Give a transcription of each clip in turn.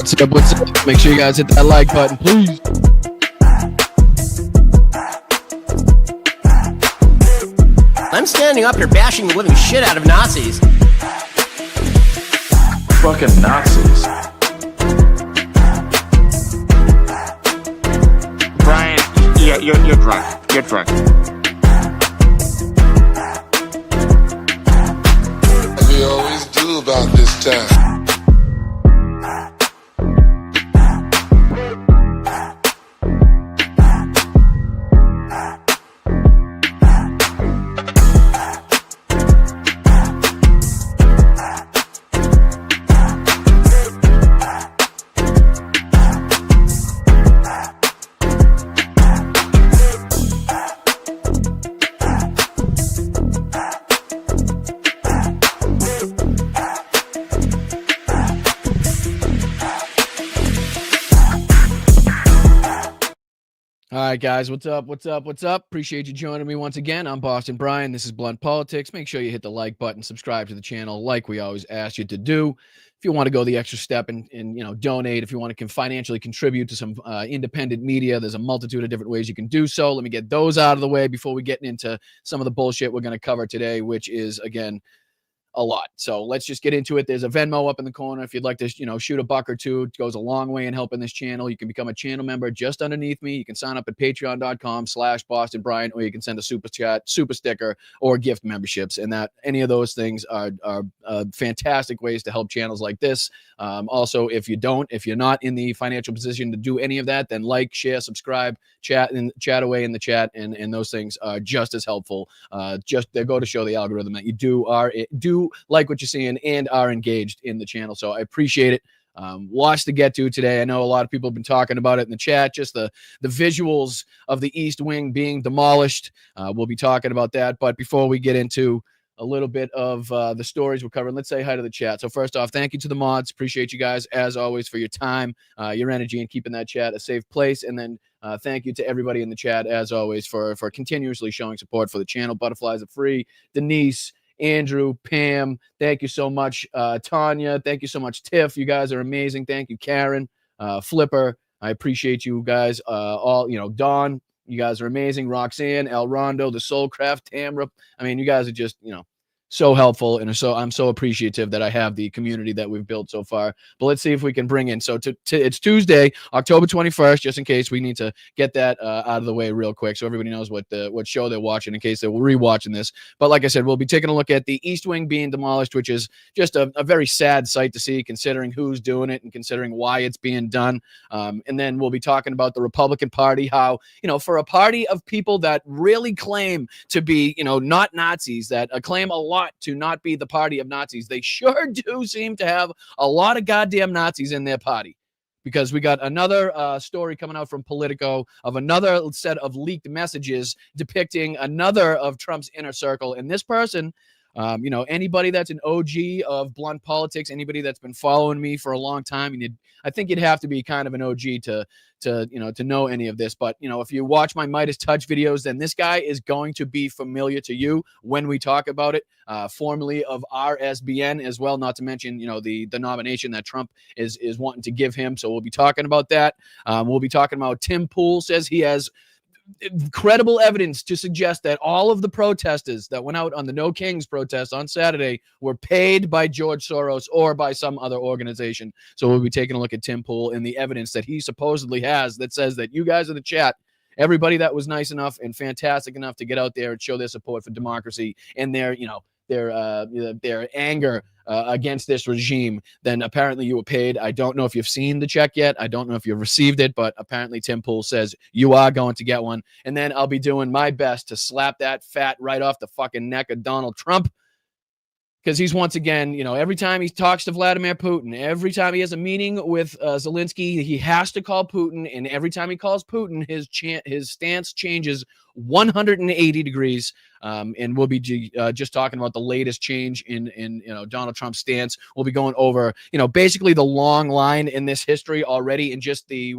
What's up? What's up? Make sure you guys hit that like button, please. I'm standing up here bashing the living shit out of Nazis. Fucking Nazis. Brian, yeah, you're drunk. You're drunk. We always do about this time. All right, guys, what's up? What's up? What's up? Appreciate you joining me once again. I'm Boston Brian. This is Blunt Politics. Make sure you hit the like button, subscribe to the channel like we always ask you to do. If you want to go the extra step and donate, if you want to financially contribute to some independent media, there's a multitude of different ways you can do so. Let me get those out of the way before we get into some of the bullshit we're going to cover today, which is, again, a lot. So let's just get into it. There's a Venmo up in the corner. If you'd like to, shoot a buck or two, it goes a long way in helping this channel. You can become a channel member just underneath me. You can sign up at patreon.com/Boston Brian, or you can send a super chat, super sticker, or gift memberships. And that any of those things are fantastic ways to help channels like this. Also, if you're not in the financial position to do any of that, then like, share, subscribe, chat away in the chat. And those things are just as helpful. They go to show the algorithm that you do like what you're seeing and are engaged in the channel. So I appreciate it. Lots to get to today. I know a lot of people have been talking about it in the chat, just the visuals of the East Wing being demolished. We'll be talking about that. But before we get into a little bit of the stories we're covering, let's say hi to the chat. So first off, thank you to the mods. Appreciate you guys, as always, for your time, your energy, and keeping that chat a safe place. And then thank you to everybody in the chat, as always, for continuously showing support for the channel. Butterflies are free. Denise, Andrew, Pam, thank you so much. Tanya, thank you so much. Tiff, you guys are amazing. Thank you, Karen, Flipper. I appreciate you guys. All, Dawn, you guys are amazing. Roxanne, El Rondo, the Soulcraft, Tamra. I mean, you guys are just, so helpful, and so I'm so appreciative that I have the community that we've built so far. But let's see if we can bring in. So it's Tuesday, October 21st, just in case we need to get that out of the way real quick, so everybody knows what show they're watching in case they're rewatching this. But like I said, we'll be taking a look at the East Wing being demolished, which is just a very sad sight to see, considering who's doing it and considering why it's being done. And then we'll be talking about the Republican Party, how for a party of people that really claim to be not Nazis, that claim a lot to not be the party of Nazis, they sure do seem to have a lot of goddamn Nazis in their party, because we got another story coming out from Politico of another set of leaked messages depicting another of Trump's inner circle. And this person, anybody that's an OG of Blunt Politics, anybody that's been following me for a long time, and I think you'd have to be kind of an OG to know any of this. But if you watch my Midas Touch videos, then this guy is going to be familiar to you when we talk about it. Formerly of RSBN as well, not to mention the nomination that Trump is wanting to give him. So we'll be talking about that. We'll be talking about Tim Pool says he has credible evidence to suggest that all of the protesters that went out on the No Kings protest on Saturday were paid by George Soros or by some other organization. So we'll be taking a look at Tim Pool and the evidence that he supposedly has that says that you guys in the chat, everybody that was nice enough and fantastic enough to get out there and show their support for democracy and their anger against this regime, then apparently you were paid. I don't know if you've seen the check yet. I don't know if you've received it, but apparently Tim Pool says you are going to get one. And then I'll be doing my best to slap that fat right off the fucking neck of Donald Trump, because he's once again, every time he talks to Vladimir Putin, every time he has a meeting with Zelenskyy, he has to call Putin, and every time he calls Putin, his stance changes 180 degrees. And we'll be just talking about the latest change in Donald Trump's stance. We'll be going over basically the long line in this history already in just the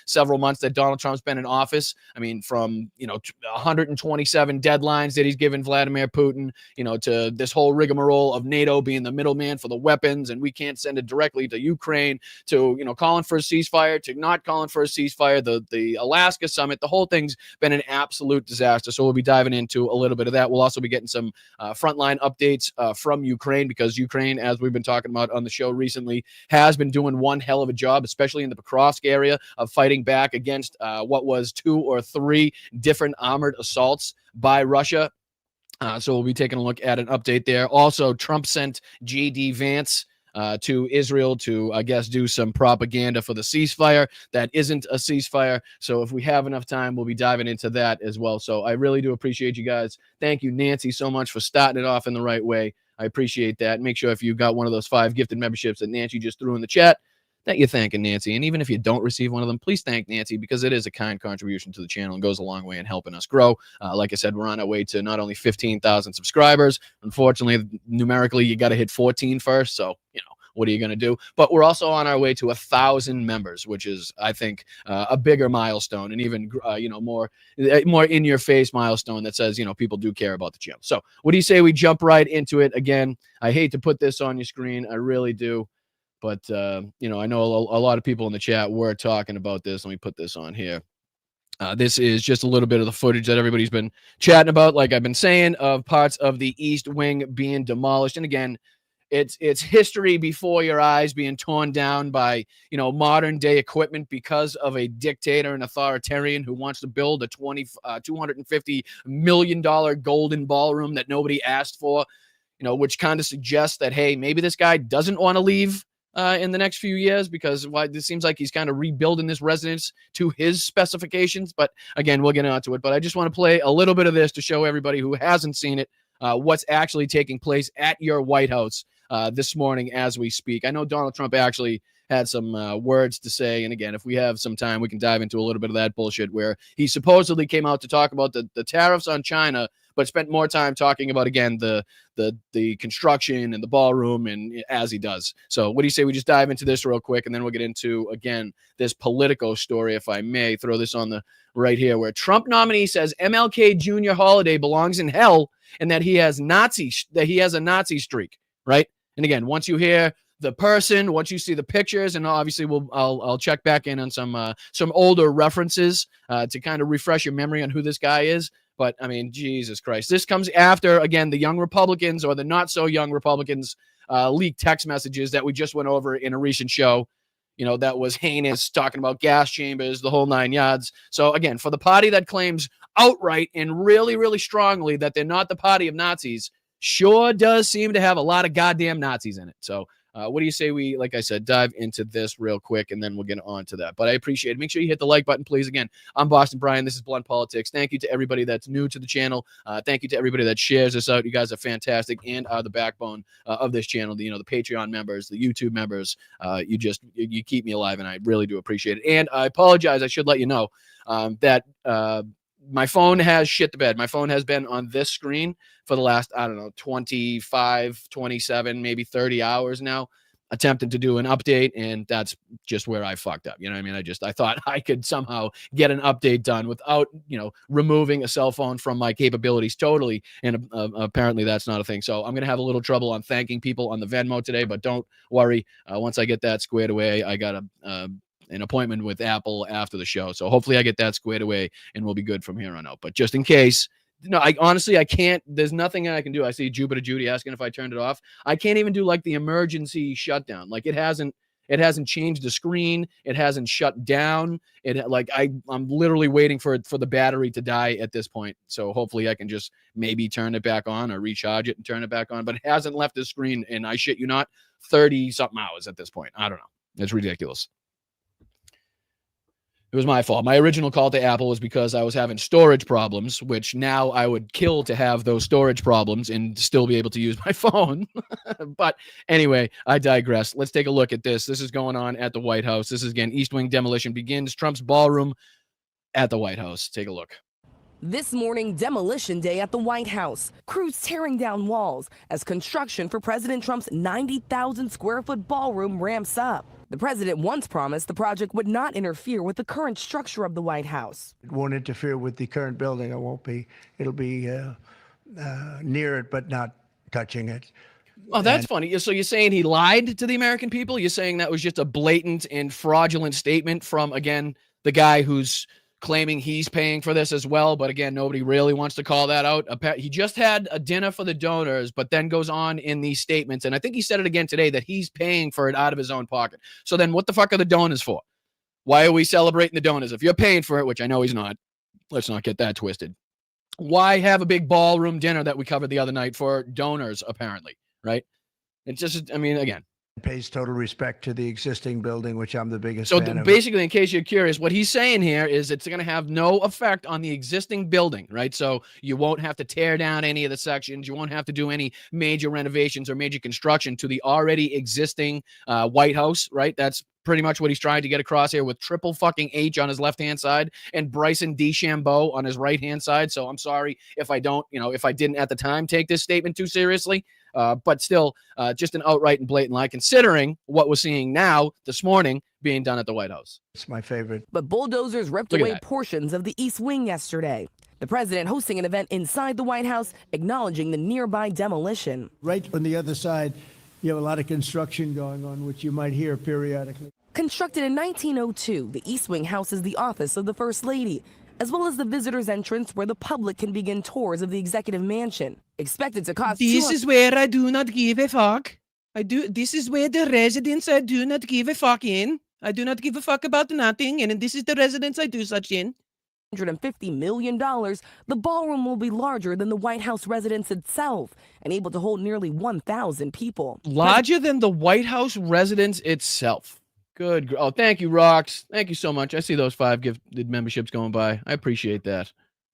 several months that Donald Trump's been in office. I mean, from 127 deadlines that he's given Vladimir Putin, to this whole rigmarole of NATO being the middleman for the weapons, and we can't send it directly to Ukraine, to calling for a ceasefire, to not calling for a ceasefire, the Alaska summit. The whole thing's been an absolute disaster. So we'll be diving into a little bit of that. We'll also be getting some frontline updates from Ukraine, because Ukraine, as we've been talking about on the show recently, has been doing one hell of a job, especially in the Pokrovsk area, of fighting back against what was 2 or 3 different armored assaults by Russia. So we'll be taking a look at an update there. Also, Trump sent J.D. Vance to Israel to, I guess, do some propaganda for the ceasefire. That isn't a ceasefire. So if we have enough time, we'll be diving into that as well. So I really do appreciate you guys. Thank you, Nancy, so much for starting it off in the right way. I appreciate that. Make sure if you got one of those 5 gifted memberships that Nancy just threw in the chat, that you're thanking Nancy. And even if you don't receive one of them, please thank Nancy, because it is a kind contribution to the channel and goes a long way in helping us grow. Like I said, we're on our way to not only 15,000 subscribers. Unfortunately, numerically, you got to hit 14 first. So, what are you going to do? But we're also on our way to 1,000 members, which is, I think, a bigger milestone, and even, more in your face milestone that says, people do care about the channel. So what do you say we jump right into it? Again, I hate to put this on your screen. I really do. But, I know a lot of people in the chat were talking about this. Let me put this on here. This is just a little bit of the footage that everybody's been chatting about, like I've been saying, of parts of the East Wing being demolished. And again, it's history before your eyes being torn down by, modern day equipment because of a dictator and authoritarian who wants to build a $250 million golden ballroom that nobody asked for, which kind of suggests that, hey, maybe this guy doesn't want to leave in the next few years, because it seems like he's kind of rebuilding this residence to his specifications. But again, we'll get onto it. But I just want to play a little bit of this to show everybody who hasn't seen it what's actually taking place at your White House this morning as we speak. I know Donald Trump actually had some words to say. And again, if we have some time, we can dive into a little bit of that bullshit, where he supposedly came out to talk about the tariffs on China, but spent more time talking about, again, the construction and the ballroom, and as he does. So what do you say we just dive into this real quick, and then we'll get into, again, this Politico story, if I may throw this on the right here, where Trump nominee says MLK Jr. holiday belongs in hell, and that he has a Nazi streak, right? And again, once you hear the person, once you see the pictures, and obviously I'll check back in on some older references to kind of refresh your memory on who this guy is. But I mean, Jesus Christ, this comes after, again, the young Republicans, or the not so young Republicans, leaked text messages that we just went over in a recent show. That was heinous, talking about gas chambers, the whole 9 yards. So again, for the party that claims outright and really, really strongly that they're not the party of Nazis, sure does seem to have a lot of goddamn Nazis in it. So what do you say we, like I said, dive into this real quick, and then we'll get on to that. But I appreciate it. Make sure you hit the like button, please. Again, I'm Boston Brian. This is Blunt Politics. Thank you to everybody that's new to the channel. Thank you to everybody that shares this out. You guys are fantastic and are the backbone of this channel. The Patreon members, the YouTube members. You keep me alive, and I really do appreciate it. And I apologize. I should let you know that my phone has shit the bed. My phone has been on this screen for the last, 25, 27, maybe 30 hours now, attempting to do an update, and that's just where I fucked up. You know what I mean? I thought I could somehow get an update done without, removing a cell phone from my capabilities totally, and apparently that's not a thing. So I'm going to have a little trouble on thanking people on the Venmo today, but don't worry. Once I get that squared away, I got an appointment with Apple after the show. So hopefully I get that squared away, and we'll be good from here on out. But just in case, I honestly can't, there's nothing I can do. I see Jupiter Judy asking if I turned it off. I can't even do like the emergency shutdown. Like it hasn't changed the screen. It hasn't shut down. I'm literally waiting for the battery to die at this point. So hopefully I can just maybe turn it back on or recharge it and turn it back on, but it hasn't left the screen. And I shit you not, 30 something hours at this point. I don't know. It's ridiculous. It was my fault. My original call to Apple was because I was having storage problems, which now I would kill to have those storage problems and still be able to use my phone. But anyway, I digress. Let's take a look at this. This is going on at the White House. This is, again, East Wing demolition begins. Trump's ballroom at the White House. Take a look. This morning, demolition day at the White House. Crews tearing down walls as construction for President Trump's 90,000 square foot ballroom ramps up. The president once promised the project would not interfere with the current structure of the White House. It won't interfere with the current building. It'll be near it, but not touching it. Oh, that's funny. So you're saying he lied to the American people? You're saying that was just a blatant and fraudulent statement from, again, the guy who's claiming he's paying for this as well. But again, nobody really wants to call that out. He just had a dinner for the donors, but then goes on in these statements. And I think he said it again today that he's paying for it out of his own pocket. So then what the fuck are the donors for? Why are we celebrating the donors? If you're paying for it, which I know he's not, let's not get that twisted. Why have a big ballroom dinner that we covered the other night for donors, apparently, right? It's just, I mean, again. Pays total respect to the existing building, which I'm the biggest So fan of. basically, in case you're curious, what he's saying here is it's going to have no effect on the existing building, right? So you won't have to tear down any of the sections. You won't have to do any major renovations or major construction to the already existing White House, right? That's pretty much what he's trying to get across here with triple fucking H on his left-hand side and Bryson DeChambeau on his right-hand side. So I'm sorry if I don't, if I didn't at the time take this statement too seriously. But still, just an outright and blatant lie, considering what we're seeing now this morning being done at the White House. It's my favorite. But bulldozers ripped away portions of the East Wing yesterday. The president hosting an event inside the White House, acknowledging the nearby demolition. Right on the other side, you have a lot of construction going on, which you might hear periodically. Constructed in 1902, the East Wing houses the office of the First Lady, as well as the visitor's entrance where the public can begin tours of the executive mansion. Expected to cost This is where I do not give a fuck. This is where the residence I do not give a fuck in. I do not give a fuck about nothing, and this is the residence I do such in. $150 million, the ballroom will be larger than the White House residence itself and able to hold nearly 1,000 people. Larger than the White House residence itself. Good. Oh, thank you, Rox. Thank you so much. I see those 5 gifted memberships going by. I appreciate that.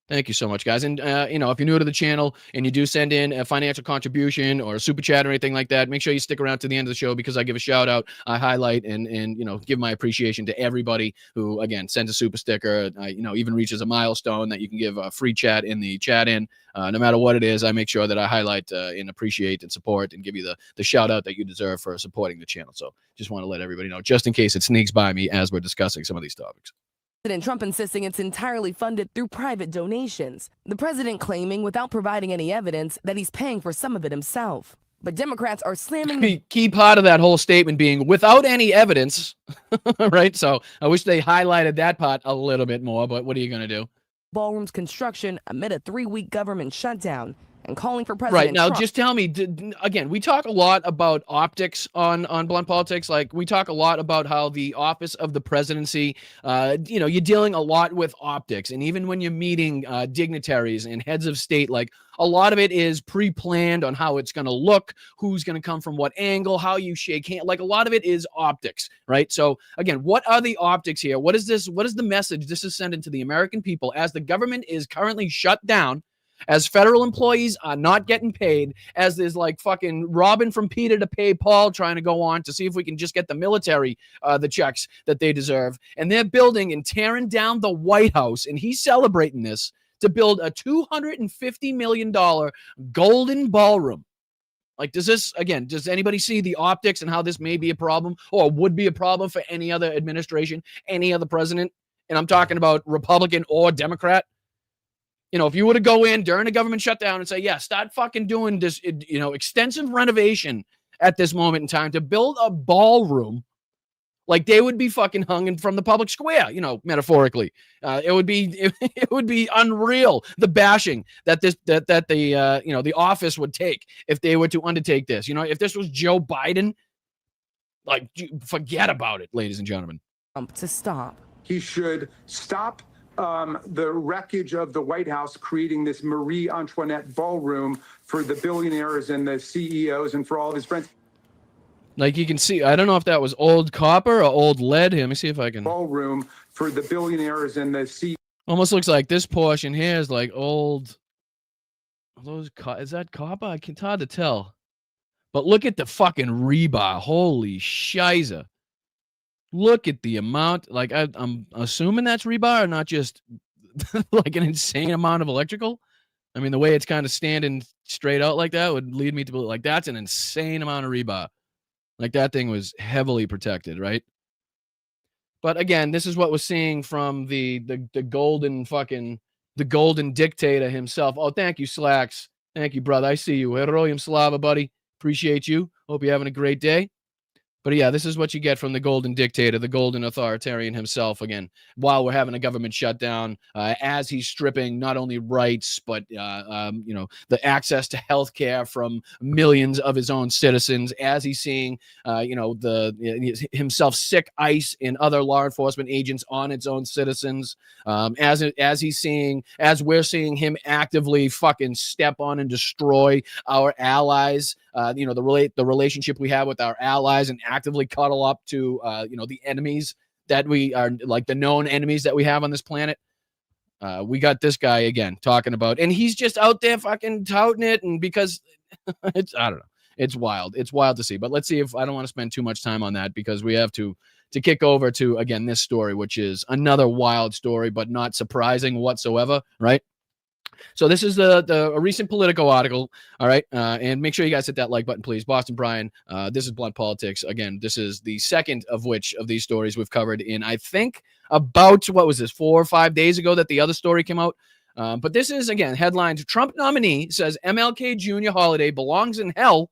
Thank you so much, guys. And, if you're new to the channel and you do send in a financial contribution or a super chat or anything like that, make sure you stick around to the end of the show because I give a shout out, I highlight and give my appreciation to everybody who, again, sends a super sticker, even reaches a milestone that you can give a free chat in the chat in. No matter what it is, I make sure that I highlight and appreciate and support and give you the shout out that you deserve for supporting the channel. So just want to let everybody know, just in case it sneaks by me as we're discussing some of these topics. President Trump insisting it's entirely funded through private donations. The president claiming, without providing any evidence, that he's paying for some of it himself. But Democrats are slamming the key part of that whole statement being without any evidence, right? So I wish they highlighted that part a little bit more, but what are you going to do? Ballroom's construction amid a 3-week government shutdown and calling for President Right. Now, Trump. just tell me, again, we talk a lot about optics on Blunt Politics. Like, we talk a lot about how the office of the presidency, you're dealing a lot with optics. And even when you're meeting dignitaries and heads of state, like, a lot of it is pre-planned on how it's going to look, who's going to come from what angle, how you shake hands. Like, a lot of it is optics, right? So, again, what are the optics here? What is this? What is the message this is sending to the American people as the government is currently shut down? As federal employees are not getting paid, as there's like fucking robbing from Peter to pay Paul trying to go on to see if we can just get the military the checks that they deserve. And they're building and tearing down the White House. And he's celebrating this to build a $250 million golden ballroom. Like, does anybody see the optics and how this may be a problem or would be a problem for any other administration, any other president? And I'm talking about Republican or Democrat. If you were to go in during a government shutdown and say, yeah, start fucking doing this, extensive renovation at this moment in time to build a ballroom, like they would be fucking hung from the public square, metaphorically. It would be unreal, the bashing that the office would take if they were to undertake this. If this was Joe Biden, like, forget about it, ladies and gentlemen. To stop. He should stop the wreckage of the White House, creating this Marie Antoinette ballroom for the billionaires and the CEOs and for all of his friends. Like you can see, I don't know if that was old copper or old lead here. Let me see if I can. Ballroom for the billionaires and the CEOs. Almost looks like this portion here is like old. Is that copper? It's hard to tell. But look at the fucking rebar. Holy shiza. Look at the amount. Like, I'm assuming that's rebar, or not just like an insane amount of electrical. I mean, the way it's kind of standing straight out like that would lead me to believe like that's an insane amount of rebar. Like that thing was heavily protected, right? But again, this is what we're seeing from the golden dictator himself. Oh, thank you, Slacks. Thank you, brother. I see you. Heroium Slava, buddy. Appreciate you. Hope you're having a great day. But yeah, this is what you get from the golden dictator, the golden authoritarian himself, again, while we're having a government shutdown, as he's stripping not only rights, but, the access to health care from millions of his own citizens, as he's seeing, himself sick ICE and other law enforcement agents on its own citizens, as we're seeing him actively fucking step on and destroy our allies, the relationship we have with our allies and actively cuddle up to, the enemies that we are, like the known enemies that we have on this planet. We got this guy again talking about, and he's just out there fucking touting it. And because I don't know, it's wild. It's wild to see, but let's see if I don't want to spend too much time on that because we have to kick over to, again, this story, which is another wild story, but not surprising whatsoever. Right. So this is a recent Politico article, all right? And make sure you guys hit that like button, please. Boston Brian, this is Blunt Politics. Again, this is the second of which of these stories we've covered in, I think, about, 4 or 5 days ago that the other story came out. But this is, again, headlines, Trump nominee says MLK Jr. holiday belongs in hell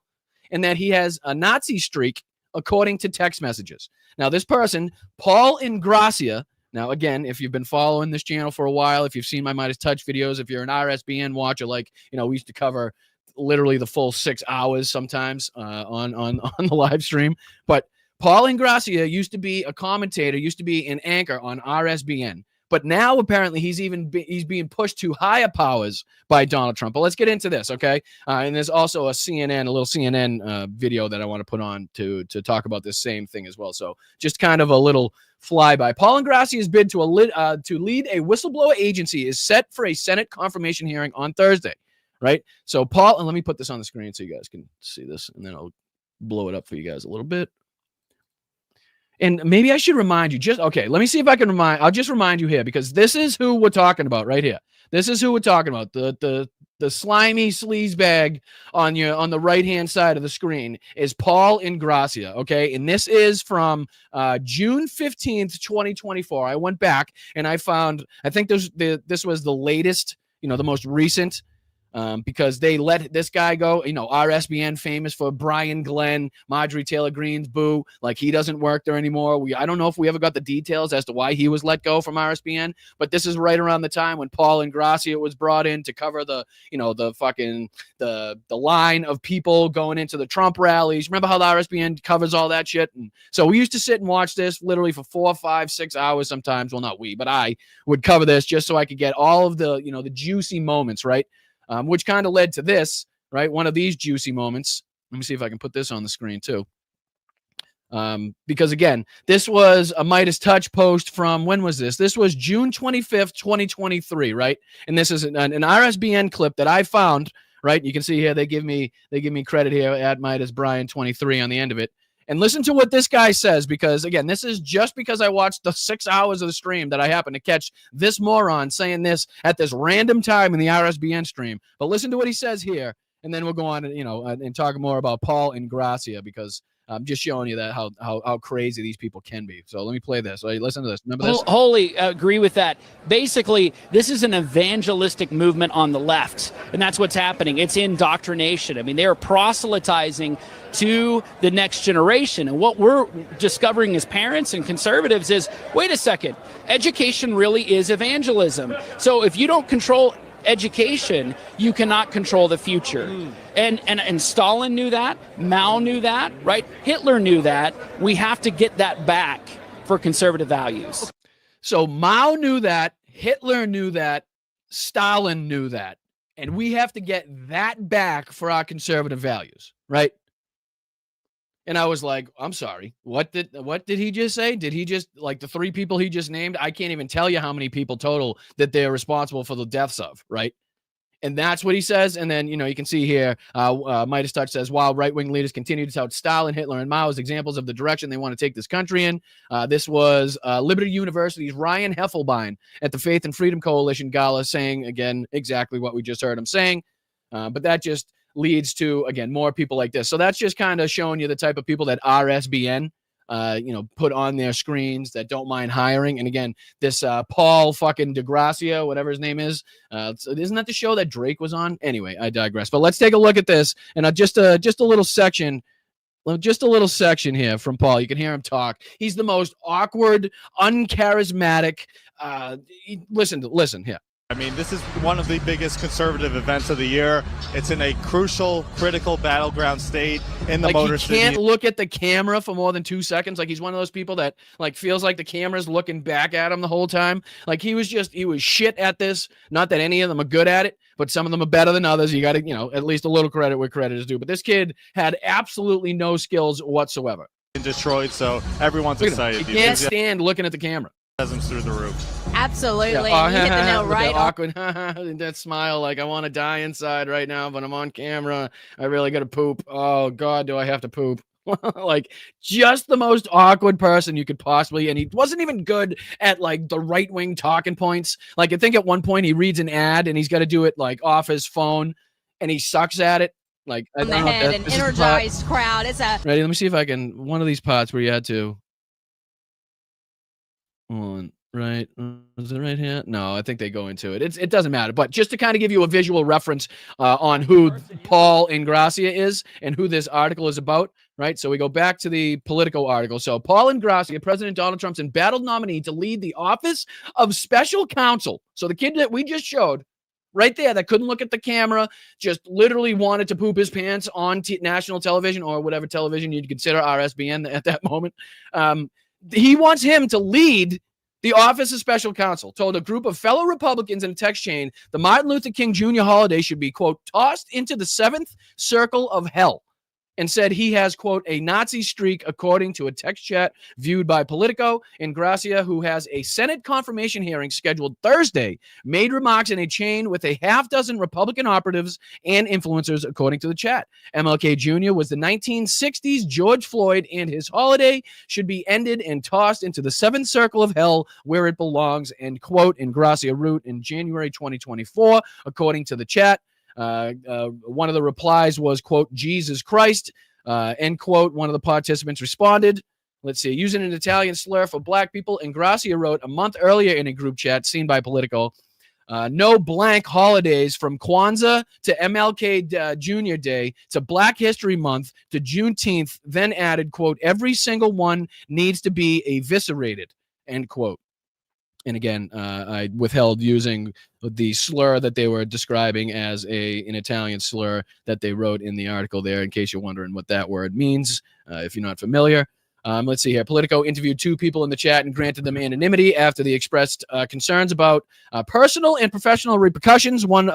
and that he has a Nazi streak, according to text messages. Now, this person, Paul Ingracia. Now, again, if you've been following this channel for a while, if you've seen my Midas Touch videos, if you're an RSBN watcher, like, we used to cover literally the full 6 hours sometimes on the live stream. But Paul Ingracia used to be a commentator, used to be an anchor on RSBN. But now apparently he's being pushed to higher powers by Donald Trump. But let's get into this, okay? And there's also a little CNN video that I want to put on to talk about this same thing as well. So just kind of a little flyby. Paul Ingracia's bid to lead a whistleblower agency is set for a Senate confirmation hearing on Thursday, right? So Paul, and let me put this on the screen so you guys can see this, and then I'll blow it up for you guys a little bit. And maybe I should remind you let me see if I can I'll just remind you here, because this is who we're talking about right here. This is who we're talking about. The slimy sleazebag on the right-hand side of the screen is Paul Ingracia, okay? And this is from June 15th, 2024. I went back and I found, I think this was the latest, the most recent, because they let this guy go, RSBN famous for Brian Glenn, Marjorie Taylor Greene's boo, like he doesn't work there anymore. I don't know if we ever got the details as to why he was let go from RSBN, but this is right around the time when Paul Ingracia was brought in to cover the line of people going into the Trump rallies. Remember how the RSBN covers all that shit? And so we used to sit and watch this literally for 4, 5, 6 hours sometimes. Well, not we, but I would cover this just so I could get all of the, the juicy moments, right? Which kind of led to this, right? One of these juicy moments. Let me see if I can put this on the screen too. Because again, this was a Midas Touch post from, when was this? This was June 25th, 2023, right? And this is an RSBN clip that I found, right? You can see here, they give me credit here at Midas Brian 23 on the end of it. And listen to what this guy says, because, again, this is just because I watched the 6 hours of the stream that I happened to catch this moron saying this at this random time in the RSBN stream. But listen to what he says here, and then we'll go on and talk more about Paul Ingracia, because I'm just showing you that how crazy these people can be. So let me play this. Listen to this. Remember this? Wholly agree with that. Basically, this is an evangelistic movement on the left, and that's what's happening. It's indoctrination. I mean, they are proselytizing to the next generation. And what we're discovering as parents and conservatives is, wait a second, education really is evangelism. So if you don't control education, you cannot control the future. And Stalin knew that, Mao knew that, right? Hitler knew that. We have to get that back for conservative values. So Mao knew that, Hitler knew that, Stalin knew that, and we have to get that back for our conservative values, right? And I was like, I'm sorry, what did he just say? Did he just, like, the 3 people he just named? I can't even tell you how many people total that they're responsible for the deaths of, right? And that's what he says. And then, you can see here, Midas Touch says, while right-wing leaders continue to tout Stalin, Hitler, and Mao as examples of the direction they want to take this country in. This was Liberty University's Ryan Heffelbein at the Faith and Freedom Coalition Gala saying, again, exactly what we just heard him saying. But that just leads to, again, more people like this. So that's just kind of showing you the type of people that RSBN put on their screens that don't mind hiring. And again, this Paul fucking DeGracia, whatever his name is, isn't that the show that Drake was on? Anyway, I digress. But let's take a look at this, and just a little section. Just a little section here from Paul. You can hear him talk. He's the most awkward, uncharismatic. Listen here. I mean, this is one of the biggest conservative events of the year. It's in a crucial, critical battleground state in the Motor City. He can't look at the camera for more than 2 seconds. Like, he's one of those people that feels like the camera's looking back at him the whole time. Like, he was shit at this. Not that any of them are good at it, but some of them are better than others. You got to, at least a little credit where credit is due. But this kid had absolutely no skills whatsoever. In Detroit, so everyone's excited. He can't stand looking at the camera. Presence through the roof. Absolutely. You hit the nail right on. Awkward, that smile, like I want to die inside right now, but I'm on camera. I really got to poop. Oh, God, do I have to poop? Like, just the most awkward person you could possibly, and he wasn't even good at, the right-wing talking points. Like, I think at one point he reads an ad, and he's got to do it, off his phone, and he sucks at it. Like, on the head, an energized crowd. It's a... Ready? Let me see if I can, one of these pots where you had to... On right, is it right here? No, I think they go into it. It doesn't matter, but just to kind of give you a visual reference on who Paul Ingracia is and who this article is about, right? So we go back to the Politico article. So Paul Ingracia, President Donald Trump's embattled nominee to lead the Office of Special Counsel. So the kid that we just showed right there that couldn't look at the camera, just literally wanted to poop his pants on national television or whatever television you'd consider RSBN at that moment. He wants him to lead the Office of Special Counsel, told a group of fellow Republicans in a text chain the Martin Luther King Jr. holiday should be, quote, tossed into the seventh circle of hell, and said he has, quote, a Nazi streak, according to a text chat viewed by Politico. Ingracia, who has a Senate confirmation hearing scheduled Thursday, made remarks in a chain with a half dozen Republican operatives and influencers, according to the chat. MLK Jr. was the 1960s George Floyd, and his holiday should be ended and tossed into the seventh circle of hell where it belongs, end quote. Ingracia wrote in January 2024, according to the chat. One of the replies was, quote, Jesus Christ, end quote. One of the participants responded, let's see, using an Italian slur for black people. Ingracia wrote a month earlier in a group chat seen by Politico, no blank holidays from Kwanzaa to MLK Jr. Day to Black History Month to Juneteenth, then added, quote, every single one needs to be eviscerated, end quote. And again, I withheld using the slur that they were describing as an Italian slur that they wrote in the article there, in case you're wondering what that word means, if you're not familiar. Let's see here. Politico interviewed 2 people in the chat and granted them anonymity after they expressed concerns about personal and professional repercussions. One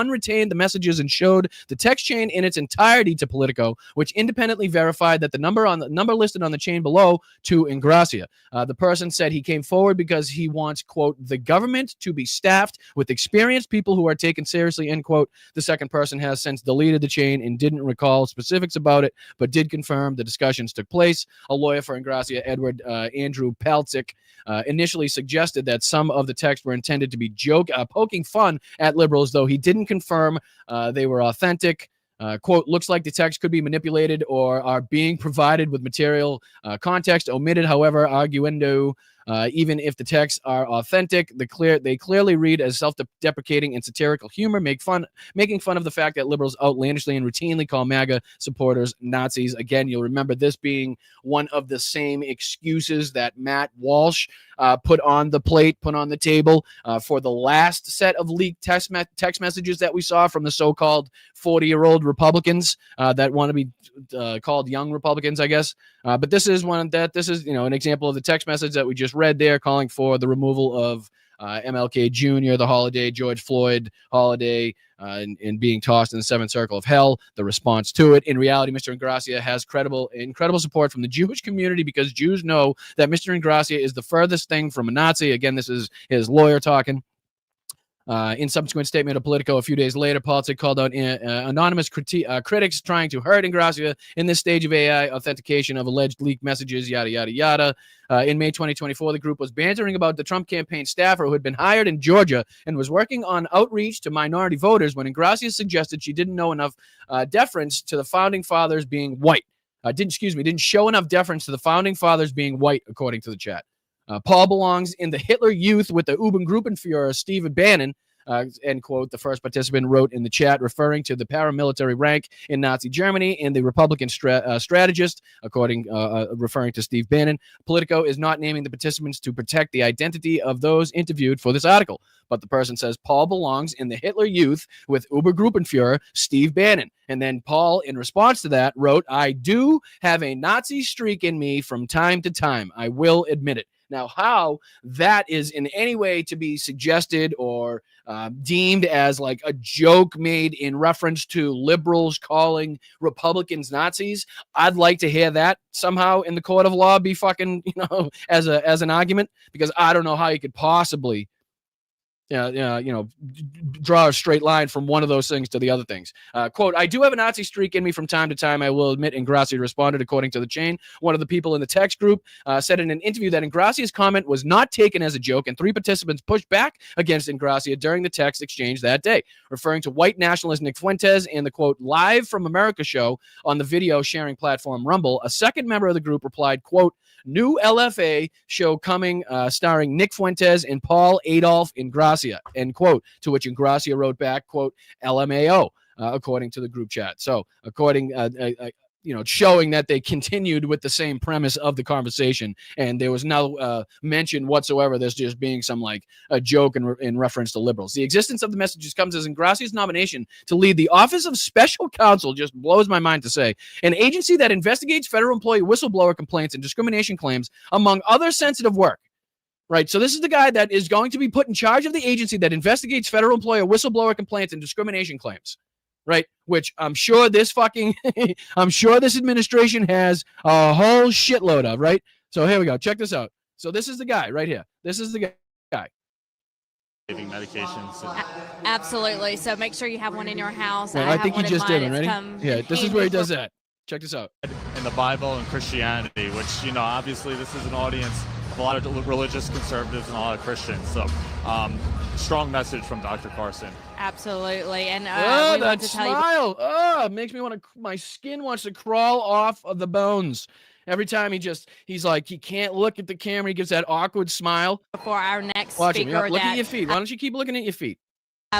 retained the messages and showed the text chain in its entirety to Politico, which independently verified that the number listed on the chain below to Ingracia. The person said he came forward because he wants, quote, the government to be staffed with experienced people who are taken seriously, end quote. The second person has since deleted the chain and didn't recall specifics about it, but did confirm the discussions took place. A lawyer for Ingracia, Andrew Paltzik, initially suggested that some of the texts were intended to be poking fun at liberals, though he didn't confirm they were authentic. Quote, looks like the text could be manipulated or are being provided with material context omitted. However, arguendo, even if the texts are authentic, they clearly read as self-deprecating and satirical humor, making fun of the fact that liberals outlandishly and routinely call MAGA supporters Nazis. Again, you'll remember this being one of the same excuses that Matt Walsh put on the table for the last set of leaked text messages that we saw from the so-called 40-year-old Republicans that want to be called young Republicans, I guess. But this is an example of the text message that we just read there, calling for the removal of MLK Jr., the holiday, George Floyd holiday, and being tossed in the seventh circle of hell. The response to it, in reality, Mr. Ingracia has incredible support from the Jewish community because Jews know that Mr. Ingracia is the furthest thing from a Nazi. Again, this is his lawyer talking. In subsequent statement of Politico a few days later, Politics called out anonymous critics trying to hurt Ingrassia in this stage of AI authentication of alleged leaked messages, yada, yada, yada. In May 2024, the group was bantering about the Trump campaign staffer who had been hired in Georgia and was working on outreach to minority voters when Ingrassia suggested she didn't know enough deference to the founding fathers being white. Didn't show enough deference to the founding fathers being white, according to the chat. Paul belongs in the Hitler Youth with the Gruppenführer Steve Bannon, end quote, the first participant wrote in the chat, referring to the paramilitary rank in Nazi Germany and the Republican strategist, referring to Steve Bannon. Politico is not naming the participants to protect the identity of those interviewed for this article, but the person says Paul belongs in the Hitler Youth with Obergruppenführer Steve Bannon. And then Paul, in response to that, wrote, I do have a Nazi streak in me from time to time. I will admit it. Now, how that is in any way to be suggested or deemed as like a joke made in reference to liberals calling Republicans Nazis, I'd like to hear that somehow in the court of law be fucking, as an argument, because I don't know how you could possibly draw a straight line from one of those things to the other things. Quote, I do have a Nazi streak in me from time to time, I will admit, Ingrassia responded, according to the chain. One of the people in the text group said in an interview that Ingrassia's comment was not taken as a joke, and 3 participants pushed back against Ingrassia during the text exchange that day, referring to white nationalist Nick Fuentes and the, quote, Live from America show on the video sharing platform Rumble. A second member of the group replied, quote, new LFA show coming starring Nick Fuentes and Paul Adolf Ingrassia, end quote, to which Ingrassia wrote back, quote, LMAO, according to the group chat. So according, showing that they continued with the same premise of the conversation, and there was no mention whatsoever there's just being some like a joke in reference to liberals. The existence of the messages comes as Ingrassia's nomination to lead the Office of Special Counsel just blows my mind to say, an agency that investigates federal employee whistleblower complaints and discrimination claims, among other sensitive work. Right, so this is the guy that is going to be put in charge of the agency that investigates federal employer whistleblower complaints and discrimination claims. Right, which I'm sure this administration has a whole shitload of, right? So here we go. Check this out. So this is the guy right here. This is the guy. Giving medications. Absolutely. So make sure you have one in your house. Well, I think he just did it, ready? Yeah, this is where he does that. Check this out. In the Bible and Christianity, which, obviously this is an audience of a lot of religious conservatives and a lot of Christians. So strong message from Dr. Carson. Absolutely. And we want to smile. Makes me my skin wants to crawl off of the bones. Every time he's like, he can't look at the camera. He gives that awkward smile. For our next Watch speaker. Look at your feet. Why don't you keep looking at your feet?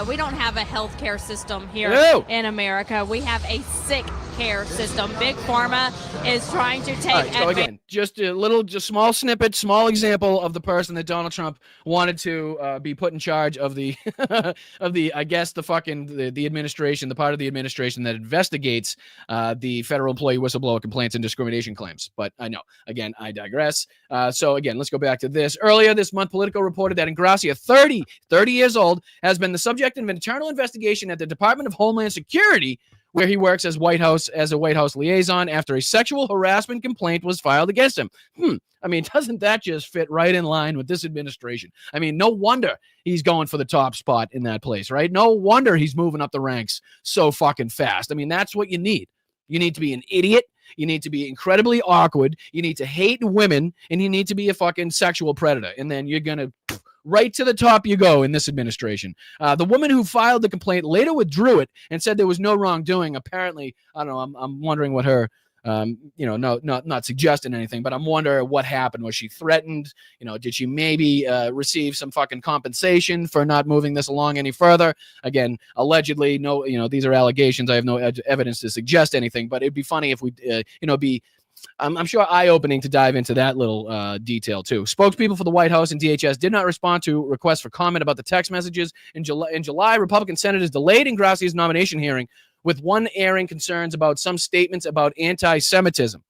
We don't have a healthcare system here in America. We have a sick care system. Big Pharma is trying to take so again, just a small snippet, small example of the person that Donald Trump wanted to be put in charge of the I guess the administration, the part of the administration that investigates the federal employee whistleblower complaints and discrimination claims. But I know, again, I digress. So again, let's go back to this. Earlier this month, Politico reported that Ingrassia, 30 years old, has been the subject of an internal investigation at the Department of Homeland Security, where he works as a White House liaison, after a sexual harassment complaint was filed against him. I mean, doesn't that just fit right in line with this administration? I mean, no wonder he's going for the top spot in that place, right? No wonder he's moving up the ranks so fucking fast. I mean, that's what you need. You need to be an idiot. You need to be incredibly awkward. You need to hate women, and you need to be a fucking sexual predator. And then you're going to right to the top you go in this administration. The woman who filed the complaint later withdrew it and said there was no wrongdoing. Apparently, I don't know. I'm wondering what her, not suggesting anything, but I'm wondering what happened. Was she threatened? Did she maybe receive some fucking compensation for not moving this along any further? Again, allegedly, no. These are allegations. I have no evidence to suggest anything, but it'd be funny if we, I'm sure eye-opening to dive into that little detail too. Spokespeople for the White House and DHS did not respond to requests for comment about the text messages. In July, Republican senators delayed Ingrassia's nomination hearing, with one airing concerns about some statements about anti-Semitism.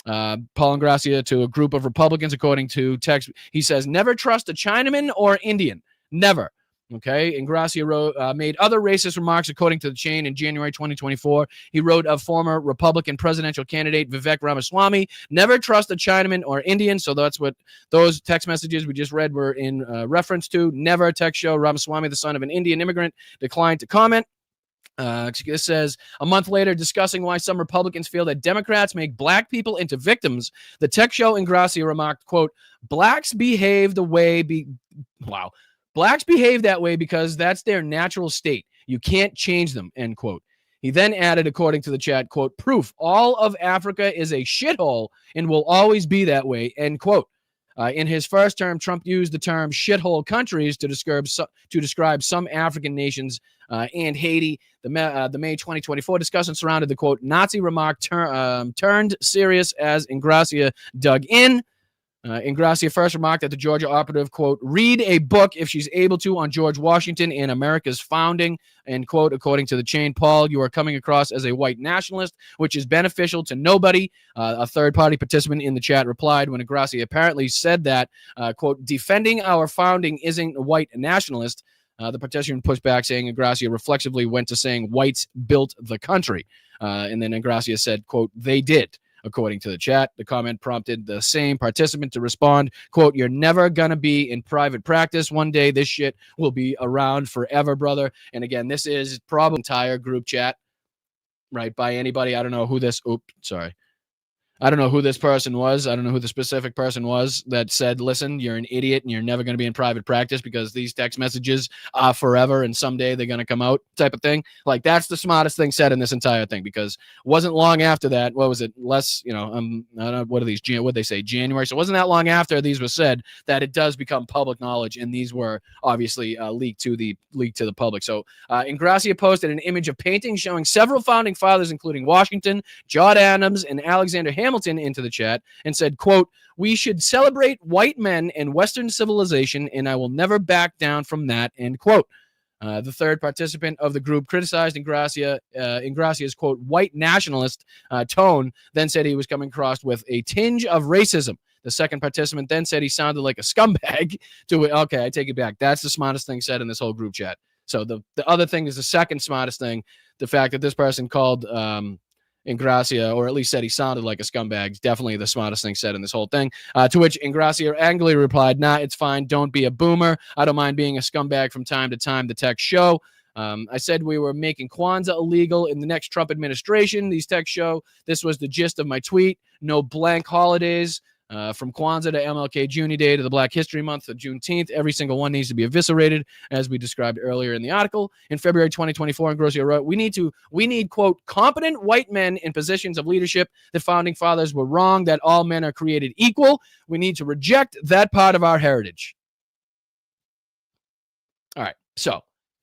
Paul Ingrassia to a group of Republicans, according to text, he says, never trust a Chinaman or Indian. Never. Okay, Ingracia made other racist remarks according to the chain in January 2024. He wrote of former Republican presidential candidate Vivek Ramaswamy, never trust a Chinaman or Indian. So that's what those text messages we just read were in reference to. Never text show Ramaswamy, the son of an Indian immigrant, declined to comment. It says, a month later, discussing why some Republicans feel that Democrats make black people into victims, the tech show Ingracia remarked, quote, blacks behave Blacks behave that way because that's their natural state. You can't change them, end quote. He then added, according to the chat, quote, proof all of Africa is a shithole and will always be that way, end quote. In his first term, Trump used the term shithole countries to describe some African nations and Haiti. The May 2024 discussion surrounded the, quote, Nazi remark turned serious as Ingracia dug in. Ingracia first remarked that the Georgia operative, quote, read a book if she's able to on George Washington and America's founding, end quote, according to the chain. Paul, you are coming across as a white nationalist, which is beneficial to nobody. A third-party participant in the chat replied when Ingracia apparently said that, quote, defending our founding isn't a white nationalist. The participant pushed back, saying Ingracia reflexively went to saying whites built the country. And then Ingracia said, quote, they did. According to the chat, the comment prompted the same participant to respond, quote, you're never going to be in private practice. One day this shit will be around forever, brother. And again, this is probably entire group chat, right, by anybody. I don't know who this, I don't know who this person was. I don't know who the specific person was that said, listen, you're an idiot and you're never going to be in private practice because these text messages are forever and someday they're going to come out type of thing. Like, that's the smartest thing said in this entire thing, because wasn't long after that, what was it, less, I don't know, what are these, what they say, January? So it wasn't that long after these were said that it does become public knowledge, and these were obviously leaked to the public. So Ingracia posted an image of paintings showing several founding fathers, including Washington, John Adams, and Alexander Hamilton, into the chat, and said, quote, we should celebrate white men and Western civilization, and I will never back down from that, end quote. The third participant of the group criticized Ingracia's, quote, white nationalist tone, then said he was coming across with a tinge of racism. The second participant then said he sounded like a scumbag. Okay, I take it back. That's the smartest thing said in this whole group chat. So the other thing is the second smartest thing, the fact that this person called Ingracia, or at least said he sounded like a scumbag, definitely the smartest thing said in this whole thing. To which Ingracia angrily replied, nah, it's fine. Don't be a boomer. I don't mind being a scumbag from time to time, the text show. I said we were making Kwanzaa illegal in the next Trump administration. These texts show this was the gist of my tweet. No blank holidays. From Kwanzaa to MLK Jr. Day to the Black History Month of Juneteenth, every single one needs to be eviscerated, as we described earlier in the article. In February 2024, Ingracia wrote, we need, quote, competent white men in positions of leadership. The founding fathers were wrong that all men are created equal. We need to reject that part of our heritage. All right, so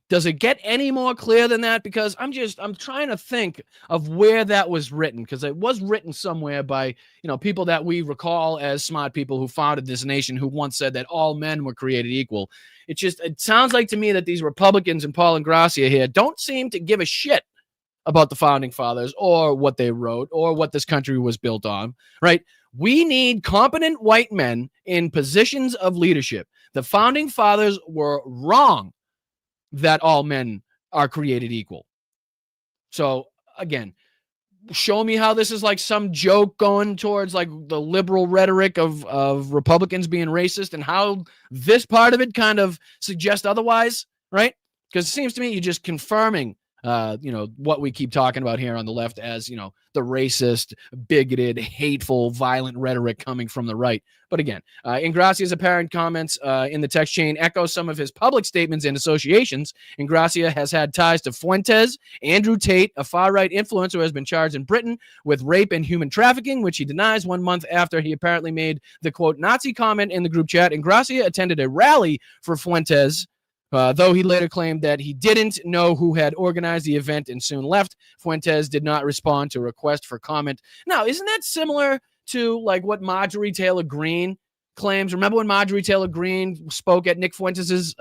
does it get any more clear than that? Because I'm trying to think of where that was written, because it was written somewhere by, people that we recall as smart people who founded this nation, who once said that all men were created equal. It sounds like to me that these Republicans and Paul Ingracia here don't seem to give a shit about the founding fathers or what they wrote or what this country was built on, right? We need competent white men in positions of leadership. The founding fathers were wrong that all men are created equal. So again, show me how this is like some joke going towards like the liberal rhetoric of Republicans being racist, and how this part of it kind of suggests otherwise, right? Because it seems to me you're just confirming what we keep talking about here on the left as, the racist, bigoted, hateful, violent rhetoric coming from the right. But again, Ingracia's apparent comments in the text chain echo some of his public statements and associations. Ingracia has had ties to Fuentes, Andrew Tate, a far-right influencer who has been charged in Britain with rape and human trafficking, which he denies 1 month after he apparently made the, quote, Nazi comment in the group chat. Ingracia attended a rally for Fuentes, though he later claimed that he didn't know who had organized the event and soon left. Fuentes did not respond to a request for comment. Now, isn't that similar to like what Marjorie Taylor Greene claims. Remember when Marjorie Taylor Greene spoke at Nick Fuentes'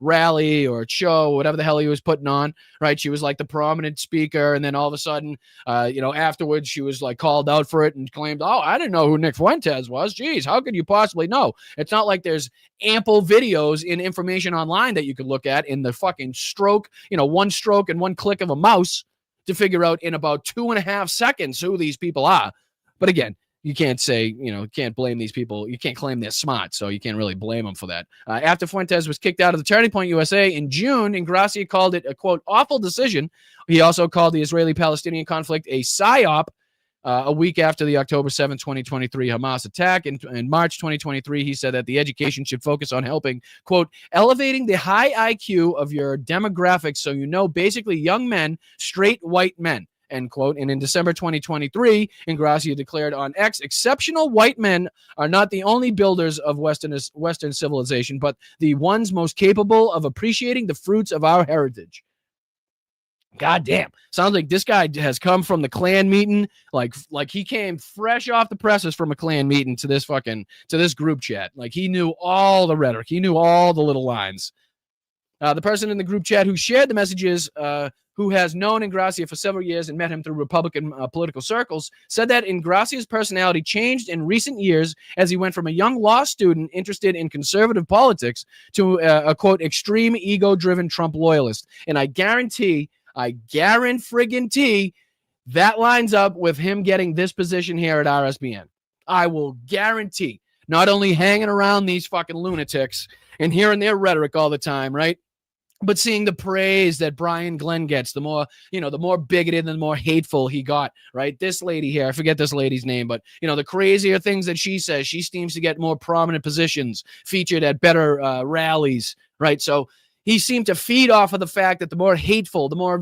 rally or show, whatever the hell he was putting on, right? She was like the prominent speaker, and then all of a sudden, afterwards, she was like called out for it and claimed, "Oh, I didn't know who Nick Fuentes was. Geez, how could you possibly know?" It's not like there's ample videos and information online that you could look at in the fucking stroke, one stroke and one click of a mouse to figure out in about 2.5 seconds who these people are. But again, you can't say, can't blame these people. You can't claim they're smart, so you can't really blame them for that. After Fuentes was kicked out of the Turning Point USA in June, Ingrassia called it a, quote, awful decision. He also called the Israeli-Palestinian conflict a psyop a week after the October 7, 2023 Hamas attack. In March 2023, he said that the education should focus on helping, quote, elevating the high IQ of your demographics so basically young men, straight white men, end quote. And in December 2023, Ingrassia declared on X, exceptional white men are not the only builders of Western civilization, but the ones most capable of appreciating the fruits of our heritage. God damn. Sounds like this guy has come from the Klan meeting. Like he came fresh off the presses from a Klan meeting to this group chat. Like he knew all the rhetoric. He knew all the little lines. The person in the group chat who shared the messages, who has known Ingrassia for several years and met him through Republican political circles, said that Ingrassia's personality changed in recent years as he went from a young law student interested in conservative politics to a quote, extreme ego-driven Trump loyalist. And I guarantee that lines up with him getting this position here at RSBN. I will guarantee, not only hanging around these fucking lunatics and hearing their rhetoric all the time, right? But seeing the praise that Brian Glenn gets, the more bigoted and the more hateful he got, right? This lady here, I forget this lady's name, but, the crazier things that she says, she seems to get more prominent positions, featured at better rallies, right? So he seemed to feed off of the fact that the more hateful, the more,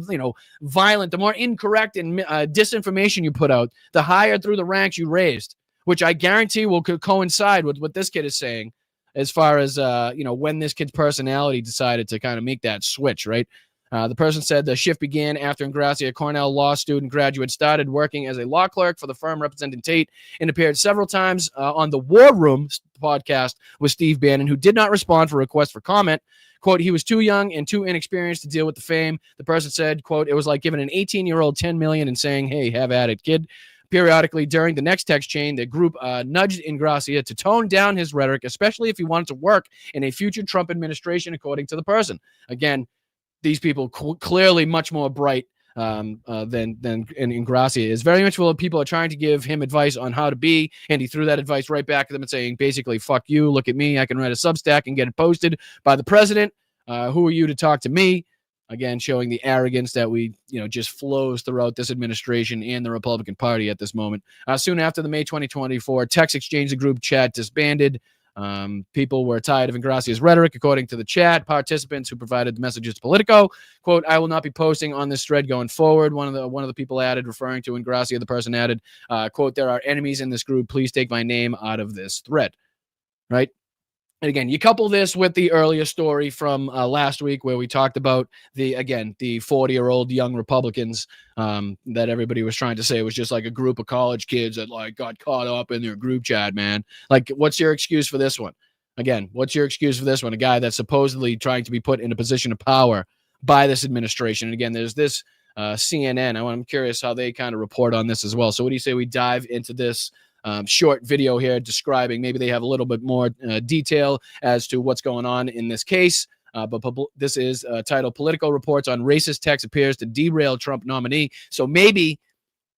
violent, the more incorrect and disinformation you put out, the higher through the ranks you raised, which I guarantee will coincide with what this kid is saying as far as, when this kid's personality decided to kind of make that switch, right? The person said the shift began after Ingrassia, a Cornell law student graduate, started working as a law clerk for the firm representing Tate and appeared several times on the War Room podcast with Steve Bannon, who did not respond for requests for comment. Quote, he was too young and too inexperienced to deal with the fame. The person said, quote, it was like giving an 18-year-old $10 million and saying, hey, have at it, kid. Periodically during the next text chain, the group nudged Ingrassia to tone down his rhetoric, especially if he wanted to work in a future Trump administration, according to the person. Again, these people clearly much more bright than Ingrassia is. Very much full of people are trying to give him advice on how to be, and he threw that advice right back at them and saying, basically, fuck you, look at me, I can write a Substack and get it posted by the president. Who are you to talk to me? Again, showing the arrogance that just flows throughout this administration and the Republican Party at this moment. Soon after the May 2024 text exchange, the group chat disbanded. People were tired of Ingrassia's rhetoric, according to the chat participants who provided the messages to Politico. Quote, I will not be posting on this thread going forward. One of the people added, referring to Ingrassia, the person added, quote, there are enemies in this group. Please take my name out of this thread. Right? And again, you couple this with the earlier story from last week where we talked about the 40-year-old young Republicans that everybody was trying to say was just like a group of college kids that like got caught up in their group chat, man. Like, what's your excuse for this one? Again, what's your excuse for this one? A guy that's supposedly trying to be put in a position of power by this administration. And again, there's this CNN. I'm curious how they kind of report on this as well. So what do you say we dive into this short video here describing, maybe they have a little bit more detail as to what's going on in this case. But this is titled Politico Reports on Racist Text Appears to Derail Trump Nominee. So maybe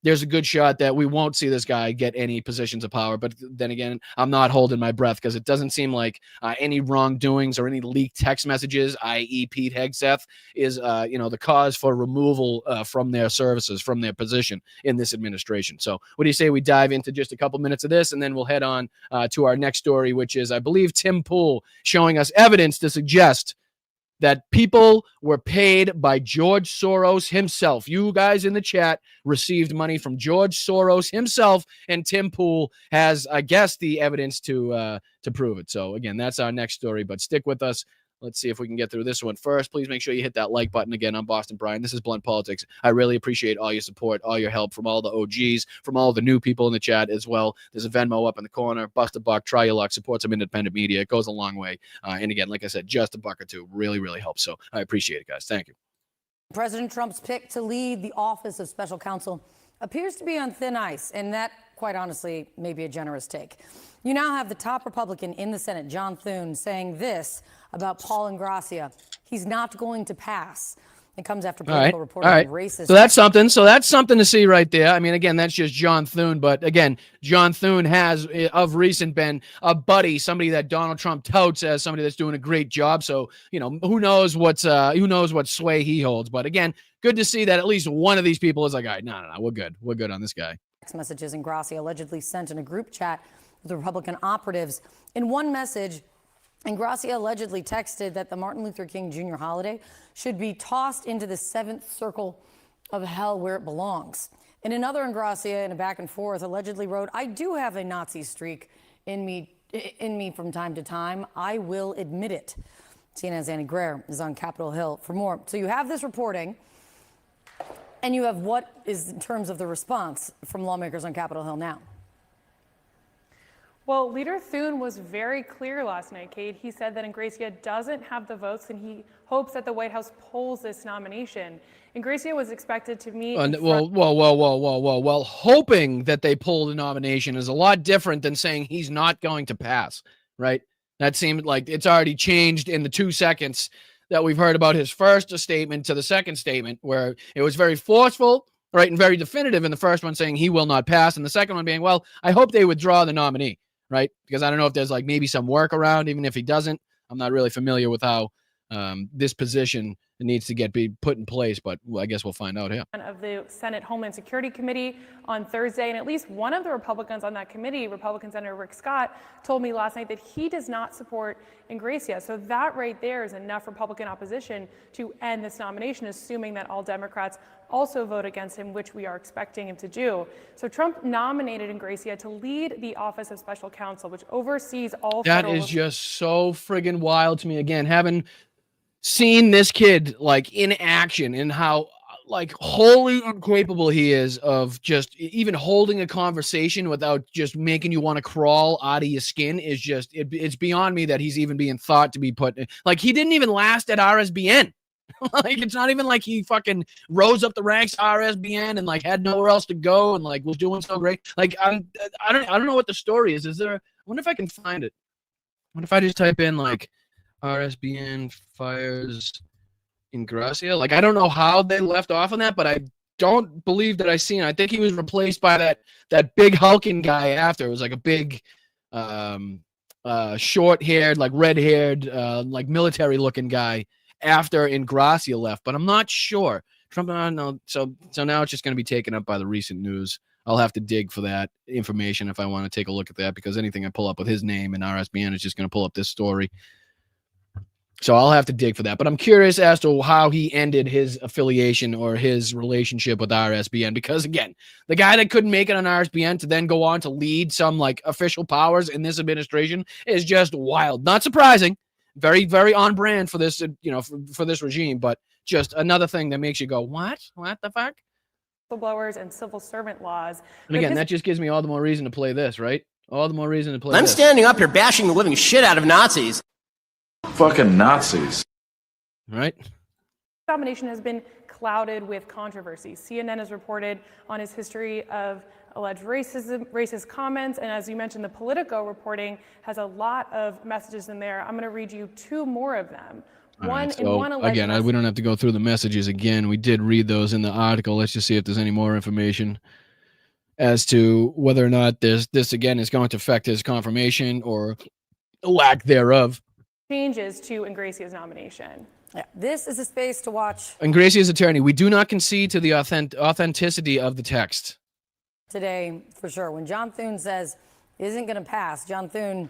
there's a good shot that we won't see this guy get any positions of power. But then again, I'm not holding my breath because it doesn't seem like any wrongdoings or any leaked text messages, i.e. Pete Hegseth, is the cause for removal from their services, from their position in this administration. So what do you say we dive into just a couple minutes of this, and then we'll head on to our next story, which is, I believe, Tim Pool showing us evidence to suggest that people were paid by George Soros himself. You guys in the chat received money from George Soros himself, and Tim Pool has, I guess, the evidence to prove it. So again, that's our next story, but stick with us. Let's see if we can get through this one first. Please make sure you hit that like button. Again, I'm Boston Brian. This is Blunt Politics. I really appreciate all your support, all your help from all the OGs, from all the new people in the chat as well. There's a Venmo up in the corner. Bust a buck, try your luck, support some independent media. It goes a long way. And again, like I said, just a buck or two really, really helps. So I appreciate it, guys. Thank you. President Trump's pick to lead the Office of Special Counsel appears to be on thin ice, and that, quite honestly, may be a generous take. You now have the top Republican in the Senate, John Thune, saying this about Paul Ingrassia: he's not going to pass. It comes after political reporting of racist. So that's something. So that's something to see right there. I mean, again, that's just John Thune. But again, John Thune has of recent been a buddy, somebody that Donald Trump touts as somebody that's doing a great job. So, you know, who knows what sway he holds. But again, good to see that at least one of these people is like, all right, no, we're good. We're good on this guy. Text messages Ingrassia allegedly sent in a group chat with the Republican operatives. In one message, Ingrassia allegedly texted that the Martin Luther King Jr. holiday should be tossed into the seventh circle of hell where it belongs. In another, Ingrassia, in a back and forth, allegedly wrote, "I do have a Nazi streak in me from time to time. I will admit it." CNN's Annie Greer is on Capitol Hill for more. So you have this reporting, and you have what is in terms of the response from lawmakers on Capitol Hill now. Well, Leader Thune was very clear last night, Kate. He said that Ingrassia doesn't have the votes, and he hopes that the White House pulls this nomination. Ingrassia was expected to meet. Well, hoping that they pull the nomination is a lot different than saying he's not going to pass, right? That seemed like it's already changed in the 2 seconds that we've heard about his first statement to the second statement, where it was very forceful, right, and very definitive in the first one, saying he will not pass, and the second one being, well, I hope they withdraw the nominee. Right? Because I don't know if there's like maybe some workaround, even if he doesn't. I'm not really familiar with how this position needs to be put in place, but I guess we'll find out here. Of the Senate Homeland Security Committee on Thursday, and at least one of the Republicans on that committee, Republican Senator Rick Scott, told me last night that he does not support Ingrassia. So that right there is enough Republican opposition to end this nomination, assuming that all Democrats also vote against him, which we are expecting him to do. So Trump nominated Ingrassia to lead the Office of Special Counsel, which oversees all federal. That is just so friggin' wild to me. Again, having seen this kid like in action and how like wholly incapable he is of just even holding a conversation without just making you want to crawl out of your skin is just, it's beyond me that he's even being thought to be put, like he didn't even last at RSBN. Like it's not even like he fucking rose up the ranks RSBN and like had nowhere else to go and like was doing so great. Like I don't know what the story is. Is there? I wonder if I can find it. What if I just type in like RSBN fires Ingrassia? Like I don't know how they left off on that, but I don't believe that I seen it. I think he was replaced by that big hulking guy after. It was like a big short-haired, like red-haired, like military-looking guy after Ingrassia left, but I'm not sure. Trump, no. So now it's just going to be taken up by the recent news. I'll have to dig for that information if I want to take a look at that, because anything I pull up with his name and RSBN is just going to pull up this story. So I'll have to dig for that. But I'm curious as to how he ended his affiliation or his relationship with RSBN, because again, the guy that couldn't make it on RSBN to then go on to lead some like official powers in this administration is just wild. Not surprising. Very, very on brand for this, for this regime, but just another thing that makes you go, what? What the fuck? Whistleblowers and civil servant laws. And again, that just gives me all the more reason to play this, right? All the more reason to play I'm this. standing up here bashing the living shit out of Nazis. Fucking Nazis. Right? The nomination has been clouded with controversy. CNN has reported on his history of alleged racist comments, and as you mentioned, the Politico reporting has a lot of messages in there. I'm going to read you two more of them. Right, so again, we don't have to go through the messages again. We did read those in the article. Let's just see if there's any more information as to whether or not this again is going to affect his confirmation or lack thereof. Changes to Ingrassia's nomination. Yeah, this is a space to watch. Ingrassia's attorney, we do not concede to the authenticity of the text. Today, for sure. When John Thune says isn't going to pass, John Thune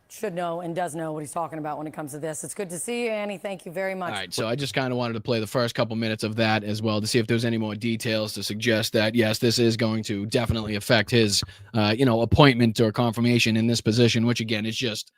should know and does know what he's talking about when it comes to this. It's good to see you, Annie. Thank you very much. All right, so I just kind of wanted to play the first couple minutes of that as well to see if there's any more details to suggest that, yes, this is going to definitely affect his, appointment or confirmation in this position, which, again, is just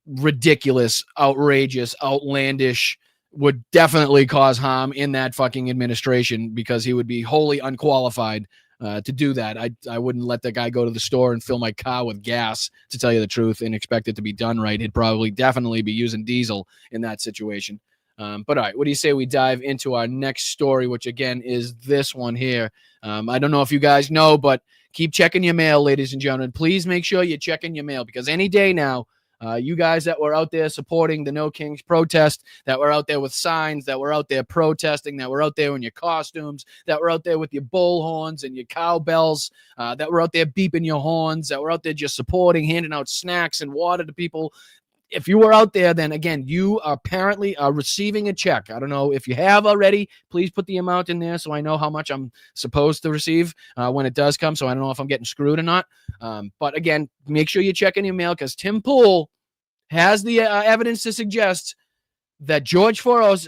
ridiculous, outrageous, outlandish, would definitely cause harm in that fucking administration, because he would be wholly unqualified to do that. I wouldn't let that guy go to the store and fill my car with gas, to tell you the truth, and expect it to be done right. He'd probably definitely be using diesel in that situation. But all right, what do you say we dive into our next story, which again is this one here. I don't know if you guys know, but keep checking your mail, ladies and gentlemen. Please make sure you're checking your mail, because any day now, you guys that were out there supporting the No Kings protest, that were out there with signs, that were out there protesting, that were out there in your costumes, that were out there with your bullhorns and your cowbells, that were out there beeping your horns, that were out there just supporting, handing out snacks and water to people. If you were out there, then again, you apparently are receiving a check. I don't know if you have already. Please put the amount in there so I know how much I'm supposed to receive when it does come, so I don't know if I'm getting screwed or not. But again, make sure you're checking your mail, because Tim Pool has the evidence to suggest that George Soros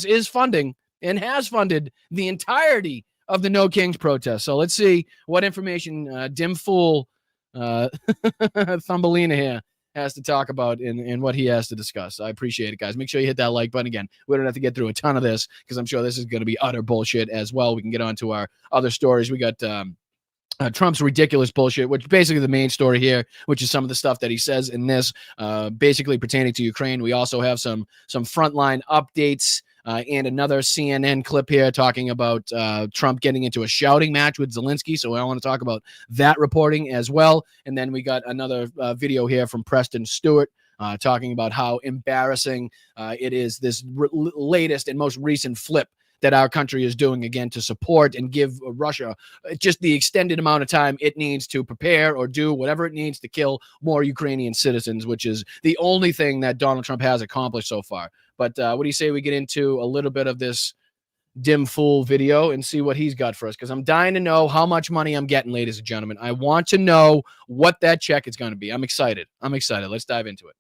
is funding and has funded the entirety of the No Kings protest. So let's see what information Dim Fool Thumbelina here has to talk about and what he has to discuss. I appreciate it, guys. Make sure you hit that like button. Again, we don't have to get through a ton of this, because I'm sure this is going to be utter bullshit as well. We can get on to our other stories. We got Trump's ridiculous bullshit, which basically the main story here, which is some of the stuff that he says in this, basically pertaining to Ukraine. We also have some frontline updates and another CNN clip here talking about Trump getting into a shouting match with Zelenskyy. So I want to talk about that reporting as well. And then we got another video here from Preston Stewart talking about how embarrassing it is, this latest and most recent flip that our country is doing, again, to support and give Russia just the extended amount of time it needs to prepare or do whatever it needs to kill more Ukrainian citizens, which is the only thing that Donald Trump has accomplished so far. But what do you say we get into a little bit of this Dim Fool video and see what he's got for us? Because I'm dying to know how much money I'm getting, ladies and gentlemen. I want to know what that check is going to be. I'm excited. Let's dive into it.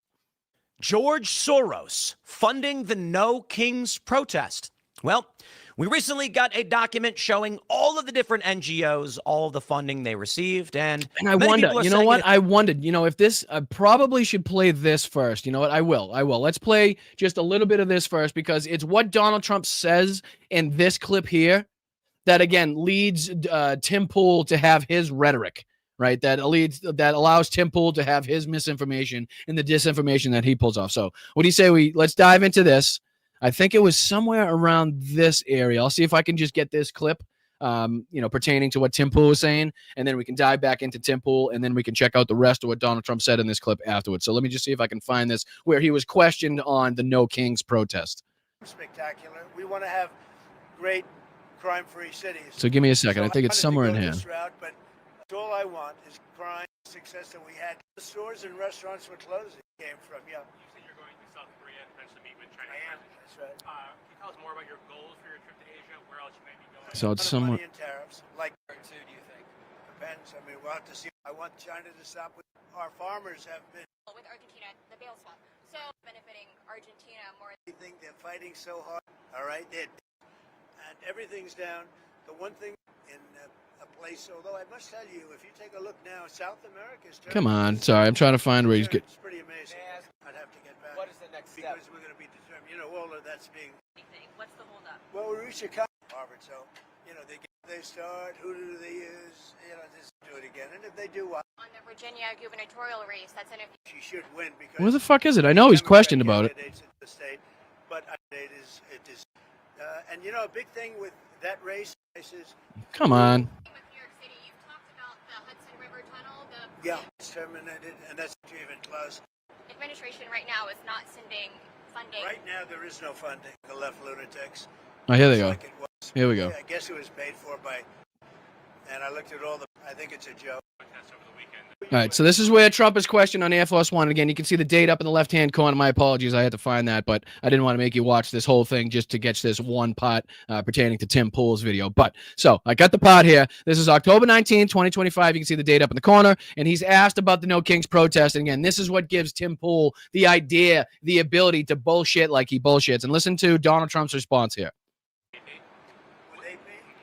George Soros funding the No Kings protest. Well, we recently got a document showing all of the different NGOs, all of the funding they received. And I wonder, you know what? I wondered, if this, I probably should play this first. You know what? I will. Let's play just a little bit of this first, because it's what Donald Trump says in this clip here that, again, leads Tim Pool to have his rhetoric, right? That allows Tim Pool to have his misinformation and the disinformation that he pulls off. So what do you say let's dive into this? I think it was somewhere around this area. I'll see if I can just get this clip, pertaining to what Tim Pool was saying, and then we can dive back into Tim Pool, and then we can check out the rest of what Donald Trump said in this clip afterwards. So let me just see if I can find this, where he was questioned on the No Kings protest. Spectacular. We want to have great crime-free cities. So give me a second. I think it's somewhere in here. But all I want is crime success that we had. The stores and restaurants were closing. Came from, yeah. You said you're going to South Korea and potentially meet with China. I am. That's right. Can you tell us more about your goals for your trip to Asia? Where else you may be going? So it's somewhere. Money and tariffs, like where to, do you think? Depends. I mean, we'll have to see. I want China to stop. Our farmers have been with Argentina, the bail swap. So benefiting Argentina more. I think they're fighting so hard. All right, and everything's down. The one thing in a place, although I must tell you, if you take a look now, South America is turning. Come on, sorry, I'm trying to find where he's good. It's pretty amazing. I'd have to get back. What is the next step? Because we're going to be determined. All of that's being. What's the holdup? Well, we reached a Harvard, so they start. Who do they use? Just do it again. And if they do what? On the Virginia gubernatorial race, that's an. She should win because. Where the fuck is it? I know he's questioned about it. The state, but it is. And a big thing with that race is. Come on. Yeah, it's terminated, and that's even close. Administration right now is not sending funding. Right now, there is no funding. The left lunatics. Oh, here they go. Here we go. I guess it was paid for by. And I looked at all the. I think it's a joke. All right, so this is where Trump is questioned on Air Force One. Again, you can see the date up in the left-hand corner. My apologies, I had to find that, but I didn't want to make you watch this whole thing just to get this one part pertaining to Tim Pool's video. But, so, I got the part here. This is October 19, 2025. You can see the date up in the corner, and he's asked about the No Kings protest. And again, this is what gives Tim Pool the idea, the ability to bullshit like he bullshits. And listen to Donald Trump's response here.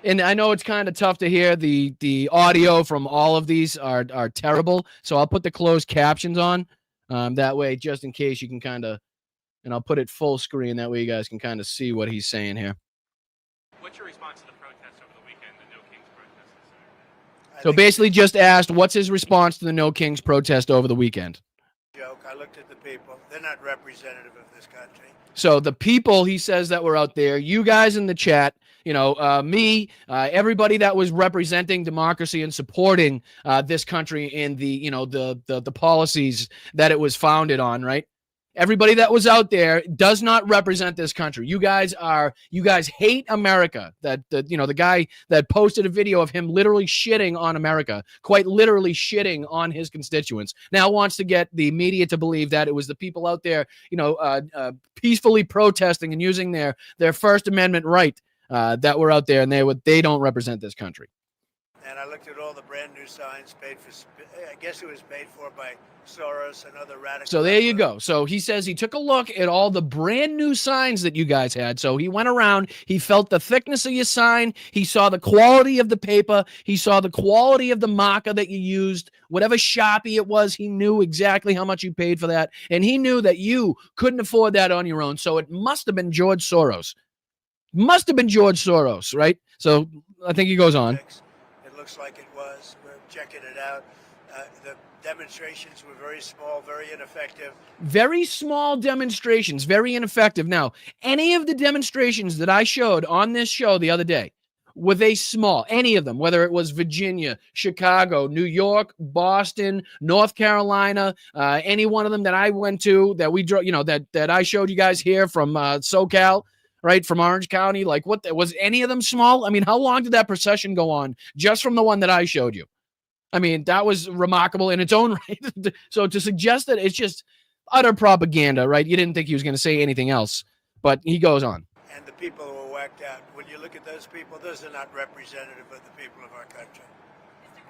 And I know it's kind of tough to hear. The audio from all of these are terrible, so I'll put the closed captions on. That way, just in case you can kind of, and I'll put it full screen. That way you guys can kind of see what he's saying here. What's your response to the protests over the weekend, the No Kings protests? So basically just asked, what's his response to the No Kings protest over the weekend? Joke. I looked at the people. They're not representative of this country. So the people, he says, that were out there, you guys in the chat, me, everybody that was representing democracy and supporting this country in the, the policies that it was founded on, right? Everybody that was out there does not represent this country. You guys hate America. The guy that posted a video of him literally shitting on America, quite literally shitting on his constituents, now wants to get the media to believe that it was the people out there, peacefully protesting and using their First Amendment right that were out there, and they don't represent this country. And I looked at all the brand new signs paid for. I guess it was paid for by Soros and other radicals. So there you go. So he says he took a look at all the brand new signs that you guys had. So he went around, he felt the thickness of your sign, he saw the quality of the paper, he saw the quality of the marker that you used, whatever Sharpie it was, he knew exactly how much you paid for that. And he knew that you couldn't afford that on your own. So it must have been George Soros. Must have been George Soros, right? So I think he goes on. It looks like it was. We're checking it out. The demonstrations were very small, very ineffective. Very small demonstrations, very ineffective. Now, any of the demonstrations that I showed on this show the other day, were they small? Any of them, whether it was Virginia, Chicago, New York, Boston, North Carolina, any one of them that I went to that we drove, that I showed you guys here from SoCal, right, from Orange County, like what was any of them small? I mean, how long did that procession go on just from the one that I showed you? I mean, that was remarkable in its own right. So to suggest that it's just utter propaganda, right? You didn't think he was going to say anything else, but he goes on. And the people who were whacked out, when you look at those people, those are not representative of the people of our country.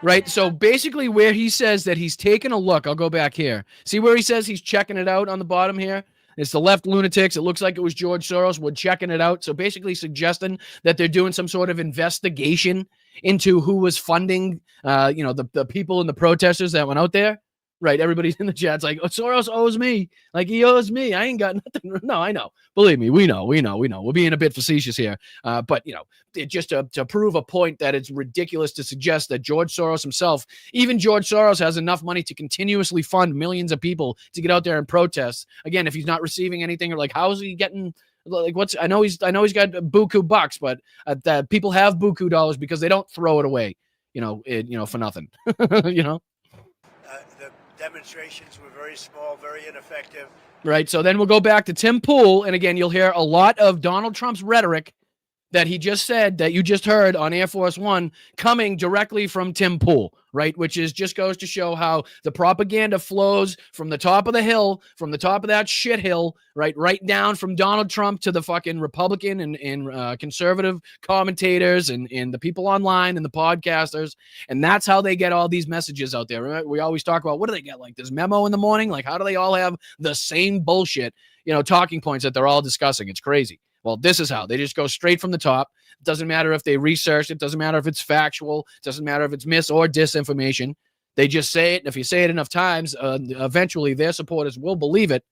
Right. So basically where he says that he's taken a look, I'll go back here. See where he says he's checking it out on the bottom here? It's the left lunatics. It looks like it was George Soros. We're checking it out. So basically suggesting that they're doing some sort of investigation into who was funding, the people and the protesters that went out there. Right. Everybody's in the chat's like, oh, Soros owes me. Like, he owes me. I ain't got nothing. No, I know. Believe me, we know. We're being a bit facetious here. But, just to prove a point that it's ridiculous to suggest that George Soros himself, even George Soros has enough money to continuously fund millions of people to get out there and protest. Again, if he's not receiving anything, or like, how is he getting, like, I know he's got buku bucks, but that people have buku dollars because they don't throw it away, for nothing, The demonstrations were very small, very ineffective. Right. So then we'll go back to Tim Pool. And again, you'll hear a lot of Donald Trump's rhetoric that he just said, that you just heard on Air Force One, coming directly from Tim Pool, right? Which just goes to show how the propaganda flows from the top of the hill, from the top of that shit hill, right down from Donald Trump to the fucking Republican and conservative commentators and the people online and the podcasters. And that's how they get all these messages out there. Right? We always talk about, what do they get? Like this memo in the morning? Like, how do they all have the same bullshit, talking points that they're all discussing? It's crazy. Well, this is how they just go straight from the top. It doesn't matter if they researched it. Doesn't matter if it's factual. It doesn't matter if it's mis or disinformation. They just say it. And if you say it enough times, eventually their supporters will believe it.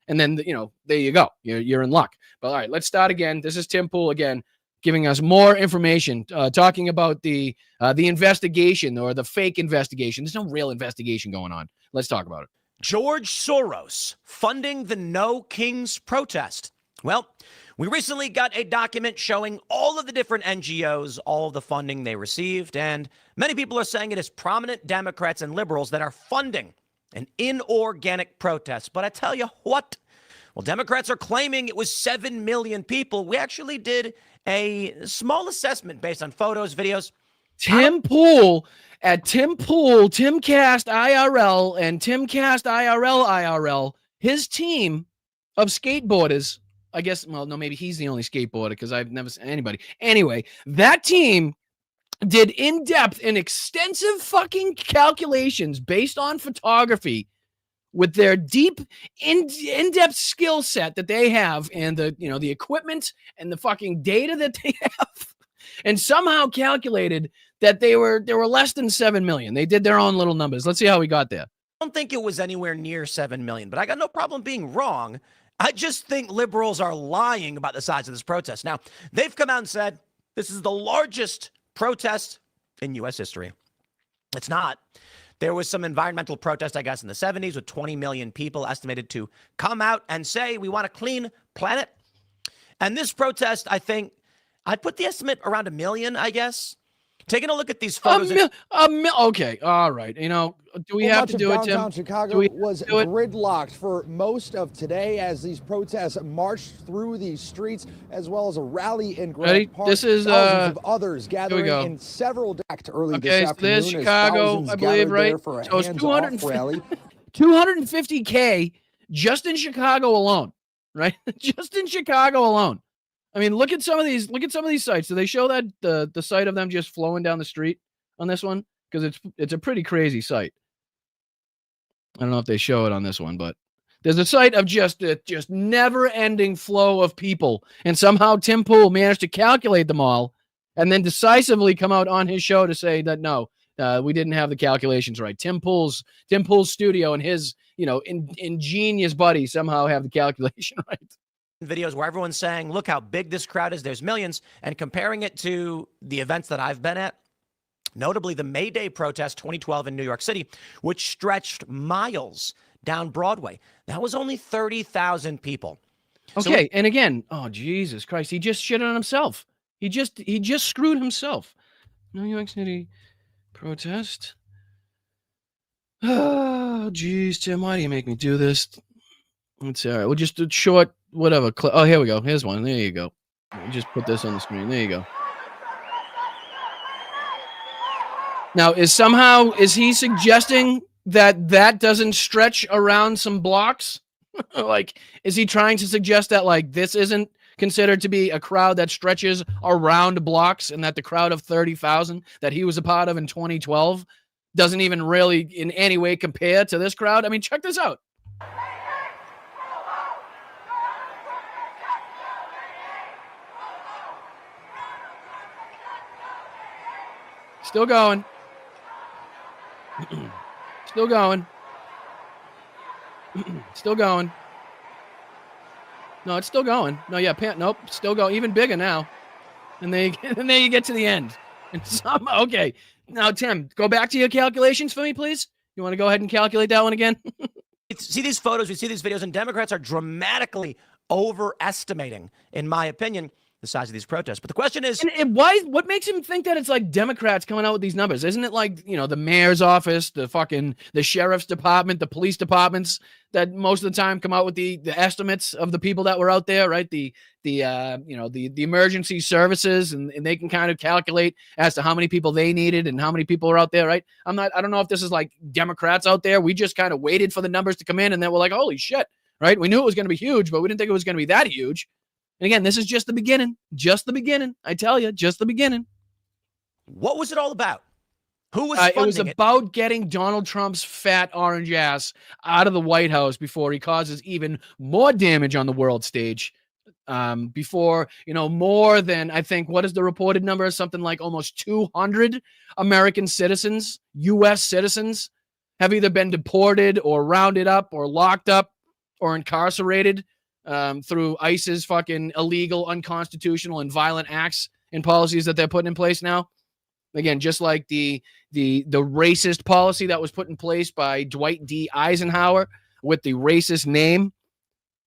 And then, there you go. You're in luck. But all right, let's start again. This is Tim Pool again, giving us more information, talking about the investigation or the fake investigation. There's no real investigation going on. Let's talk about it. George Soros funding the No Kings protest. Well, we recently got a document showing all of the different NGOs, all of the funding they received, and many people are saying it is prominent Democrats and liberals that are funding an inorganic protest. But I tell you what, well, Democrats are claiming it was 7 million people. We actually did a small assessment based on photos, videos. Tim Pool at Tim Pool, Timcast IRL, and Timcast IRL, his team of skateboarders, I guess, well, no, maybe he's the only skateboarder because I've never seen anybody. Anyway, that team did in-depth and extensive fucking calculations based on photography with their deep, in-depth skill set that they have and the equipment and the fucking data that they have, and somehow calculated that they were less than 7 million. They did their own little numbers. Let's see how we got there. I don't think it was anywhere near 7 million, but I got no problem being wrong. I just think liberals are lying about the size of this protest. Now, they've come out and said this is the largest protest in U.S. history. It's not. There was some environmental protest, I guess, in the 70s with 20 million people estimated to come out and say we want a clean planet. And this protest, I think, I'd put the estimate around 1 million, I guess. Taking a look at these photos. Okay, all right. You know, do we have to do it, Tim? Downtown Chicago was gridlocked for most of today as these protests marched through these streets, as well as a rally in Grant Park. This is thousands of others gathering in several decks early this afternoon. There's Chicago, I believe, right? For a so it's 250K just in Chicago alone, right? Just in Chicago alone. I mean, look at some of these. Look at some of these sites. Do they show that the site of them just flowing down the street on this one? Because it's a pretty crazy site. I don't know if they show it on this one, but there's a site of just never-ending flow of people, and somehow Tim Pool managed to calculate them all, and then decisively come out on his show to say that no, we didn't have the calculations right. Tim Pool's studio and his ingenious buddies somehow have the calculation right. Videos where everyone's saying, look how big this crowd is, there's millions, and comparing it to the events that I've been at, notably the May Day protest 2012 in New York City, which stretched miles down Broadway. That was only 30,000 people. Okay, and again, oh Jesus Christ, he just shit on himself. He just screwed himself. New York City protest. Oh, geez, Tim, why do you make me do this? It's all right. We'll just do short, whatever. Oh, here we go. Here's one. There you go. We'll just put this on the screen. There you go. Now, is he suggesting that doesn't stretch around some blocks? Like, is he trying to suggest that, like, this isn't considered to be a crowd that stretches around blocks, and that the crowd of 30,000 that he was a part of in 2012 doesn't even really in any way compare to this crowd? I mean, check this out. Still going. Still going. Still going. No, it's still going. No, yeah, nope, still going. Even bigger now. And then you get to the end. And okay. Now, Tim, go back to your calculations for me, please. You want to go ahead and calculate that one again? See these photos, we see these videos, and Democrats are dramatically overestimating, in my opinion, the size of these protests. But the question is, and what makes him think that it's like Democrats coming out with these numbers? Isn't it like, the mayor's office, the sheriff's department, the police departments that most of the time come out with the estimates of the people that were out there, right? The emergency services, and they can kind of calculate as to how many people they needed and how many people are out there, right? I don't know if this is like Democrats out there. We just kind of waited for the numbers to come in, and then we're like, holy shit, right? We knew it was going to be huge, but we didn't think it was going to be that huge. And again, this is just the beginning. Just the beginning. I tell you, just the beginning. What was it all about? Who was funding it? Was about getting Donald Trump's fat orange ass out of the White House before he causes even more damage on the world stage. Before, more than, I think, what is the reported number? Something like almost 200 American citizens, U.S. citizens, have either been deported or rounded up or locked up or incarcerated through ICE's fucking illegal, unconstitutional, and violent acts and policies that they're putting in place now. Again, just like the racist policy that was put in place by Dwight D. Eisenhower with the racist name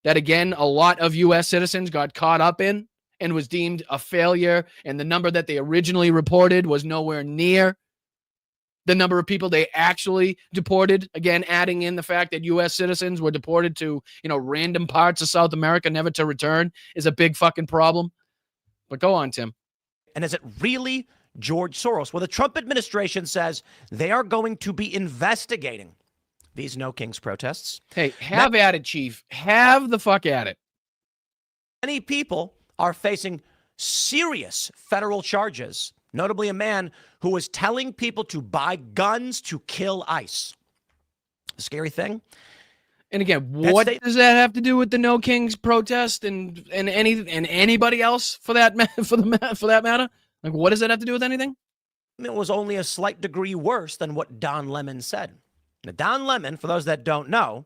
that, again, a lot of U.S. citizens got caught up in and was deemed a failure, and the number that they originally reported was nowhere near the number of people they actually deported. Again, adding in the fact that U.S. citizens were deported to, random parts of South America, never to return, is a big fucking problem. But go on, Tim. And is it really George Soros? Well, the Trump administration says they are going to be investigating these No Kings protests. Hey, have at it, Chief. Have the fuck at it. Many people are facing serious federal charges, notably a man who was telling people to buy guns to kill ICE. A scary thing. And again, what does that have to do with the No Kings protest and anybody else for that matter? Like, what does that have to do with anything? It was only a slight degree worse than what Don Lemon said. Now, Don Lemon, for those that don't know,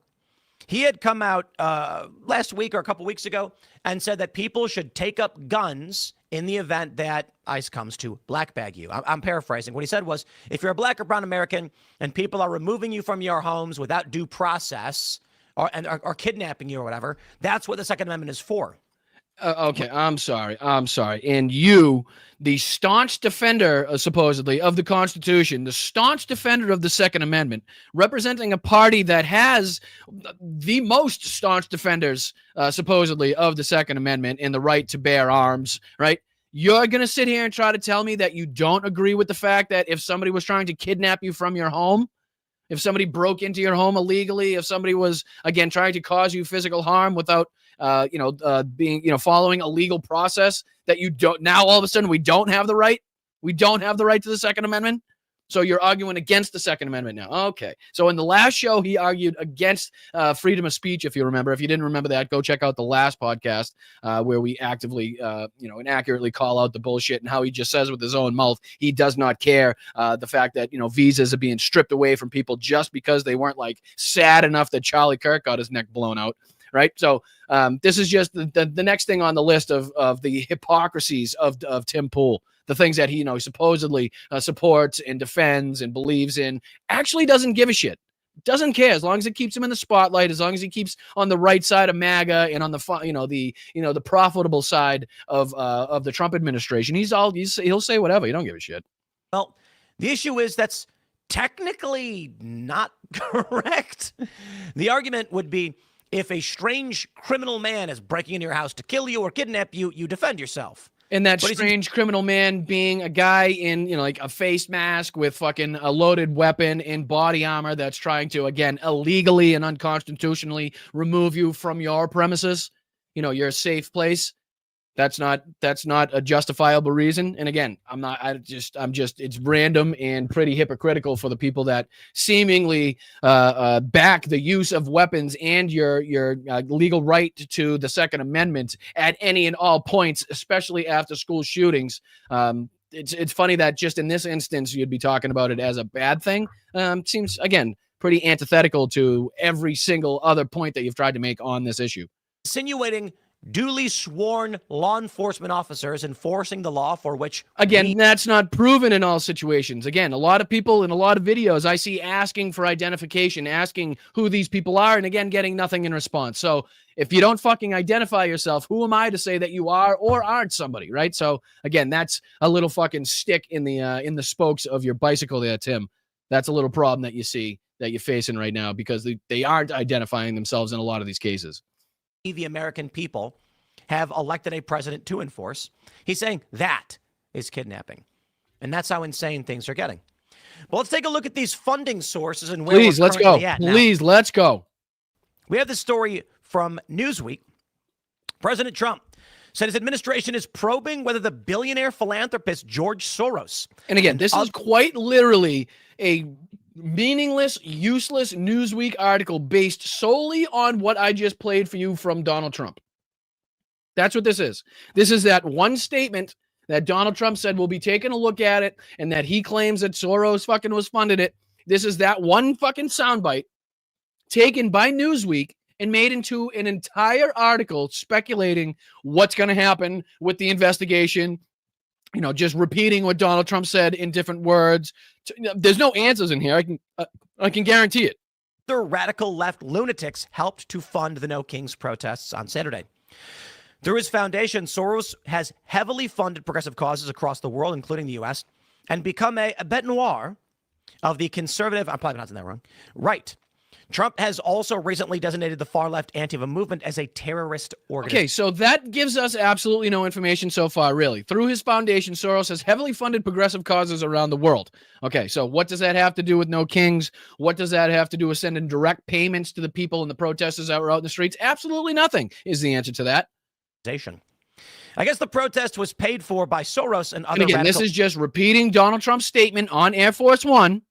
he had come out last week or a couple weeks ago and said that people should take up guns in the event that ICE comes to black bag you. I'm paraphrasing. What he said was, if you're a black or brown American and people are removing you from your homes without due process or kidnapping you or whatever, that's what the Second Amendment is for. Okay, I'm sorry. And you, the staunch defender, supposedly, of the Constitution, the staunch defender of the Second Amendment, representing a party that has the most staunch defenders, supposedly, of the Second Amendment and the right to bear arms, right? You're going to sit here and try to tell me that you don't agree with the fact that if somebody was trying to kidnap you from your home, if somebody broke into your home illegally, if somebody was, again, trying to cause you physical harm without being, following a legal process, that you don't, now all of a sudden we don't have the right? We don't have the right to the Second Amendment? So you're arguing against the Second Amendment now. Okay. So in the last show, he argued against freedom of speech, if you remember. If you didn't remember that, go check out the last podcast where we actively, and accurately call out the bullshit and how he just says with his own mouth, he does not care the fact that, visas are being stripped away from people just because they weren't sad enough that Charlie Kirk got his neck blown out. Right. So this is just the next thing on the list of the hypocrisies of Tim Pool. The things that he, supposedly supports and defends and believes in, actually doesn't give a shit. Doesn't care as long as it keeps him in the spotlight, as long as he keeps on the right side of MAGA and on the profitable side of the Trump administration. He'll say whatever. He don't give a shit. Well, the issue is that's technically not correct. The argument would be, if a strange criminal man is breaking into your house to kill you or kidnap you, you defend yourself. And that strange criminal man being a guy in, a face mask with fucking a loaded weapon in body armor that's trying to, again, illegally and unconstitutionally remove you from your premises, your safe place. That's not a justifiable reason. And again, it's random and pretty hypocritical for the people that seemingly back the use of weapons and your legal right to the Second Amendment at any and all points, especially after school shootings. It's funny that just in this instance, you'd be talking about it as a bad thing. Seems, again, pretty antithetical to every single other point that you've tried to make on this issue. Insinuating duly sworn law enforcement officers enforcing the law for which... Again, that's not proven in all situations. Again, a lot of people in a lot of videos I see asking for identification, asking who these people are, and again, getting nothing in response. So if you don't fucking identify yourself, who am I to say that you are or aren't somebody, right? So again, that's a little fucking stick in the spokes of your bicycle there, Tim. That's a little problem that you see, that you're facing right now, because they aren't identifying themselves in a lot of these cases. The American people have elected a president to enforce. He's saying that is kidnapping. And that's how insane things are getting. Well, let's take a look at these funding sources and where we're currently at now. Please, let's go. We have this story from Newsweek. President Trump said his administration is probing whether the billionaire philanthropist George Soros... And again, this is quite literally a meaningless, useless Newsweek article based solely on what I just played for you from Donald Trump. That's what this is. This is that one statement that Donald Trump said we'll be taking a look at it, and that he claims that Soros fucking was funded it. This is that one fucking soundbite taken by Newsweek and made into an entire article speculating what's going to happen with the investigation. Just repeating what Donald Trump said in different words. There's no answers in here. I can guarantee it. The radical left lunatics helped to fund the No Kings protests on Saturday. Through his foundation, Soros has heavily funded progressive causes across the world, including the U.S., and become a bête noire of the conservative, I'm probably pronouncing that wrong, right. Trump has also recently designated the far-left Antifa movement as a terrorist organization. Okay, so that gives us absolutely no information so far, really. Through his foundation, Soros has heavily funded progressive causes around the world. Okay, so what does that have to do with No Kings? What does that have to do with sending direct payments to the people and the protesters that were out in the streets? Absolutely nothing is the answer to that. I guess the protest was paid for by Soros and other And again, this is just repeating Donald Trump's statement on Air Force One,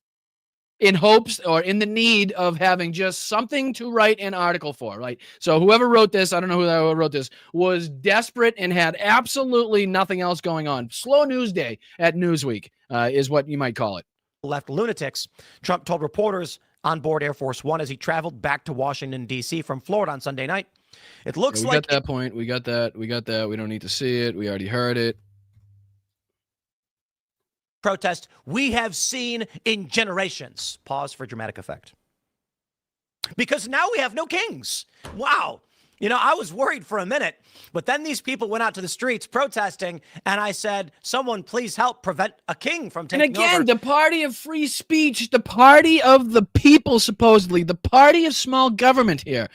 in hopes or in the need of having just something to write an article for, right? So whoever wrote this, I don't know who wrote this, was desperate and had absolutely nothing else going on. Slow news day at Newsweek is what you might call it. left lunatics, Trump told reporters on board Air Force One as he traveled back to Washington, D.C. from Florida on Sunday night. It looks we got that point. We got that. We don't need to see it. We already heard it. Protest we have seen in generations. Pause for dramatic effect. Because now we have no kings. Wow. I was worried for a minute, but then these people went out to the streets protesting, and I said, someone please help prevent a king from taking over. And again, the party of free speech, the party of the people, supposedly, the party of small government here.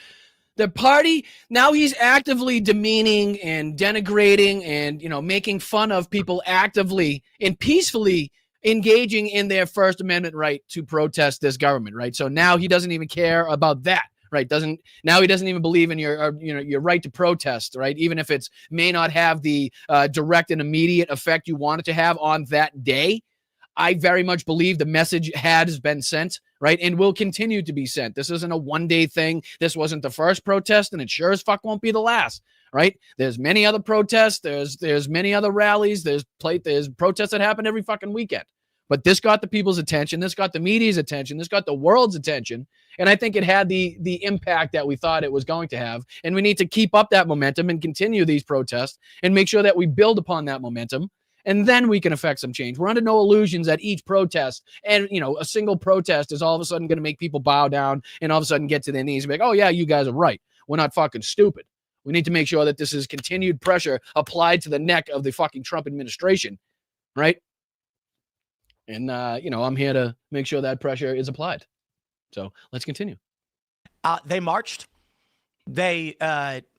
The party, now he's actively demeaning and denigrating and, making fun of people actively and peacefully engaging in their First Amendment right to protest this government, right? So now he doesn't even care about that. Right? Now he doesn't even believe in your right to protest, right? Even if it may not have the direct and immediate effect you want it to have on that day. I very much believe the message has been sent, right? And will continue to be sent. This isn't a one-day thing. This wasn't the first protest, and it sure as fuck won't be the last, right? There's many other protests. There's many other rallies. There's protests that happen every fucking weekend. But this got the people's attention. This got the media's attention. This got the world's attention. And I think it had the impact that we thought it was going to have. And we need to keep up that momentum and continue these protests and make sure that we build upon that momentum. And then we can affect some change. We're under no illusions that each protest and, a single protest is all of a sudden going to make people bow down and all of a sudden get to their knees and be like, oh, yeah, you guys are right. We're not fucking stupid. We need to make sure that this is continued pressure applied to the neck of the fucking Trump administration, right? And, I'm here to make sure that pressure is applied. So let's continue. They marched. They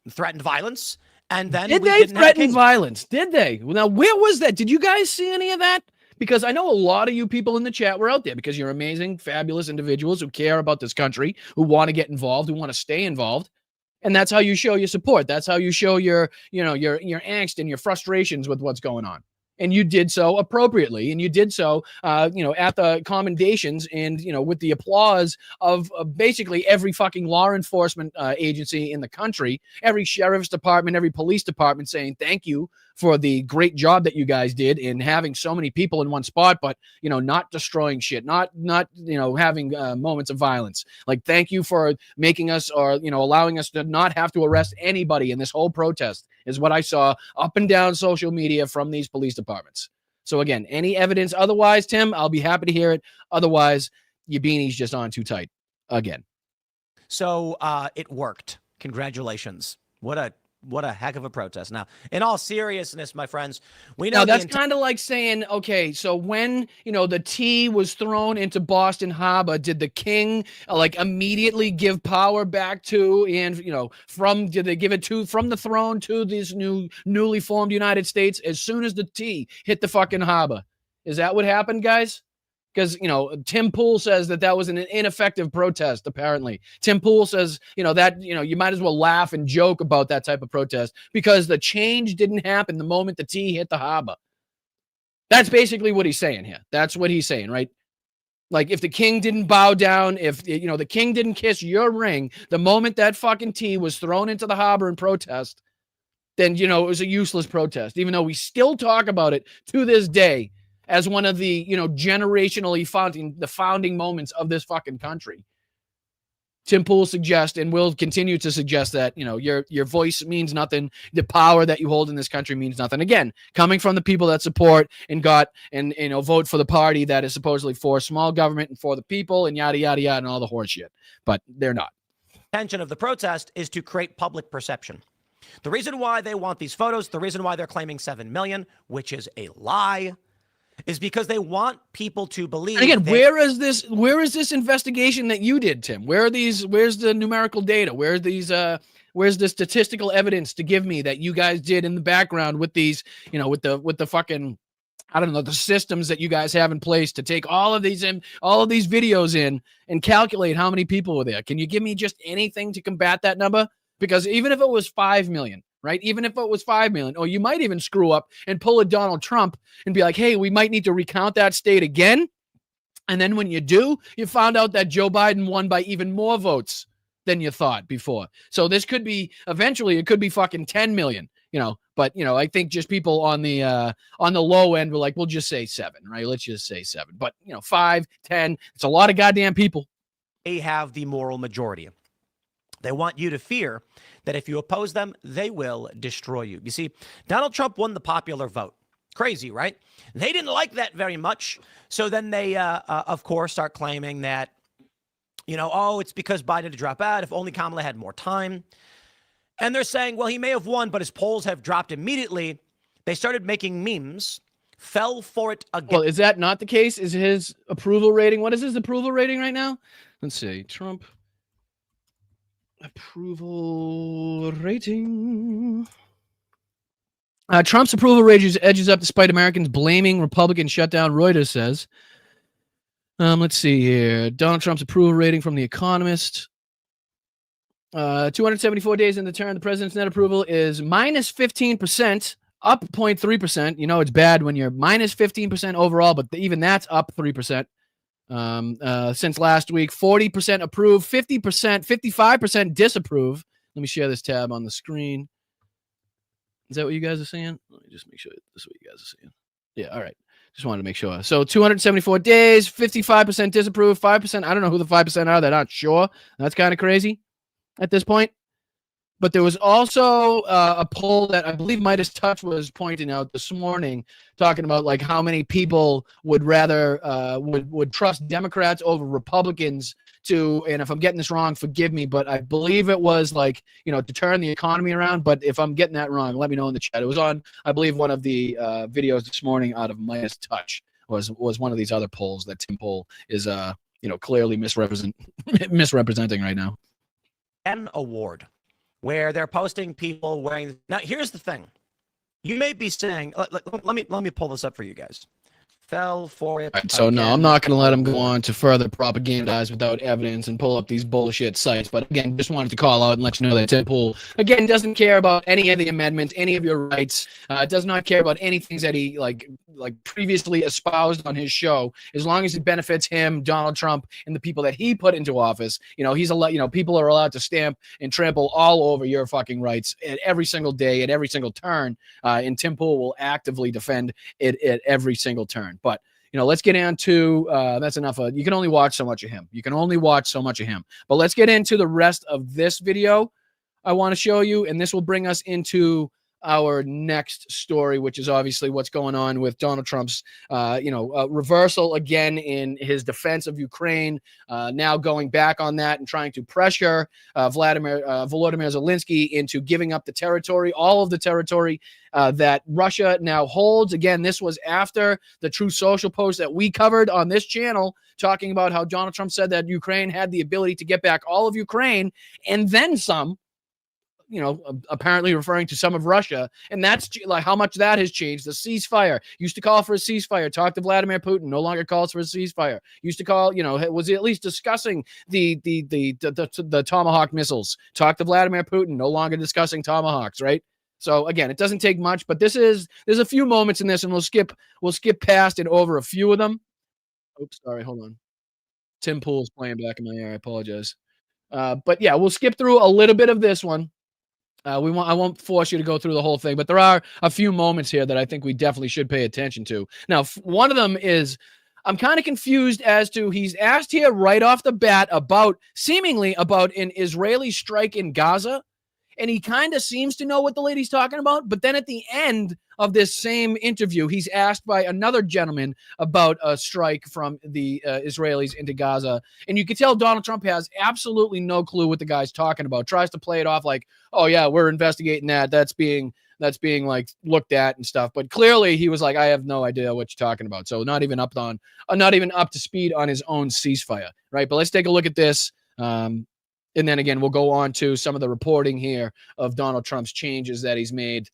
threatened violence. And then did they threaten violence? Did they? Now, where was that? Did you guys see any of that? Because I know a lot of you people in the chat were out there because you're amazing, fabulous individuals who care about this country, who want to get involved, who want to stay involved. And that's how you show your support. That's how you show your angst and your frustrations with what's going on. And you did so appropriately, and you did so, at the commendations and, with the applause of basically every fucking law enforcement agency in the country, every sheriff's department, every police department saying thank you for the great job that you guys did in having so many people in one spot, but, not destroying shit, not having moments of violence. Like, thank you for making us or, allowing us to not have to arrest anybody in this whole protest is what I saw up and down social media from these police departments. So again, any evidence otherwise, Tim, I'll be happy to hear it. Otherwise, your beanie's just on too tight again. So it worked. Congratulations. What a heck of a protest. Now, in all seriousness, my friends, we know that's kind of like saying, okay, so when, the tea was thrown into Boston Harbor, did the king immediately give power back to, and, did they give it to from the throne to this newly formed United States as soon as the tea hit the fucking harbor? Is that what happened, guys? Because, Tim Pool says that was an ineffective protest, apparently. Tim Pool says, that, you might as well laugh and joke about that type of protest because the change didn't happen the moment the tea hit the harbor. That's basically what he's saying here. That's what he's saying, right? Like, if the king didn't bow down, if, the king didn't kiss your ring the moment that fucking tea was thrown into the harbor in protest, then, it was a useless protest, even though we still talk about it to this day as one of the, generationally founding moments of this fucking country. Tim Pool suggests and will continue to suggest that, your voice means nothing. The power that you hold in this country means nothing. Again, coming from the people that support and vote for the party that is supposedly for small government and for the people and yada, yada, yada, and all the horse shit. But they're not. Intention of the protest is to create public perception. The reason why they want these photos, the reason why they're claiming 7 million, which is a lie, is because they want people to believe. And again, where is this investigation that you did, Tim? Where's the numerical data? Where's the statistical evidence to give me that you guys did in the background with these, with the fucking, I don't know, the systems that you guys have in place to take all of these videos in and calculate how many people were there? Can you give me just anything to combat that number? Because even if it was 5 million, right? Even if it was 5 million, or you might even screw up and pull a Donald Trump and be like, hey, we might need to recount that state again. And then when you do, you found out that Joe Biden won by even more votes than you thought before. So this could be, eventually, it could be fucking 10 million, But, I think just people on the low end were like, we'll just say 7, right? Let's just say 7. But, 5, 10, it's a lot of goddamn people. They have the moral majority. They want you to fear that if you oppose them, they will destroy you. You see, Donald Trump won the popular vote. Crazy, right? They didn't like that very much. So then they, of course, start claiming that, it's because Biden had to drop out. If only Kamala had more time. And they're saying, well, he may have won, but his polls have dropped immediately. They started making memes, fell for it again. Well, is that not the case? Is his approval rating? What is his approval rating right now? Let's see. Trump approval rating. Trump's approval rating edges up despite Americans blaming Republican shutdown, Reuters says. Let's see here. Donald Trump's approval rating from The Economist. 274 days in the term, the president's net approval is minus 15%, up 0.3%. It's bad when you're minus 15% overall, but even that's up 3%. Since last week, 40% approve, 50%, 55% disapprove. Let me share this tab on the screen. Is that what you guys are seeing? Let me just make sure this is what you guys are seeing. Yeah, all right. Just wanted to make sure. So 274 days, 55% disapprove, 5%. I don't know who the 5% are. They're not sure. That's kind of crazy at this point. But there was also a poll that I believe Midas Touch was pointing out this morning, talking about like how many people would rather would trust Democrats over Republicans to, and if I'm getting this wrong, forgive me, but I believe it was like, to turn the economy around. But if I'm getting that wrong, let me know in the chat. It was on, I believe, one of the videos this morning out of Midas Touch was one of these other polls that Tim Poll is clearly misrepresenting right now. An award where they're posting people wearing. Now, here's the thing. You may be saying, let me pull this up for you guys. Fell for it. Right, so, no, I'm not going to let him go on to further propagandize without evidence and pull up these bullshit sites. But again, just wanted to call out and let you know that Tim Pool, again, doesn't care about any of the amendments, any of your rights. Does not care about any things that he like previously espoused on his show. As long as it benefits him, Donald Trump, and the people that he put into office, he's people are allowed to stamp and trample all over your fucking rights at every single day, at every single turn. And Tim Pool will actively defend it at every single turn. But, let's get into, that's enough. You can only watch so much of him. But let's get into the rest of this video I want to show you. And this will bring us into our next story, which is obviously what's going on with Donald Trump's, reversal again in his defense of Ukraine, now going back on that and trying to pressure Volodymyr Zelenskyy into giving up the territory, all of the territory that Russia now holds. Again, this was after the Truth Social post that we covered on this channel, talking about how Donald Trump said that Ukraine had the ability to get back all of Ukraine and then some. Apparently referring to some of Russia. And that's like how much that has changed. The ceasefire used to call for a ceasefire, talk to Vladimir Putin, no longer calls for a ceasefire. Used to call, was at least discussing the Tomahawk missiles. Talk to Vladimir Putin, no longer discussing Tomahawks, right? So again, it doesn't take much, but there's a few moments in this, and we'll skip past and over a few of them. Oops, sorry, hold on. Tim Pool's playing back in my ear. I apologize. But yeah, we'll skip through a little bit of this one. I won't force you to go through the whole thing, but there are a few moments here that I think we definitely should pay attention to. Now, one of them is I'm kind of confused as to he's asked here right off the bat seemingly about an Israeli strike in Gaza. And he kind of seems to know what the lady's talking about. But then at the end of this same interview, he's asked by another gentleman about a strike from the Israelis into Gaza. And you can tell Donald Trump has absolutely no clue what the guy's talking about. Tries to play it off like, oh, yeah, we're investigating that. That's being like looked at and stuff. But clearly he was like, I have no idea what you're talking about. So not even up to speed on his own ceasefire. Right. But let's take a look at this. And then again, we'll go on to some of the reporting here of Donald Trump's changes that he's made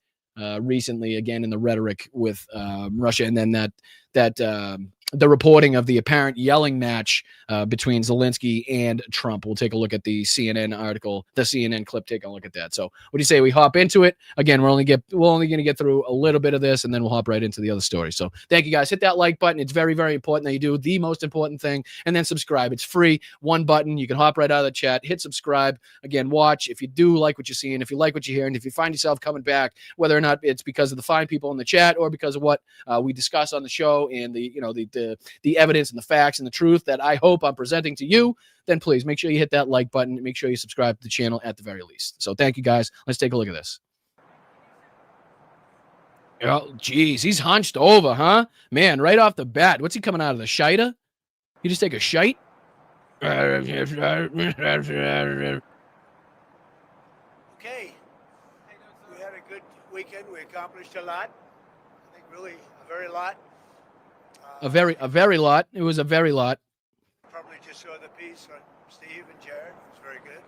recently, again, in the rhetoric with Russia. And then that the reporting of the apparent yelling match between Zelenskyy and Trump. We'll take a look at the CNN article, the CNN clip. Take a look at that. So, what do you say we hop into it? Again, we're only going to get through a little bit of this, and then we'll hop right into the other story. So, thank you guys. Hit that like button. It's very, very important that you do the most important thing, and then subscribe. It's free. One button. You can hop right out of the chat. Hit subscribe. Again, watch. If you do like what you're seeing, if you like what you're hearing, if you find yourself coming back, whether or not it's because of the fine people in the chat or because of what we discuss on the show and the evidence and the facts and the truth that I hope I'm presenting to you, then please make sure you hit that like button. Make sure you subscribe to the channel at the very least. So thank you guys. Let's take a look at this. Oh, geez, he's hunched over, huh? Man, right off the bat. What's he coming out of, the shiter? You just take a shite? Okay. We had a good weekend. We accomplished a lot. I think really a very lot. A very lot. It was a very lot. Probably just saw the piece on Steve and Jared. It was very good.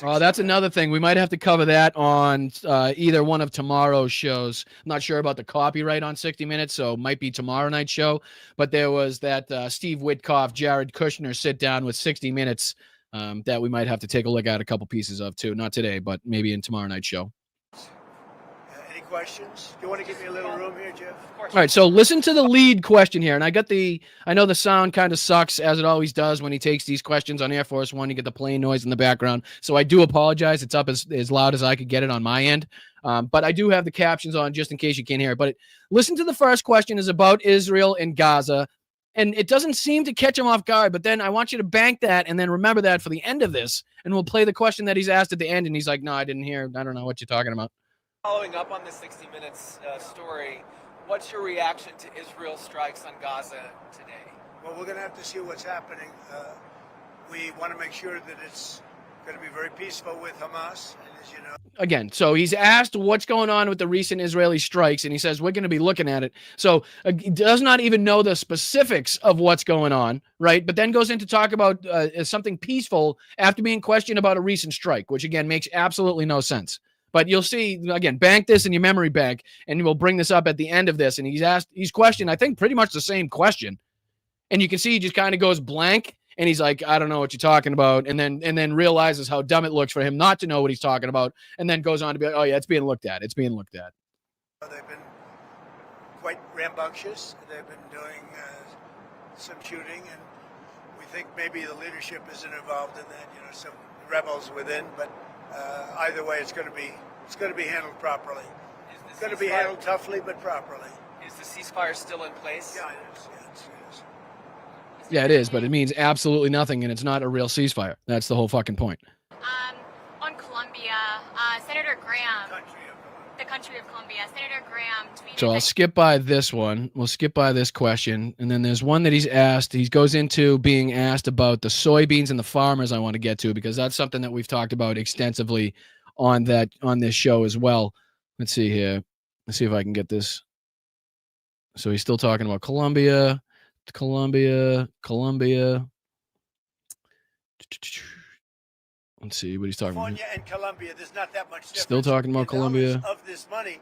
Oh, that's another thing. We might have to cover that on either one of tomorrow's shows. I'm not sure about the copyright on 60 Minutes, so it might be tomorrow night's show. But there was that Steve Witkoff, Jared Kushner sit down with 60 Minutes that we might have to take a look at a couple pieces of too. Not today, but maybe in tomorrow night's show. Any questions? Do you want to give me a little room here, Jeff? All right, so listen to the lead question here. And I know the sound kind of sucks, as it always does when he takes these questions on Air Force One. You get the plane noise in the background. So I do apologize. It's up as loud as I could get it on my end. But I do have the captions on just in case you can't hear it. But listen to the first question is about Israel and Gaza. And it doesn't seem to catch him off guard. But then I want you to bank that and then remember that for the end of this. And we'll play the question that he's asked at the end. And he's like, no, I didn't hear. I don't know what you're talking about. Following up on the 60 Minutes story, what's your reaction to Israel strikes on Gaza today? Well, we're going to have to see what's happening. We want to make sure that it's going to be very peaceful with Hamas. And as you know, again, so he's asked what's going on with the recent Israeli strikes, and he says we're going to be looking at it. So he does not even know the specifics of what's going on, right? But then goes into talk about something peaceful after being questioned about a recent strike, which again makes absolutely no sense. But you'll see, again, bank this in your memory bank, and we'll bring this up at the end of this. And he's questioned, I think, pretty much the same question. And you can see he just kind of goes blank, and he's like, I don't know what you're talking about, and then realizes how dumb it looks for him not to know what he's talking about, and then goes on to be like, oh, yeah, it's being looked at. It's being looked at. they've been quite rambunctious. They've been doing some shooting, and we think maybe the leadership isn't involved in that, some rebels within, but either way, it's going to be handled properly. It's going to be handled toughly, but properly. Is the ceasefire still in place? Yeah, it is. Yeah, it is. Yeah, it is, but it means absolutely nothing, and it's not a real ceasefire. That's the whole fucking point. On Colombia, Senator Graham, the country of Colombia, Senator Graham tweeted. So I'll skip by this one. We'll skip by this question, and then there's one that he's asked. He goes into being asked about the soybeans and the farmers. I want to get to because that's something that we've talked about extensively on this show as well. Let's see here. Let's see if I can get this. So he's still talking about Colombia. Let's see what he's talking about. California and Colombia, there's not that much difference. Still talking about Colombia. Of this money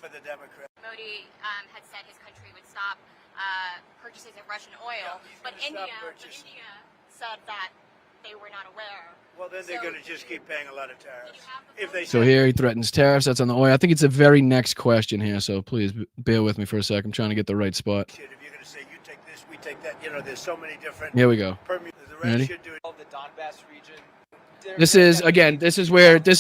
for the Democrats. Modi had said his country would stop purchases of Russian oil, but India said that they were not aware. Well, then they're going to just keep paying a lot of tariffs. If they So here he threatens tariffs. That's on the oil. I think it's the very next question here, so please bear with me for a sec. I'm trying to get the right spot. If you're going to say you take this, we take that, there's so many different. Here we go. The Ready? should do it. The Donbass region. This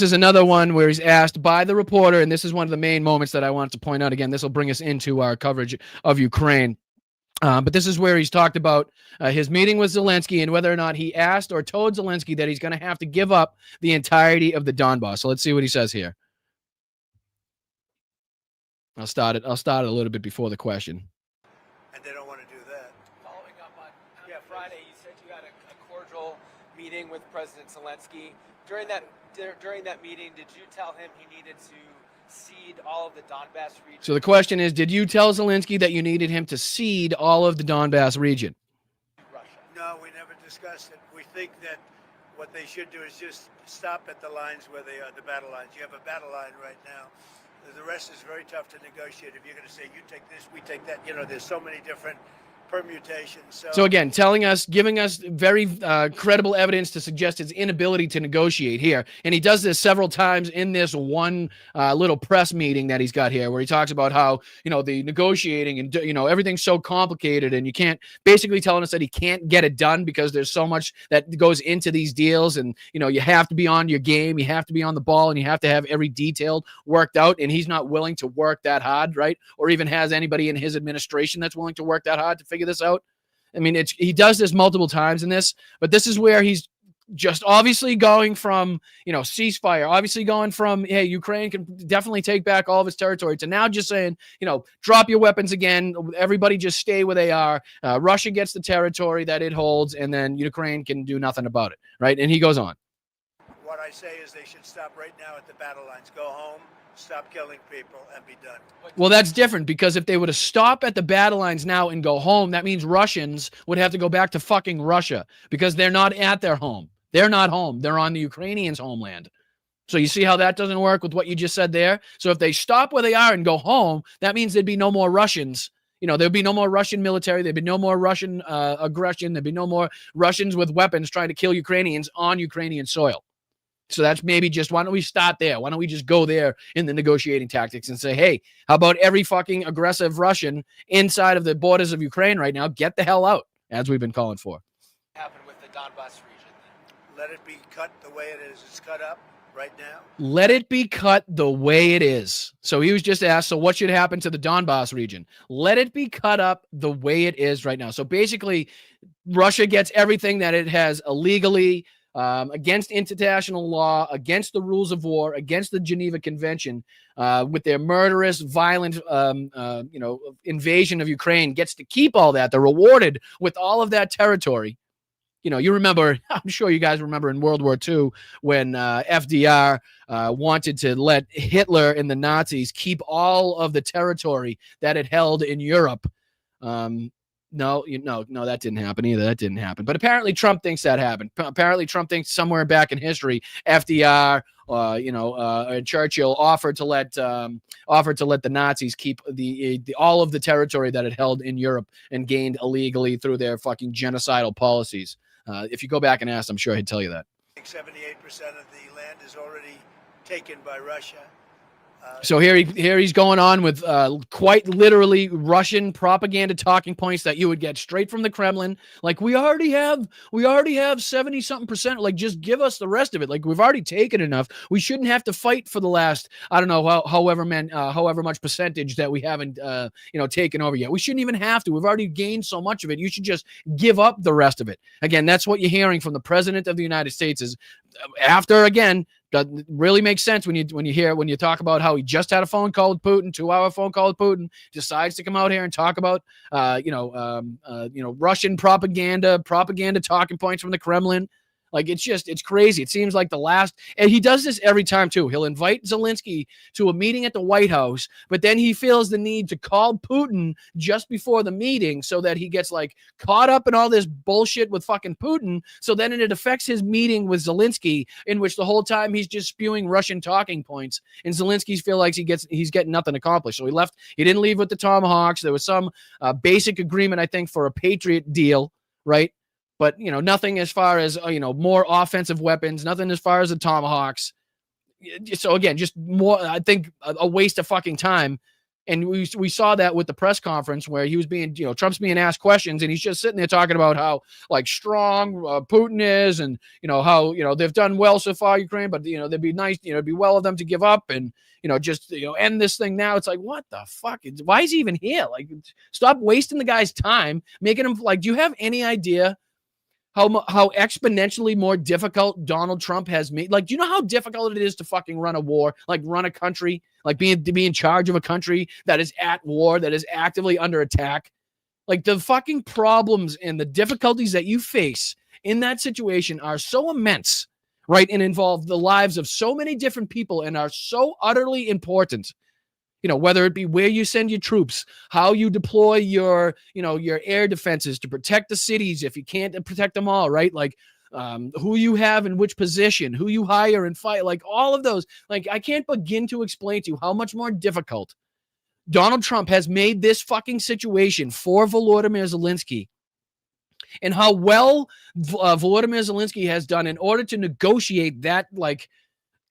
is another one where he's asked by the reporter, and this is one of the main moments that I wanted to point out. Again, this will bring us into our coverage of Ukraine. But this is where he's talked about his meeting with Zelenskyy and whether or not he asked or told Zelenskyy that he's going to have to give up the entirety of the Donbass. So let's see what he says here. I'll start it a little bit before the question. And they don't want to do that. Following up on Friday, you said you had a cordial meeting with President Zelenskyy. During that meeting, did you tell him he needed to cede all of the Donbass region? So the question is, did you tell Zelenskyy that you needed him to cede all of the Donbass region? No, we never discussed it. We think that what they should do is just stop at the lines where they are, the battle lines. You have a battle line right now. The rest is very tough to negotiate. If you're going to say, you take this, we take that, there's so many different permutations. So again, giving us very credible evidence to suggest his inability to negotiate here. And he does this several times in this one little press meeting that he's got here, where he talks about how, the negotiating and, everything's so complicated, and you can't, basically telling us that he can't get it done because there's so much that goes into these deals. And, you have to be on your game, you have to be on the ball, and you have to have every detail worked out. And he's not willing to work that hard, right? Or even has anybody in his administration that's willing to work that hard to figure this out. I mean, he does this multiple times in this, but this is where he's just obviously going from, ceasefire, obviously going from, hey, Ukraine can definitely take back all of its territory, to now just saying, drop your weapons again. Everybody just stay where they are. Russia gets the territory that it holds, and then Ukraine can do nothing about it, right? And he goes on. What I say is they should stop right now at the battle lines. Go home, stop killing people, and be done. Well, that's different, because if they were to stop at the battle lines now and go home, that means Russians would have to go back to fucking Russia, because they're not at their home. They're not home. They're on the Ukrainians' homeland. So you see how that doesn't work with what you just said there? So if they stop where they are and go home, that means there'd be no more Russians. There'd be no more Russian military. There'd be no more Russian aggression. There'd be no more Russians with weapons trying to kill Ukrainians on Ukrainian soil. So that's maybe just, why don't we start there? Why don't we just go there in the negotiating tactics and say, hey, how about every fucking aggressive Russian inside of the borders of Ukraine right now, get the hell out, as we've been calling for. Happened with the Donbass region. Let it be cut the way it is. It's cut up right now. Let it be cut the way it is. So he was just asked, so what should happen to the Donbass region? Let it be cut up the way it is right now. So basically, Russia gets everything that it has illegally, against international law, against the rules of war, against the Geneva Convention, with their murderous, violent, invasion of Ukraine, gets to keep all that. They're rewarded with all of that territory. You remember, I'm sure you guys remember in World War II when FDR wanted to let Hitler and the Nazis keep all of the territory that it held in Europe. No, that didn't happen either. That didn't happen. But apparently Trump thinks that happened. Apparently Trump thinks somewhere back in history, FDR, and Churchill offered to let the Nazis keep the all of the territory that it held in Europe and gained illegally through their fucking genocidal policies. If you go back and ask, I'm sure he'd tell you that. 78% of the land is already taken by Russia. So here he's going on with quite literally Russian propaganda talking points that you would get straight from the Kremlin. Like, we already have 70-something%. Like, just give us the rest of it. Like, we've already taken enough. We shouldn't have to fight for the last, I don't know, however much percentage that we haven't taken over yet. We shouldn't even have to. We've already gained so much of it. You should just give up the rest of it. Again, that's what you're hearing from the president of the United States. Is after, again, that really makes sense when you talk about how he just had a phone call with Putin, 2-hour phone call with Putin, decides to come out here and talk about Russian propaganda talking points from the Kremlin. Like, it's crazy. It seems like and he does this every time too. He'll invite Zelenskyy to a meeting at the White House, but then he feels the need to call Putin just before the meeting so that he gets caught up in all this bullshit with fucking Putin. So then it affects his meeting with Zelenskyy, in which the whole time he's just spewing Russian talking points, and Zelenskyy feels like he's getting nothing accomplished. So he didn't leave with the Tomahawks. There was some basic agreement, I think, for a Patriot deal, right? But, nothing as far as, more offensive weapons, nothing as far as the Tomahawks. So, again, just more, I think, a waste of fucking time. And we saw that with the press conference where he was being, Trump's being asked questions, and he's just sitting there talking about how, strong Putin is, and, how, they've done well so far, Ukraine, but, they'd be nice, it'd be well of them to give up and, just, end this thing now. It's like, what the fuck? Why is he even here? Stop wasting the guy's time, making him, do you have any idea how exponentially more difficult Donald Trump has made? Do you know how difficult it is to fucking run a war, run a country, be in charge of a country that is at war, that is actively under attack? The fucking problems and the difficulties that you face in that situation are so immense, right? And involve the lives of so many different people and are so utterly important. Whether it be where you send your troops, how you deploy your air defenses to protect the cities if you can't protect them all, right? Who you have in which position, who you hire and fight, all of those. I can't begin to explain to you how much more difficult Donald Trump has made this fucking situation for Volodymyr Zelenskyy, and how well Volodymyr Zelenskyy has done in order to negotiate that, like,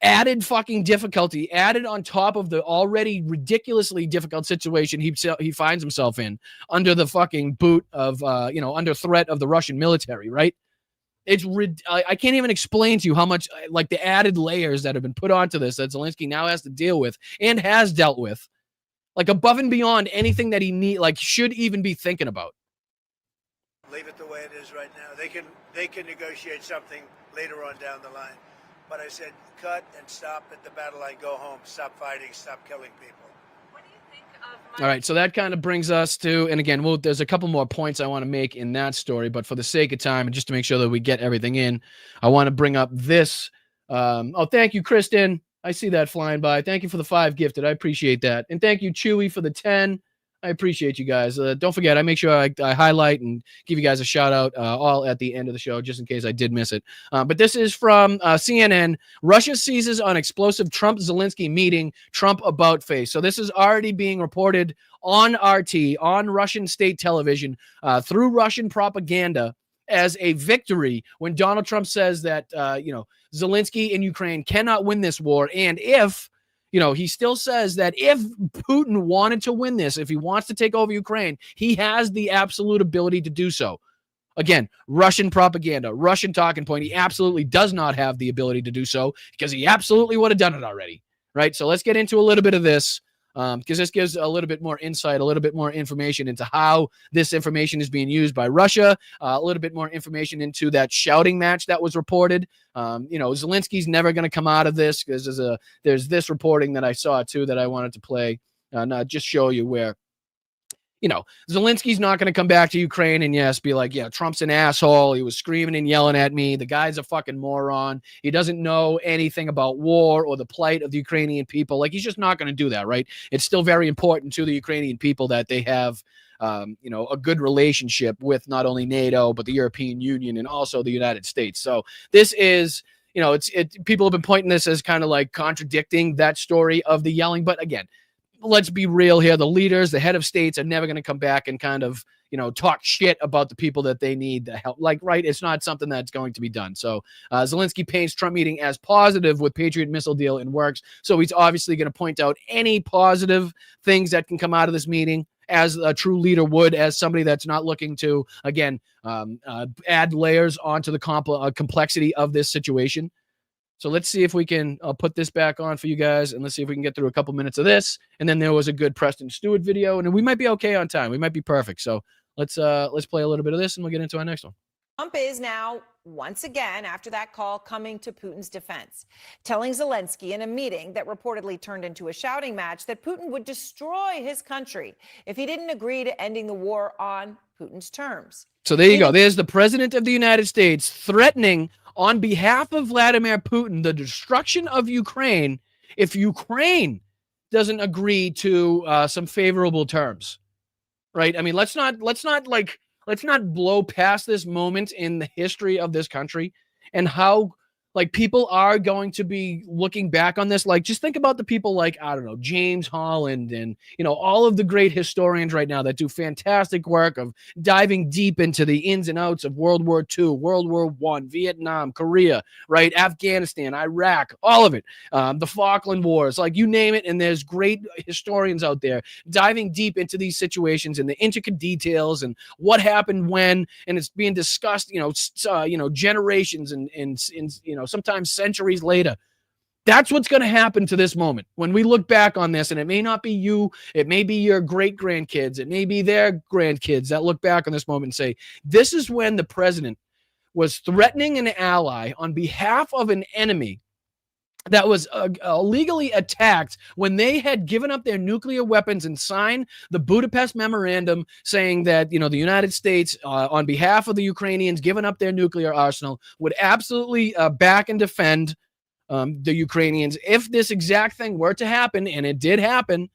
added fucking difficulty added on top of the already ridiculously difficult situation he finds himself in under the fucking boot of, under threat of the Russian military, right? I can't even explain to you how much, like, the added layers that have been put onto this that Zelenskyy now has to deal with and has dealt with, like, above and beyond anything that he should even be thinking about. Leave it the way it is right now. They can negotiate something later on down the line. But I said, cut and stop at the battle line, go home, stop fighting, stop killing people. What do you think of All right, so that kind of brings us to, and again, there's a couple more points I want to make in that story, but for the sake of time and just to make sure that we get everything in, I want to bring up this. Thank you, Kristen. I see that flying by. Thank you for the 5 gifted. I appreciate that. And thank you, Chewy, for the 10. I appreciate you guys. Don't forget, I make sure I highlight and give you guys a shout out all at the end of the show, just in case I did miss it. But this is from CNN. Russia seizes on explosive Trump-Zelenskyy meeting, Trump about face. So this is already being reported on RT, on Russian state television, through Russian propaganda as a victory when Donald Trump says that, Zelenskyy in Ukraine cannot win this war. And if he still says that if Putin wanted to win this, if he wants to take over Ukraine, he has the absolute ability to do so. Again, Russian propaganda, Russian talking point. He absolutely does not have the ability to do so because he absolutely would have done it already, right? So let's get into a little bit of this because this gives a little bit more insight, a little bit more information into how this information is being used by Russia, a little bit more information into that shouting match that was reported. Zelensky's never going to come out of this because there's this reporting that I saw too that I wanted to play, not just show you where, Zelensky's not going to come back to Ukraine and be like, yeah, Trump's an asshole. He was screaming and yelling at me. The guy's a fucking moron. He doesn't know anything about war or the plight of the Ukrainian people. Like, he's just not going to do that, right? It's still very important to the Ukrainian people that they have, a good relationship with not only NATO, but the European Union and also the United States. So this is, people have been pointing this as kind of like contradicting that story of the yelling. But again, let's be real here. The leaders, the head of states are never going to come back and kind of, talk shit about the people that they need to help. Like, right, it's not something that's going to be done. So Zelenskyy paints Trump meeting as positive with Patriot missile deal and works. So he's obviously going to point out any positive things that can come out of this meeting, as a true leader would, as somebody that's not looking to, again, add layers onto the complexity of this situation. So let's see if we can put this back on for you guys, and let's see if we can get through a couple minutes of this. And then there was a good Preston Stewart video, and we might be okay on time. We might be perfect. So let's play a little bit of this, and we'll get into our next one. Trump is now, once again, after that call, coming to Putin's defense, telling Zelenskyy in a meeting that reportedly turned into a shouting match that Putin would destroy his country if he didn't agree to ending the war on Putin's terms. So there you go. There's the president of the United States threatening on behalf of Vladimir Putin the destruction of Ukraine if Ukraine doesn't agree to some favorable terms, right? I mean, let's not blow past this moment in the history of this country and how, like, people are going to be looking back on this. Like, just think about the people like, I don't know, James Holland and, all of the great historians right now that do fantastic work of diving deep into the ins and outs of World War II, World War I, Vietnam, Korea, right? Afghanistan, Iraq, all of it. The Falkland Wars, like, you name it. And there's great historians out there diving deep into these situations and the intricate details and what happened when, and it's being discussed, generations and sometimes centuries later. That's what's going to happen to this moment. When we look back on this, and it may not be you, it may be your great-grandkids, it may be their grandkids that look back on this moment and say, this is when the president was threatening an ally on behalf of an enemy that was illegally attacked when they had given up their nuclear weapons and signed the Budapest Memorandum saying that, the United States, on behalf of the Ukrainians, giving up their nuclear arsenal, would absolutely back and defend the Ukrainians if this exact thing were to happen, and it did happen.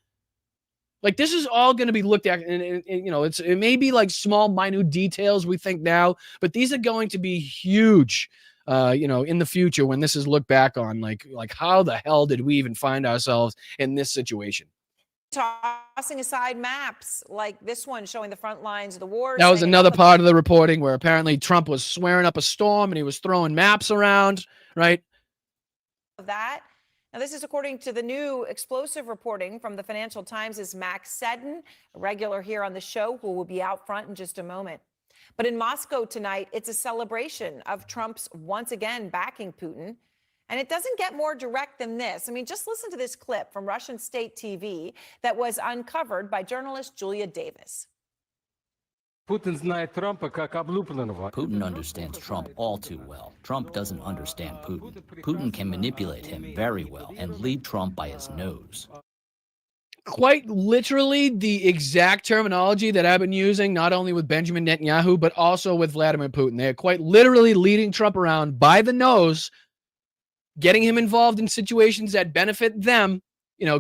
Like, this is all going to be looked at, and it may be like small, minute details we think now, but these are going to be huge. In the future when this is looked back on, like how the hell did we even find ourselves in this situation? tossing aside maps like this one showing the front lines of the war. That was another part of the reporting where apparently Trump was swearing up a storm and he was throwing maps around, right? That. Now, this is according to the new explosive reporting from the Financial Times' Max Seddon, a regular here on the show, who will be out front in just a moment. But in Moscow tonight, it's a celebration of Trump's once again backing Putin. And it doesn't get more direct than this. I mean, just listen to this clip from Russian state TV that was uncovered by journalist Julia Davis. Putin understands Trump all too well. Trump doesn't understand Putin. Putin can manipulate him very well and lead Trump by his nose. Quite literally the exact terminology that I've been using, not only with Benjamin Netanyahu, but also with Vladimir Putin. They're quite literally leading Trump around by the nose, getting him involved in situations that benefit them,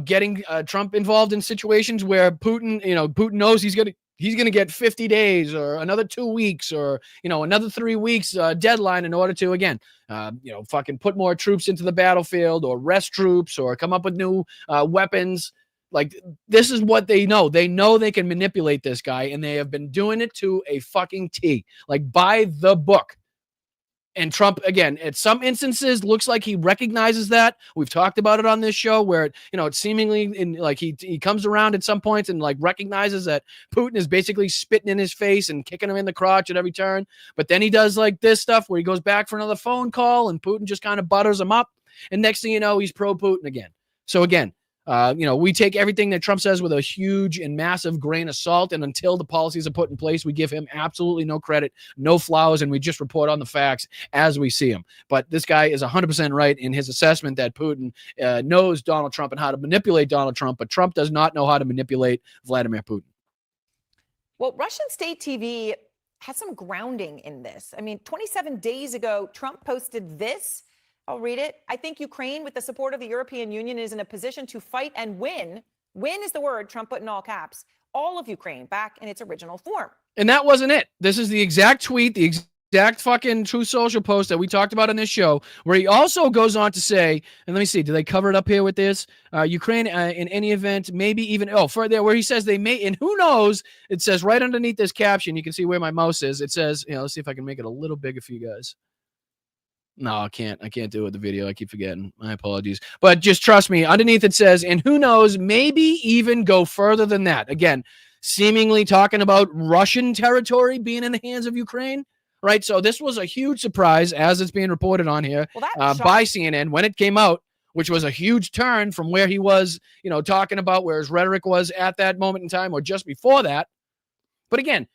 getting Trump involved in situations where Putin, Putin knows he's going to get 50 days or another 2 weeks or, another 3 weeks deadline in order to, again, fucking put more troops into the battlefield or rest troops or come up with new weapons. Like, this is what they know. They know they can manipulate this guy, and they have been doing it to a fucking T, like by the book. And Trump, again, at some instances, looks like he recognizes that. We've talked about it on this show where, it's seemingly he comes around at some points and recognizes that Putin is basically spitting in his face and kicking him in the crotch at every turn. But then he does this stuff where he goes back for another phone call and Putin just kind of butters him up. And next thing you know, he's pro-Putin again. So again, we take everything that Trump says with a huge and massive grain of salt. And until the policies are put in place, we give him absolutely no credit, no flowers, and we just report on the facts as we see them. But this guy is 100% right in his assessment that Putin knows Donald Trump and how to manipulate Donald Trump, but Trump does not know how to manipulate Vladimir Putin. Well, Russian state TV has some grounding in this. I mean, 27 days ago, Trump posted this. I'll read it. I think Ukraine, with the support of the European Union, is in a position to fight and win. Win is the word Trump put in all caps. All of Ukraine back in its original form. And that wasn't it. This is the exact tweet, the exact fucking True Social post that we talked about on this show, where he also goes on to say, and let me see, do they cover it up here with this? Ukraine, in any event, maybe even, further there, where he says they may, and who knows, it says right underneath this caption, you can see where my mouse is. It says, let's see if I can make it a little bigger for you guys. No, I can't do it with the video. I keep forgetting. My apologies. But just trust me. Underneath it says, and who knows, maybe even go further than that. Again, seemingly talking about Russian territory being in the hands of Ukraine, right? So this was a huge surprise, as it's being reported on here by CNN when it came out, which was a huge turn from where he was, talking about where his rhetoric was at that moment in time or just before that. But again,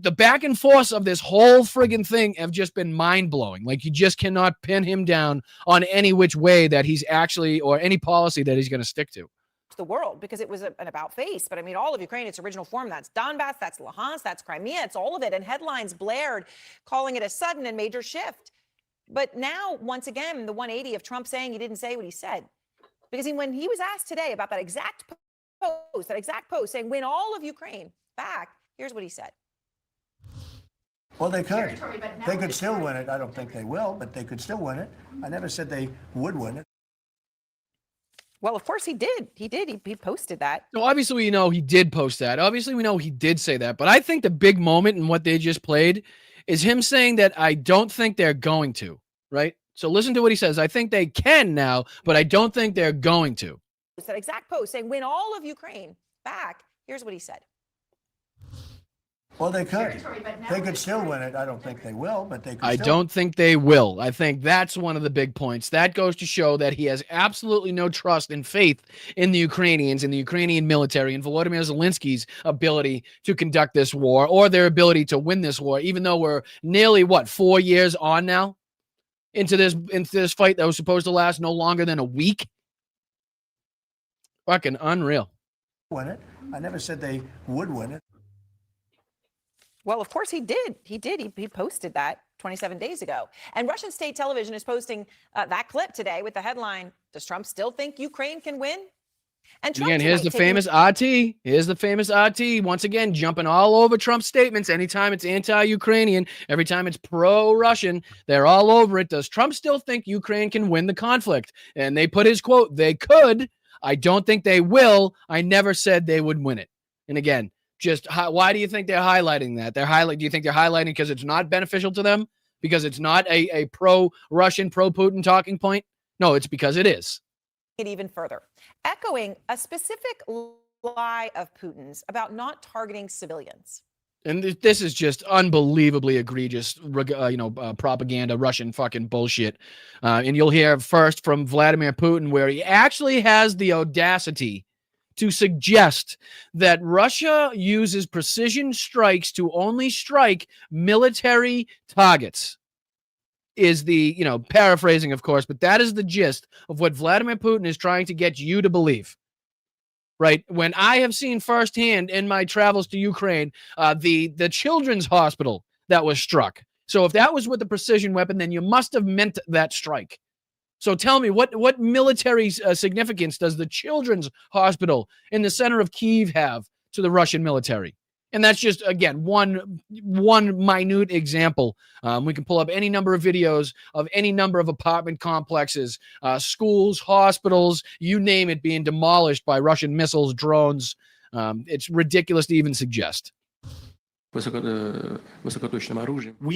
the back and forth of this whole friggin' thing have just been mind-blowing. Like, you just cannot pin him down on any which way that he's actually, or any policy that he's going to stick to. The world, because it was an about face. But I mean, all of Ukraine, its original form, that's Donbass, that's Luhansk, that's Crimea, it's all of it. And headlines blared, calling it a sudden and major shift. But now, once again, the 180 of Trump saying he didn't say what he said. Because when he was asked today about that exact post saying, win all of Ukraine back, here's what he said. Well, they could. They could still win it. I don't think they will, but they could still win it. I never said they would win it. Well, of course he did. He did. He posted that. So obviously, he did post that. Obviously, we know he did say that. But I think the big moment in what they just played is him saying that I don't think they're going to, right? So listen to what he says. I think they can now, but I don't think they're going to. It's that exact post saying, win all of Ukraine back. Here's what he said. Well, they could. They could still win it. I don't think they will, but they could. I don't think they will. I think that's one of the big points. That goes to show that he has absolutely no trust and faith in the Ukrainians, in the Ukrainian military, and Volodymyr Zelensky's ability to conduct this war or their ability to win this war, even though we're nearly, 4 years on now into this fight that was supposed to last no longer than a week? Fucking unreal. Win it. I never said they would win it. Well, of course he did. He did. He posted that 27 days ago. And Russian state television is posting that clip today with the headline, does Trump still think Ukraine can win? And Trump, again, here's the famous RT. Here's the famous RT. Once again, jumping all over Trump's statements. Anytime it's anti-Ukrainian, every time it's pro-Russian, they're all over it. Does Trump still think Ukraine can win the conflict? And they put his quote, they could. I don't think they will. I never said they would win it. And again, just why do you think they're highlighting that? Do you think they're highlighting because it's not beneficial to them? Because it's not a pro-Russian, pro-Putin talking point? No, it's because it is. It even further, echoing a specific lie of Putin's about not targeting civilians. And this is just unbelievably egregious, propaganda, Russian fucking bullshit. And you'll hear first from Vladimir Putin, where he actually has the audacity to suggest that Russia uses precision strikes to only strike military targets. Is the, paraphrasing, of course, but that is the gist of what Vladimir Putin is trying to get you to believe. Right? When I have seen firsthand in my travels to Ukraine, the children's hospital that was struck. So if that was with a precision weapon, then you must have meant that strike. So tell me, what military significance does the children's hospital in the center of Kyiv have to the Russian military? And that's just, again, one minute example. We can pull up any number of videos of any number of apartment complexes, schools, hospitals, you name it, being demolished by Russian missiles, drones. It's ridiculous to even suggest. We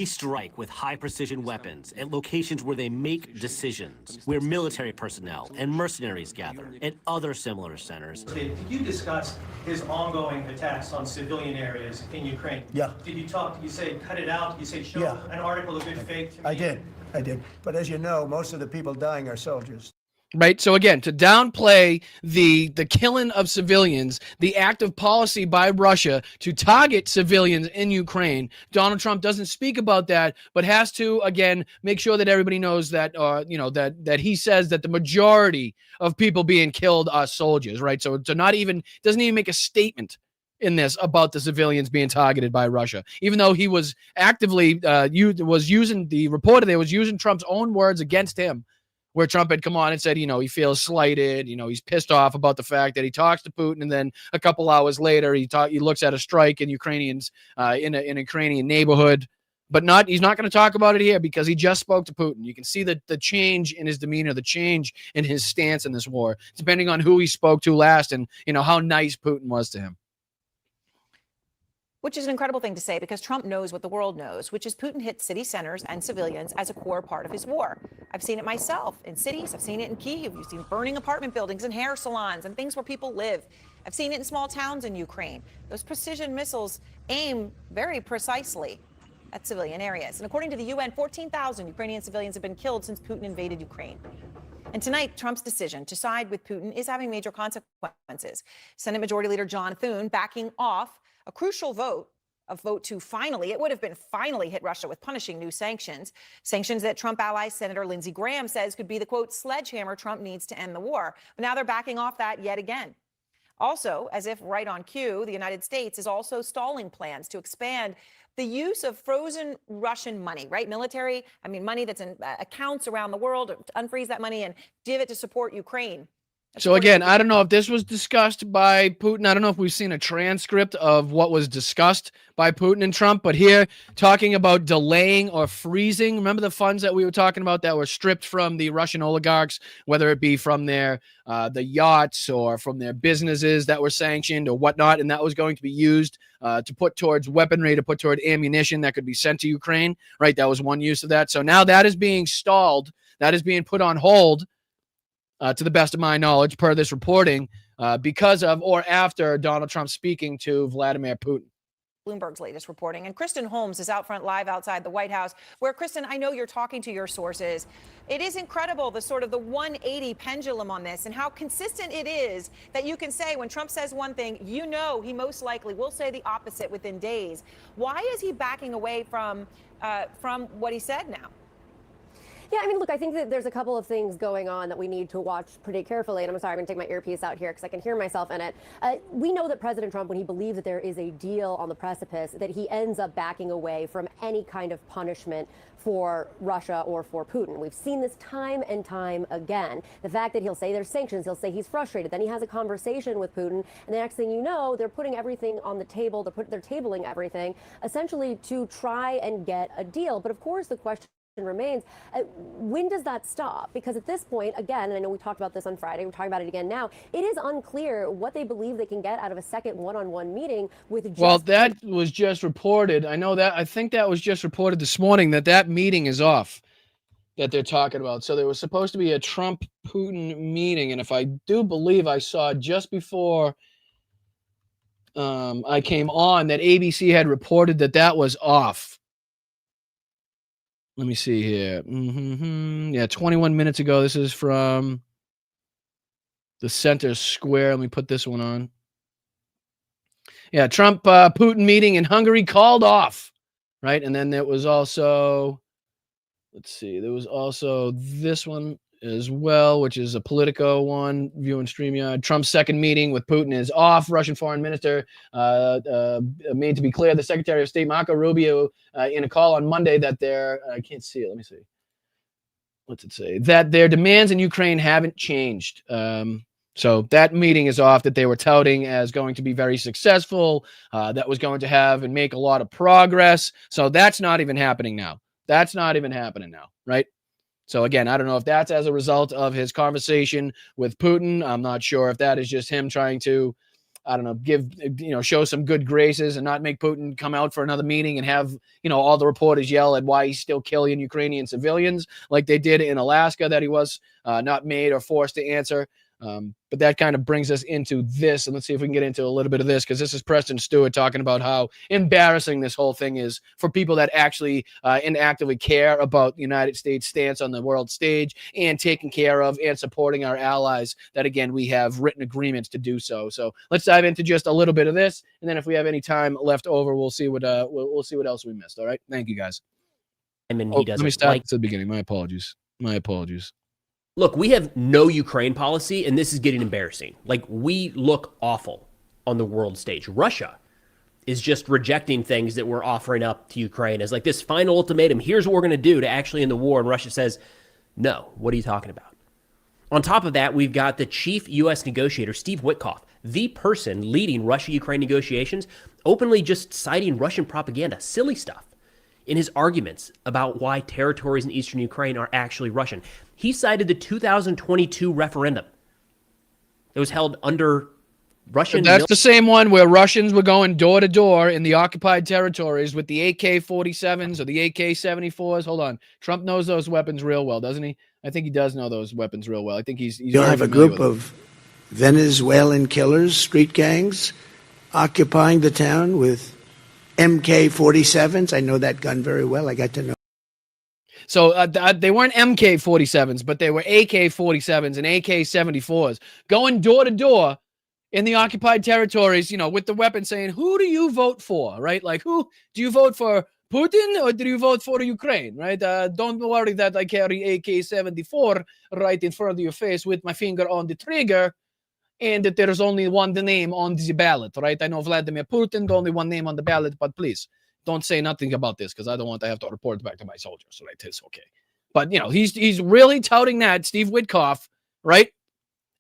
strike with high-precision weapons at locations where they make decisions, where military personnel and mercenaries gather, and other similar centers. Did you discuss his ongoing attacks on civilian areas in Ukraine? Yeah. Did you talk, you say cut it out, you say show an article of good faith to me? I did. But as you know, most of the people dying are soldiers. Right. So again, to downplay the killing of civilians, the active policy by Russia to target civilians in Ukraine, Donald Trump doesn't speak about that, but has to, again, make sure that everybody knows that, that he says that the majority of people being killed are soldiers. Right. So doesn't even make a statement in this about the civilians being targeted by Russia, even though he was actively using Trump's own words against him, where Trump had come on and said, he feels slighted, he's pissed off about the fact that he talks to Putin, and then a couple hours later he looks at a strike in Ukrainians in a Ukrainian neighborhood, but he's not going to talk about it here because he just spoke to Putin. You can see the change in his demeanor, the change in his stance in this war, depending on who he spoke to last and how nice Putin was to him. Which is an incredible thing to say because Trump knows what the world knows, which is Putin hits city centers and civilians as a core part of his war. I've seen it myself in cities. I've seen it in Kyiv. We've seen burning apartment buildings and hair salons and things where people live. I've seen it in small towns in Ukraine. Those precision missiles aim very precisely at civilian areas. And according to the UN, 14,000 Ukrainian civilians have been killed since Putin invaded Ukraine. And tonight, Trump's decision to side with Putin is having major consequences. Senate Majority Leader John Thune backing off a crucial vote to finally hit Russia with punishing new sanctions that Trump ally Senator Lindsey Graham says could be the, quote, sledgehammer Trump needs to end the war. But now they're backing off that yet again. Also, as if right on cue, the United States is also stalling plans to expand the use of frozen Russian money, right? Money that's in accounts around the world, unfreeze that money and give it to support Ukraine. So again, I don't know if this was discussed by Putin. I don't know if we've seen a transcript of what was discussed by Putin and Trump, but here talking about delaying or freezing. Remember the funds that we were talking about that were stripped from the Russian oligarchs, whether it be from their the yachts or from their businesses that were sanctioned or whatnot, and that was going to be used to put towards weaponry, to put toward ammunition that could be sent to Ukraine, right? That was one use of that. So now that is being stalled. That is being put on hold. To the best of my knowledge, per this reporting, because of or after Donald Trump speaking to Vladimir Putin. Bloomberg's latest reporting. And Kristen Holmes is out front live outside the White House, where, Kristen, I know you're talking to your sources. It is incredible, the 180 pendulum on this and how consistent it is that you can say when Trump says one thing, he most likely will say the opposite within days. Why is he backing away from what he said now? Yeah, look, I think that there's a couple of things going on that we need to watch pretty carefully. And I'm sorry, I'm going to take my earpiece out here because I can hear myself in it. We know that President Trump, when he believes that there is a deal on the precipice, that he ends up backing away from any kind of punishment for Russia or for Putin. We've seen this time and time again. The fact that he'll say there's sanctions, he'll say he's frustrated. Then he has a conversation with Putin. And the next thing you know, they're putting everything on the table. They're tabling everything essentially to try and get a deal. But of course, the question remains. When does that stop? Because at this point, again, and I know we talked about this on Friday, we're talking about it again now, it is unclear what they believe they can get out of a second one-on-one meeting with just... Well, that was just reported. I think that was just reported this morning that meeting is off that they're talking about. So there was supposed to be a Trump-Putin meeting, and if I do believe I saw just before I came on that ABC had reported that was off. Let me see here. Yeah, 21 minutes ago. This is from the Center Square. Let me put this one on. Yeah, Trump-Putin meeting in Hungary called off, right? And then there was also, let's see, there was also this one as well, which is a Politico one, viewing StreamYard. Trump's second meeting with Putin is off. Russian foreign minister made to be clear, the Secretary of State, Marco Rubio, in a call on Monday that I can't see it. Let me see. What's it say? That their demands in Ukraine haven't changed. So that meeting is off, that they were touting as going to be very successful, that was going to have and make a lot of progress. So that's not even happening now. That's not even happening now, right? So again, I don't know if that's as a result of his conversation with Putin. I'm not sure if that is just him trying to, I don't know, show some good graces and not make Putin come out for another meeting and have, all the reporters yell at why he's still killing Ukrainian civilians like they did in Alaska that he was not made or forced to answer. But that kind of brings us into this, and let's see if we can get into a little bit of this, because this is Preston Stewart talking about how embarrassing this whole thing is for people that actually and actively care about the United States stance on the world stage and taking care of and supporting our allies that, again, we have written agreements to do so. So let's dive into just a little bit of this, and then if we have any time left over, we'll see what we'll see what else we missed. All right, thank you guys. Let me start at the beginning. My apologies. Look, we have no Ukraine policy, and this is getting embarrassing. Like, we look awful on the world stage. Russia is just rejecting things that we're offering up to Ukraine as like this final ultimatum. Here's what we're going to do to actually end the war. And Russia says, no, what are you talking about? On top of that, we've got the chief U.S. negotiator, Steve Witkoff, the person leading Russia-Ukraine negotiations, openly just citing Russian propaganda, silly stuff, in his arguments about why territories in eastern Ukraine are actually Russian. He cited the 2022 referendum that was held under Russian... That's the same one where Russians were going door to door in the occupied territories with the AK-47s or the AK-74s. Hold on. Trump knows those weapons real well, doesn't he? I think he does know those weapons real well. I think he's You'll have a group of Venezuelan killers, street gangs, occupying the town with MK-47s. I know that gun very well. I got to know. So they weren't MK-47s, but they were AK-47s and AK-74s going door to door in the occupied territories, with the weapon saying, who do you vote for, right? Like, who do you vote for, Putin, or do you vote for Ukraine, right? Don't worry that I carry AK-74 right in front of your face with my finger on the trigger, and that there's only one name on the ballot, right? I know Vladimir Putin, the only one name on the ballot, but please don't say nothing about this, because I don't want to have to report back to my soldiers, right? It's okay. But, he's really touting that, Steve Witkoff, right,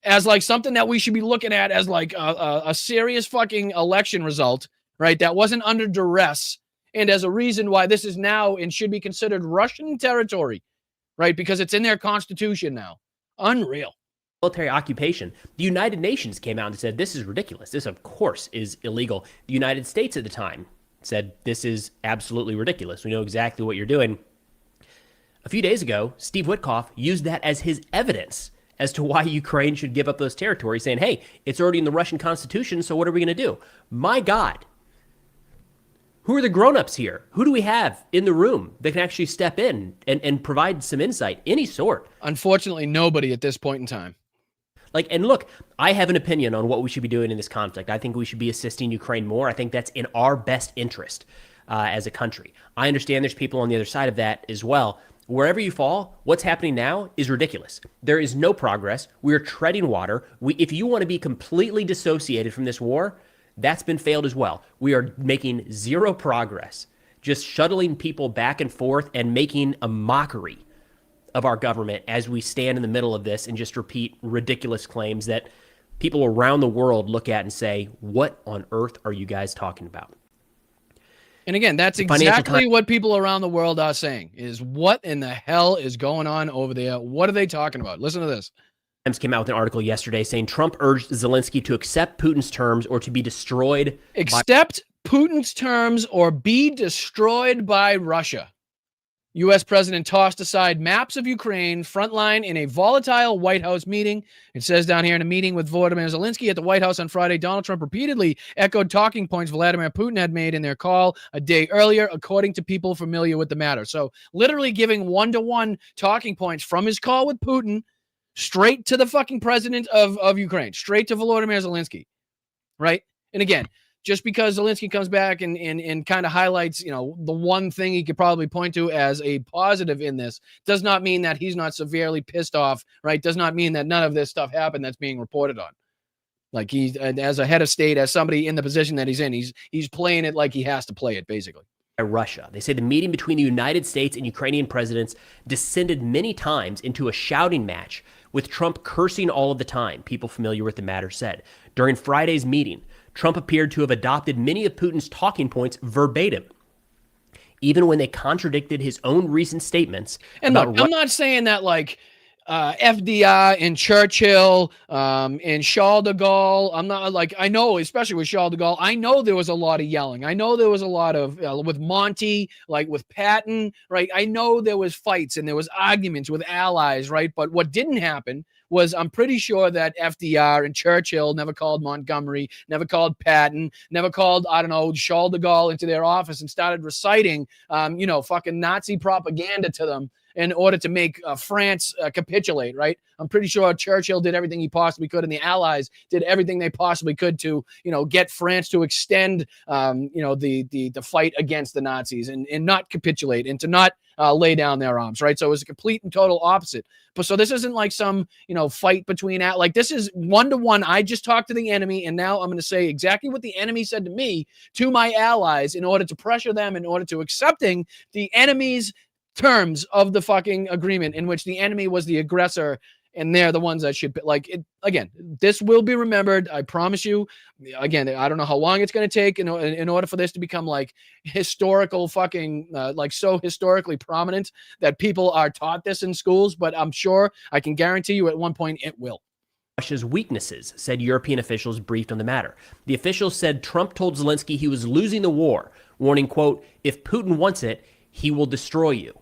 as like something that we should be looking at as like a serious fucking election result, right, that wasn't under duress, and as a reason why this is now and should be considered Russian territory, right, because it's in their constitution now. Unreal. Military occupation. The United Nations came out and said, this is ridiculous. This, of course, is illegal. The United States at the time said, this is absolutely ridiculous. We know exactly what you're doing. A few days ago, Steve Witkoff used that as his evidence as to why Ukraine should give up those territories, saying, hey, it's already in the Russian constitution, so what are we going to do? My God. Who are the grown-ups here? Who do we have in the room that can actually step in and provide some insight, any sort? Unfortunately, nobody at this point in time. And look, I have an opinion on what we should be doing in this conflict. I think we should be assisting Ukraine more. I think that's in our best interest as a country. I understand there's people on the other side of that as well. Wherever you fall, what's happening now is ridiculous. There is no progress. We're treading water. If you want to be completely dissociated from this war, that's been failed as well. We are making zero progress, just shuttling people back and forth and making a mockery of our government as we stand in the middle of this and just repeat ridiculous claims that people around the world look at and say, what on earth are you guys talking about? And again, that's exactly what people around the world are saying is what in the hell is going on over there? What are they talking about? Listen to this. Times came out with an article yesterday saying Trump urged Zelenskyy to accept Putin's terms or to be destroyed. Accept Putin's terms or be destroyed by Russia. U.S. President tossed aside maps of Ukraine frontline in a volatile White House meeting. It says down here in a meeting with Volodymyr Zelenskyy at the White House on Friday, Donald Trump repeatedly echoed talking points Vladimir Putin had made in their call a day earlier, according to people familiar with the matter. So literally giving one-to-one talking points from his call with Putin straight to the fucking president of Ukraine, straight to Volodymyr Zelenskyy, right? And again, just because Zelenskyy comes back and kind of highlights, the one thing he could probably point to as a positive in this does not mean that he's not severely pissed off, right? Does not mean that none of this stuff happened that's being reported on. Like he's, as a head of state, as somebody in the position that he's in, he's playing it like he has to play it, basically. Russia. They say the meeting between the United States and Ukrainian presidents descended many times into a shouting match, with Trump cursing all of the time, people familiar with the matter said. During Friday's meeting, Trump appeared to have adopted many of Putin's talking points verbatim, even when they contradicted his own recent statements. And look, I'm not saying that like FDR and Churchill and Charles de Gaulle. I'm not like, I know, especially with Charles de Gaulle, I know there was a lot of yelling. I know there was a lot of with Monty, like with Patton, right? I know there was fights and there was arguments with allies, right? But what didn't happen was I'm pretty sure that FDR and Churchill never called Montgomery, never called Patton, never called, I don't know, Charles de Gaulle into their office and started reciting, fucking Nazi propaganda to them in order to make France capitulate, right? I'm pretty sure Churchill did everything he possibly could, and the Allies did everything they possibly could to, get France to extend, the fight against the Nazis and not capitulate and to not lay down their arms, right? So it was a complete and total opposite. But so this isn't like some, fight between, like this is one-to-one. I just talked to the enemy, and now I'm going to say exactly what the enemy said to me, to my allies, in order to pressure them, in order to accepting the enemy's terms of the fucking agreement in which the enemy was the aggressor and they're the ones that should like it. Again, this will be remembered. I promise you. Again, I don't know how long it's going to take in order for this to become like historical fucking like so historically prominent that people are taught this in schools, but I'm sure I can guarantee you at one point it will. Russia's weaknesses, said European officials briefed on the matter. The officials said Trump told Zelenskyy he was losing the war, warning, quote, if Putin wants it, he will destroy you.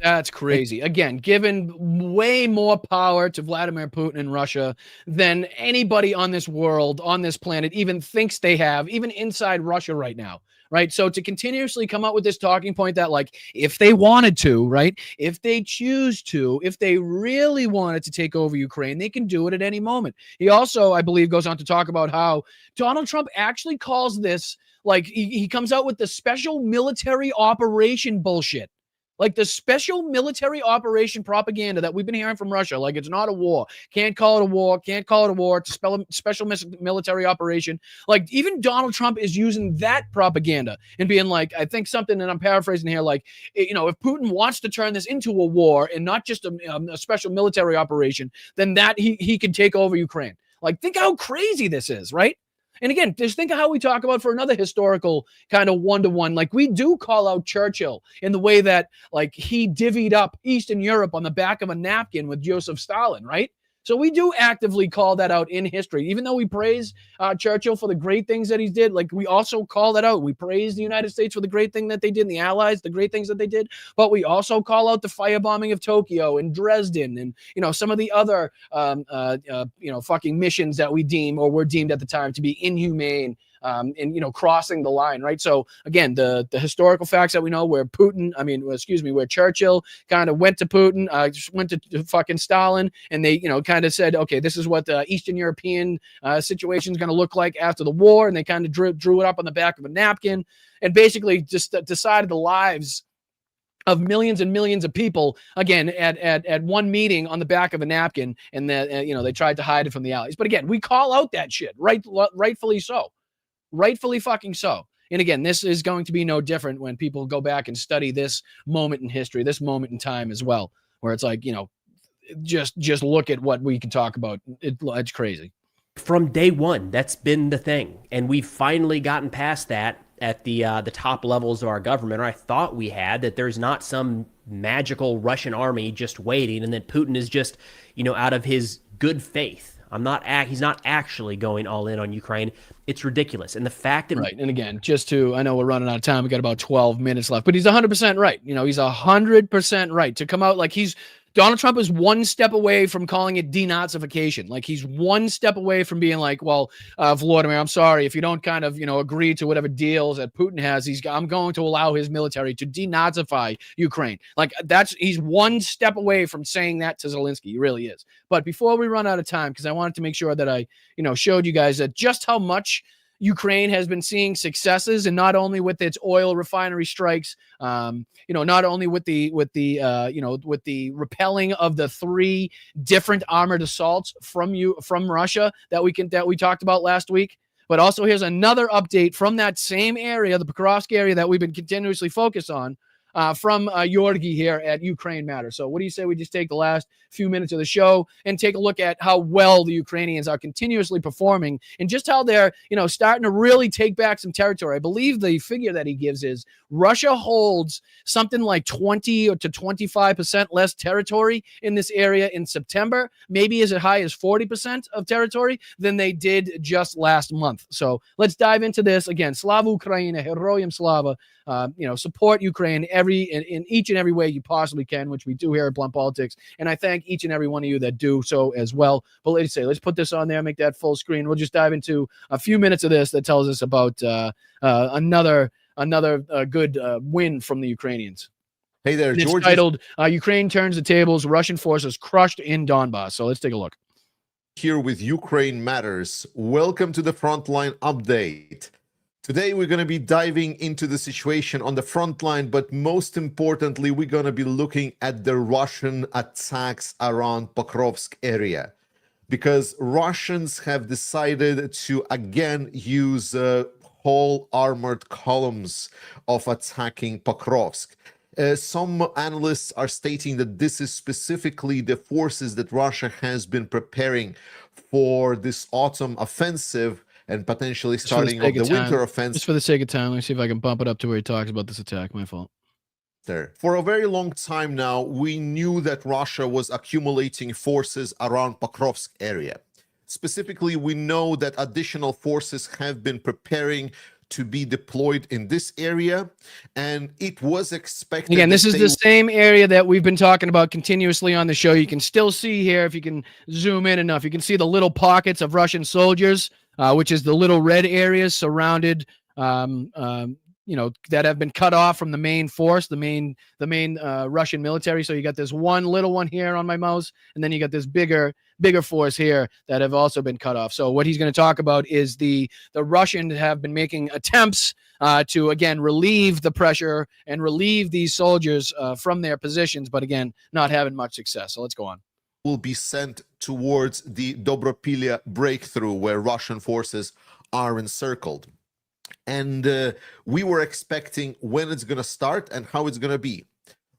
That's crazy. Again, given way more power to Vladimir Putin in Russia than anybody on this world, on this planet, even thinks they have, even inside Russia right now, right? So to continuously come up with this talking point that, like, if they wanted to, right, if they choose to, if they really wanted to take over Ukraine, they can do it at any moment. He also, I believe, goes on to talk about how Donald Trump actually calls this, like, he comes out with the special military operation bullshit. Like the special military operation propaganda that we've been hearing from Russia, like it's not a war. Can't call it a war. Can't call it a war. It's a special military operation. Like even Donald Trump is using that propaganda and being like, I think something, and I'm paraphrasing here, like, if Putin wants to turn this into a war and not just a special military operation, then that he can take over Ukraine. Like, think how crazy this is, right? And again, just think of how we talk about for another historical kind of one-to-one. Like we do call out Churchill in the way that like he divvied up Eastern Europe on the back of a napkin with Joseph Stalin, right? So we do actively call that out in history. Even though we praise Churchill for the great things that he did, like we also call that out. We praise the United States for the great thing that they did and the Allies, the great things that they did. But we also call out the firebombing of Tokyo and Dresden and, some of the other, fucking missions that we deem or were deemed at the time to be inhumane. Crossing the line, right? So again, the historical facts that we know where where Churchill kind of went to Putin, just went to fucking Stalin, and they, kind of said, okay, this is what the Eastern European situation is going to look like after the war, and they kind of drew it up on the back of a napkin, and basically just decided the lives of millions and millions of people, again, at one meeting on the back of a napkin, and that they tried to hide it from the Allies. But again, we call out that shit, rightfully so. Rightfully fucking so. And again, this is going to be no different when people go back and study this moment in history, this moment in time as well, where it's like, just look at what we can talk about. It's crazy. From day one, that's been the thing. And we've finally gotten past that. at the top levels of our government, or I thought we had, that there's not some magical Russian army just waiting, and that Putin is just, out of his good faith. He's not actually going all in on Ukraine. It's ridiculous. And the fact that right. And again, I know we're running out of time. We got about 12 minutes left, but he's 100% right. He's 100% right to come out like Donald Trump is one step away from calling it denazification. Like he's one step away from being like, well, Vladimir, I'm sorry if you don't kind of, agree to whatever deals that Putin has. I'm going to allow his military to denazify Ukraine. Like he's one step away from saying that to Zelenskyy. He really is. But before we run out of time, because I wanted to make sure that I, showed you guys that just how much Ukraine has been seeing successes, and not only with its oil refinery strikes, not only with the repelling of the 3 different armored assaults from Russia that we talked about last week, but also here's another update from that same area, the Pokrovsk area that we've been continuously focused on, from Georgi here at Ukraine Matters. So what do you say we just take the last few minutes of the show and take a look at how well the Ukrainians are continuously performing, and just how they're, starting to really take back some territory. I believe the figure that he gives is Russia holds something like 20 to 25% less territory in this area in September, maybe as high as 40% of territory than they did just last month. So let's dive into this. Again, Slava Ukraina, Heroyam Slava. Support Ukraine in each and every way you possibly can, which we do here at Blunt Politics. And I thank each and every one of you that do so as well. But let's put this on there, make that full screen. We'll just dive into a few minutes of this that tells us about another good win from the Ukrainians. Hey there, George. It's titled Ukraine Turns the Tables, Russian Forces Crushed in Donbass. So let's take a look. Here with Ukraine Matters. Welcome to the Frontline Update. Today, we're going to be diving into the situation on the front line, but most importantly, we're going to be looking at the Russian attacks around Pokrovsk area, because Russians have decided to again use whole armored columns of attacking Pokrovsk. Some analysts are stating that this is specifically the forces that Russia has been preparing for this autumn offensive, and potentially starting of the winter offensive. Just for the sake of time, let me see if I can bump it up to where he talks about this attack. My fault. For a very long time now, we knew that Russia was accumulating forces around Pokrovsk area. Specifically, we know that additional forces have been preparing to be deployed in this area, and it was expected. Again, this is the same area that we've been talking about continuously on the show. You can still see here, if you can zoom in enough, you can see the little pockets of Russian soldiers, which is the little red areas surrounded, that have been cut off from the main force, the main Russian military. So you got this one little one here on my mouse, and then you got this bigger force here that have also been cut off. So what he's going to talk about is the Russians have been making attempts to again relieve the pressure and relieve these soldiers from their positions, but again, not having much success. So let's go on. Will be sent towards the Dobropilya breakthrough, where Russian forces are encircled. And we were expecting when it's going to start and how it's going to be.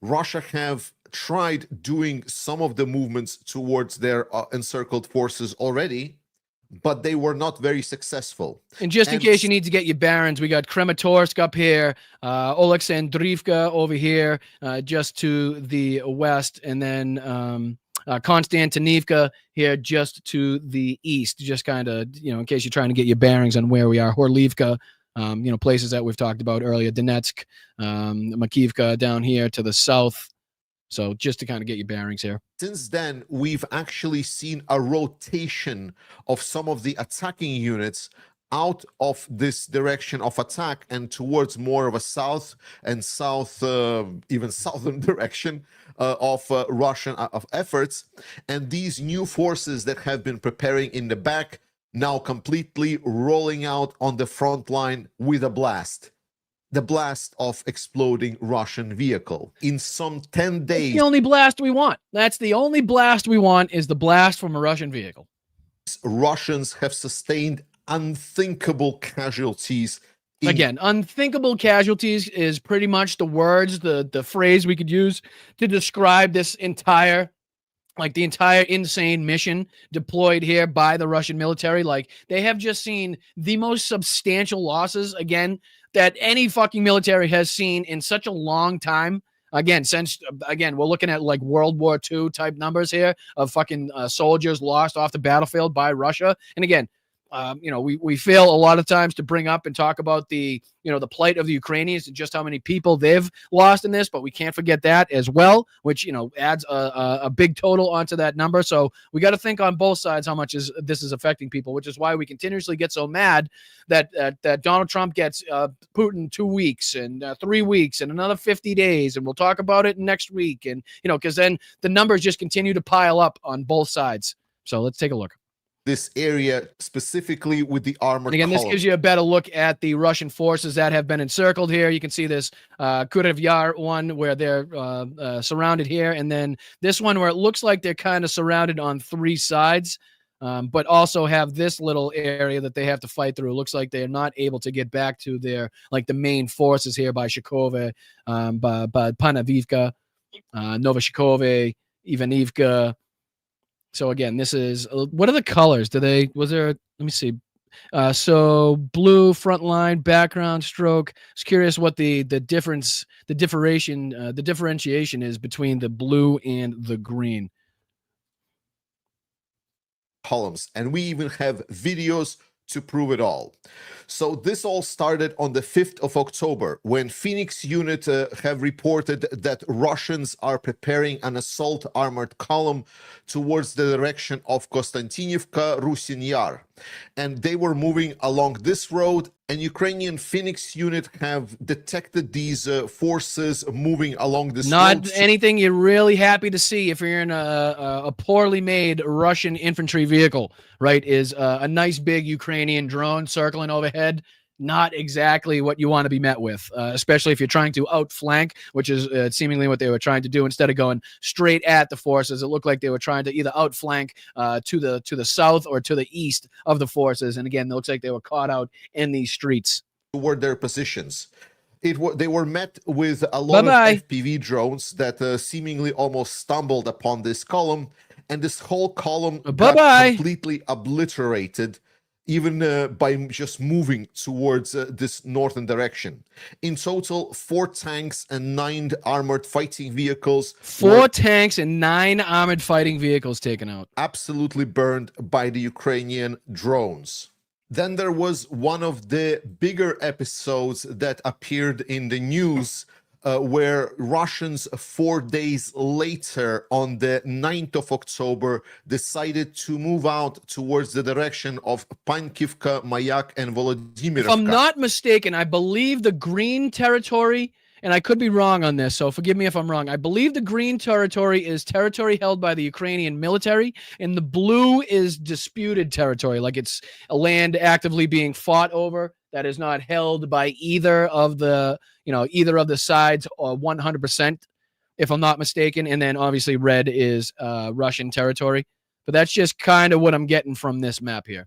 Russia have tried doing some of the movements towards their encircled forces already, but they were not very successful. And just in case you need to get your bearings, we got Kramatorsk up here, Oleksandrivka over here, just to the west, and then Konstantinivka here just to the east, just kind of, in case you're trying to get your bearings on where we are. Horlivka, places that we've talked about earlier, Donetsk, Makivka down here to the south. So just to kind of get your bearings here. Since then, we've actually seen a rotation of some of the attacking units out of this direction of attack and towards more of a south and even southern direction of Russian efforts. And these new forces that have been preparing in the back now completely rolling out on the front line with a blast. The blast of exploding Russian vehicle. In some 10 days... That's the only blast we want. That's the only blast we want, is the blast from a Russian vehicle. Russians have sustained unthinkable casualties. Again, unthinkable casualties is pretty much the words, the phrase we could use to describe this entire like the entire insane mission deployed here by the Russian military. Like they have just seen the most substantial losses again that any fucking military has seen in such a long time. Again, we're looking at like World War II type numbers here of fucking soldiers lost off the battlefield by Russia. And again, we fail a lot of times to bring up and talk about the plight of the Ukrainians and just how many people they've lost in this, but we can't forget that as well, which, adds a big total onto that number. So we got to think on both sides how much this is affecting people, which is why we continuously get so mad that Donald Trump gets Putin 2 weeks and 3 weeks and another 50 days. And we'll talk about it next week. And, because then the numbers just continue to pile up on both sides. So let's take a look. This area specifically with the armored and again, column. This gives you a better look at the Russian forces that have been encircled here. You can see this Kurev Yar one where they're surrounded here, and then this one where it looks like they're kind of surrounded on 3 sides, but also have this little area that they have to fight through. It looks like they're not able to get back to their the main forces here by Shikove, by Panavivka, Novashikove, Ivanivka. So again, this is, what are the colors? Let me see. So blue front line, background stroke. I was curious what the differentiation is between the blue and the green. Columns, and we even have videos to prove it all. So this all started on the 5th of October when Phoenix unit have reported that Russians are preparing an assault armored column towards the direction of Konstantinivka, Rusin Yar. And they were moving along this road, and Ukrainian Phoenix unit have detected these forces moving along this road. Not anything you're really happy to see if you're in a poorly made Russian infantry vehicle, right? Is a nice big Ukrainian drone circling overhead. Not exactly what you want to be met with, especially if you're trying to outflank, which is seemingly what they were trying to do. Instead of going straight at the forces, it looked like they were trying to either outflank to the south or to the east of the forces. And again, it looks like they were caught out in these streets. Toward their positions. They were met with a lot of FPV drones that seemingly almost stumbled upon this column, and this whole column got completely obliterated, even by just moving towards this northern direction. In total, 4 tanks and 9 armored fighting vehicles. 4 tanks and 9 armored fighting vehicles taken out. Absolutely burned by the Ukrainian drones. Then there was one of the bigger episodes that appeared in the news where Russians 4 days later, on the 9th of October, decided to move out towards the direction of Pankivka, Mayak, and Volodymyrivka. If I'm not mistaken, I believe the green territory, and I could be wrong on this, so forgive me if I'm wrong. I believe the green territory is territory held by the Ukrainian military, and the blue is disputed territory, like it's a land actively being fought over that is not held by either of the sides, or 100%, if I'm not mistaken. And then obviously red is Russian territory. But that's just kind of what I'm getting from this map here.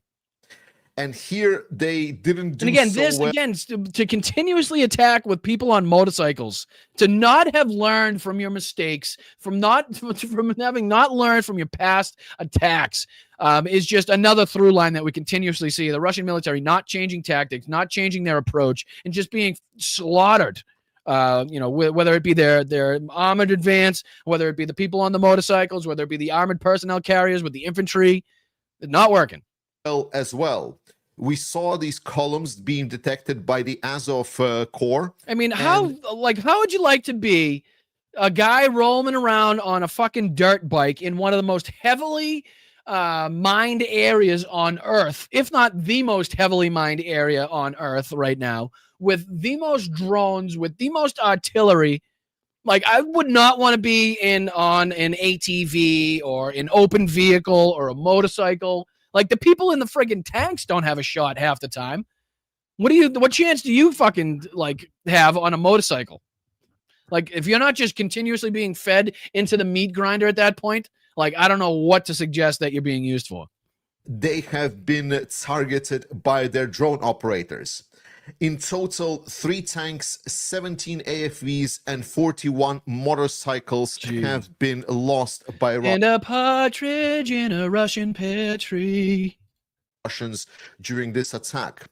And here they didn't do and again, so this well. Again, to continuously attack with people on motorcycles, to not have learned from your mistakes, from having not learned from your past attacks, is just another through line that we continuously see. The Russian military not changing tactics, not changing their approach, and just being slaughtered. Whether it be their armored advance, whether it be the people on the motorcycles, whether it be the armored personnel carriers with the infantry, not working. As well. We saw these columns being detected by the Azov Corps. I mean, how would you like to be a guy rolling around on a fucking dirt bike in one of the most heavily mined areas on Earth, if not the most heavily mined area on Earth right now, with the most drones, with the most artillery? Like, I would not want to be on an ATV or an open vehicle or a motorcycle. Like, the people in the friggin' tanks don't have a shot half the time. What chance do you fucking have on a motorcycle? Like, if you're not just continuously being fed into the meat grinder at that point, I don't know what to suggest that you're being used for. They have been targeted by their drone operators. In total, 3 tanks, 17 AFVs, and 41 motorcycles have been lost by And a partridge in a Russian pear tree. Russians during this attack.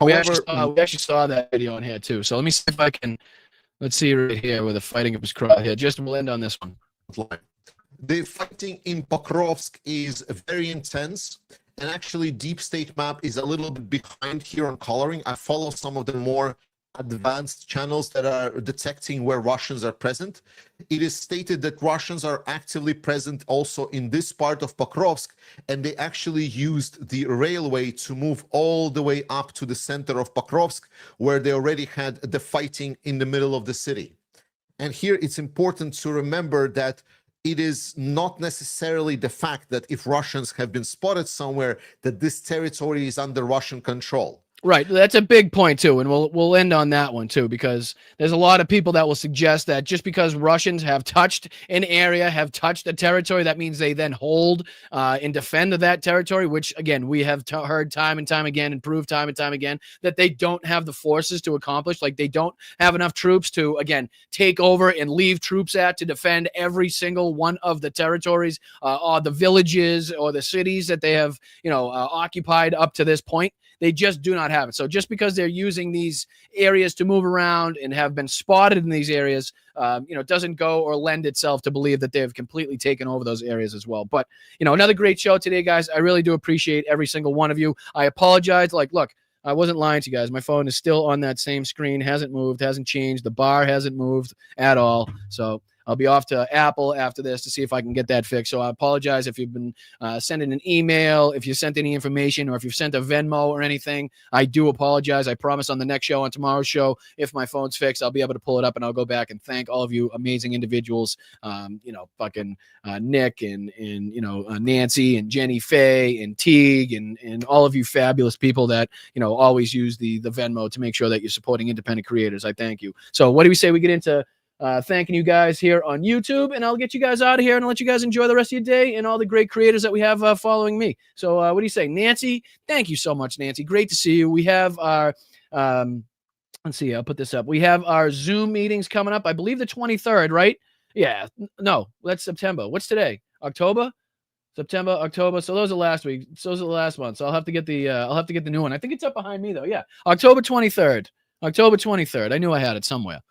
We However, actually saw that video on here too. So let me see if I can. Let's see right here where the fighting was crowd here. Just we'll end on this one. The fighting in Pokrovsk is very intense, and actually Deep State Map is a little bit behind here on coloring. I follow some of the more advanced channels that are detecting where Russians are present. It is stated that Russians are actively present also in this part of Pokrovsk, and they actually used the railway to move all the way up to the center of Pokrovsk, where they already had the fighting in the middle of the city. And here it's important to remember that it is not necessarily the fact that if Russians have been spotted somewhere, that this territory is under Russian control. Right. That's a big point too. And we'll end on that one too, because there's a lot of people that will suggest that just because Russians have touched an area, have touched a territory, that means they then hold and defend that territory, which again, we have heard time and time again and proved time and time again that they don't have the forces to accomplish. Like they don't have enough troops to, again, take over and leave troops to defend every single one of the territories or the villages or the cities that they have, occupied up to this point. They just do not have it. So just because they're using these areas to move around and have been spotted in these areas, doesn't go or lend itself to believe that they have completely taken over those areas as well. But, another great show today, guys. I really do appreciate every single one of you. I apologize. Look, I wasn't lying to you guys. My phone is still on that same screen, hasn't moved, hasn't changed. The bar hasn't moved at all. So I'll be off to Apple after this to see if I can get that fixed. So I apologize if you've been sending an email, if you sent any information, or if you've sent a Venmo or anything. I do apologize. I promise on the next show, on tomorrow's show, if my phone's fixed, I'll be able to pull it up and I'll go back and thank all of you amazing individuals, Nick and Nancy and Jenny Faye and Teague and all of you fabulous people that, always use the Venmo to make sure that you're supporting independent creators. I thank you. So what do we say we get into thanking you guys here on YouTube, and I'll get you guys out of here and let you guys enjoy the rest of your day and all the great creators that we have following me. So what do you say, Nancy? Thank you so much, Nancy. Great to see you. We have our, let's see, I'll put this up. We have our Zoom meetings coming up. I believe the 23rd, right? Yeah, no, that's September. What's today? October? September, October. So those are last week. So those are the last month. So I'll have to get the new one. I think it's up behind me though. Yeah, October 23rd. October 23rd. I knew I had it somewhere.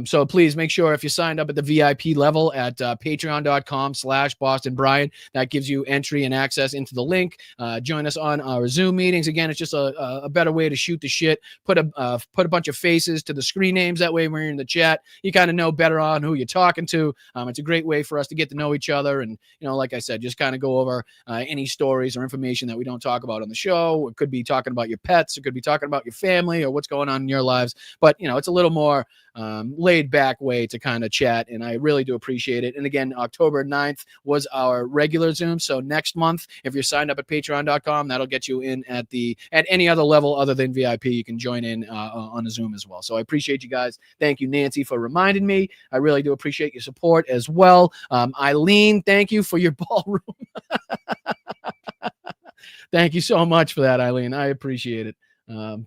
So please make sure if you signed up at the VIP level at patreon.com/BostonBrian, that gives you entry and access into the link. Join us on our Zoom meetings. Again, it's just a better way to shoot the shit. Put a bunch of faces to the screen names. That way, when you're in the chat, you kind of know better on who you're talking to. It's a great way for us to get to know each other. And, like I said, just kind of go over any stories or information that we don't talk about on the show. It could be talking about your pets. It could be talking about your family or what's going on in your lives. But, it's a little more laid back way to kind of chat, and I really do appreciate it. And again, October 9th was our regular Zoom. So next month, if you're signed up at patreon.com, that'll get you in at any other level other than VIP. You can join in on a Zoom as well. So I appreciate you guys. Thank you, Nancy, for reminding me. I really do appreciate your support as well. Eileen, thank you for your ballroom. Thank you so much for that, Eileen. I appreciate it.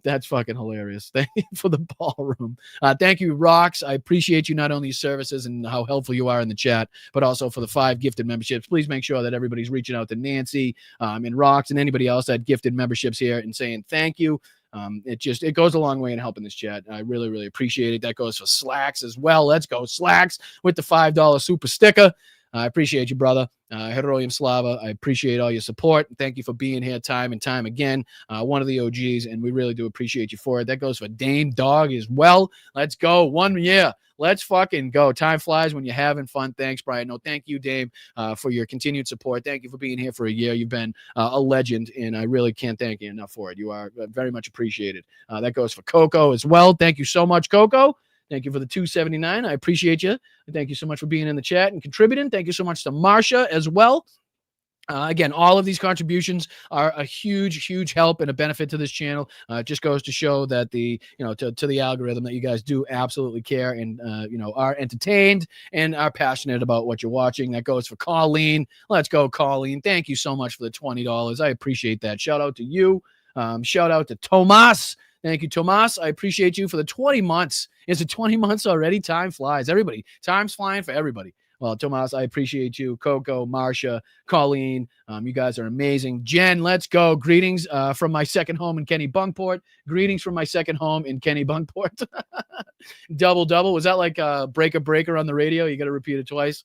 That's fucking hilarious. Thank you for the ballroom. Thank you, Rox. I appreciate you, not only your services and how helpful you are in the chat, but also for the 5 gifted memberships. Please make sure that everybody's reaching out to Nancy and Rox and anybody else that gifted memberships here and saying thank you. It goes a long way in helping this chat. I really, really appreciate it. That goes for Slacks as well. Let's go Slacks with the $5 super sticker. I appreciate you, brother. Heroium Slava, I appreciate all your support. Thank you for being here time and time again. One of the OGs, and we really do appreciate you for it. That goes for Dame Dog as well. Let's go. 1 year. Let's fucking go. Time flies when you're having fun. Thanks, Brian. No, thank you, Dame, for your continued support. Thank you for being here for a year. You've been a legend, and I really can't thank you enough for it. You are very much appreciated. That goes for Coco as well. Thank you so much, Coco. Thank you for the $2.79. I appreciate you. Thank you so much for being in the chat and contributing. Thank you so much to Marsha as well. Again, all of these contributions are a huge, huge help and a benefit to this channel. It just goes to show that to the algorithm that you guys do absolutely care and, are entertained and are passionate about what you're watching. That goes for Colleen. Let's go, Colleen. Thank you so much for the $20. I appreciate that. Shout out to you. Shout out to Tomas. Thank you, Tomas. I appreciate you for the 20 months. Is it 20 months already? Time flies. Everybody, time's flying for everybody. Well, Tomas, I appreciate you. Coco, Marcia, Colleen, you guys are amazing. Jen, let's go. Greetings from my second home in Kennebunkport. Greetings from my second home in Kennebunkport. Double. Was that like a breaker on the radio? You got to repeat it twice.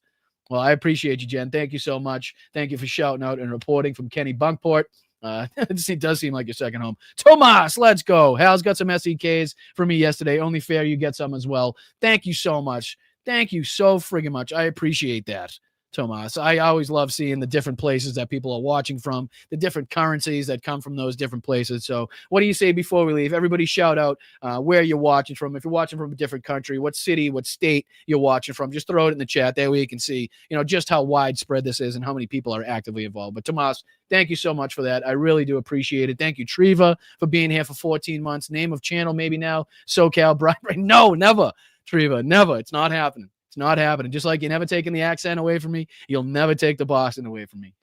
Well, I appreciate you, Jen. Thank you so much. Thank you for shouting out and reporting from Kennebunkport. It does seem like your second home. Tomas, let's go. Hal's got some SEKs for me yesterday. Only fair you get some as well. Thank you so much. Thank you so friggin' much. I appreciate that, Tomas. I always love seeing the different places that people are watching from, the different currencies that come from those different places. So what do you say before we leave? Everybody shout out where you're watching from. If you're watching from a different country, what city, what state you're watching from, just throw it in the chat. That way you can see, just how widespread this is and how many people are actively involved. But Tomas, thank you so much for that. I really do appreciate it. Thank you, Treva, for being here for 14 months. Name of channel maybe now, SoCal Brian. No, never. Treva, never. It's not happening. It's not happening. Just like you're never taking the accent away from me, you'll never take the Boston away from me.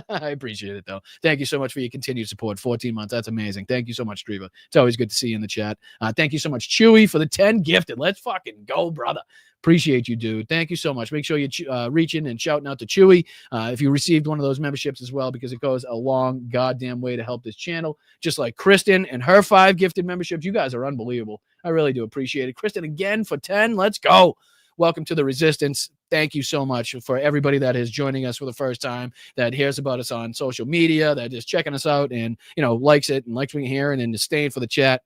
I appreciate it, though. Thank you so much for your continued support. 14 months. That's amazing. Thank you so much, Treva. It's always good to see you in the chat. Thank you so much, Chewy, for the 10 gifted. Let's fucking go, brother. Appreciate you, dude. Thank you so much. Make sure you reach in and shouting out to Chewy if you received one of those memberships as well, because it goes a long goddamn way to help this channel. Just like Kristen and her 5 gifted memberships. You guys are unbelievable. I really do appreciate it. Kristen again for 10. Let's go. Welcome to the Resistance. Thank you so much for everybody that is joining us for the first time, that hears about us on social media, that is checking us out and, likes it and likes what you're hearing and is staying for the chat.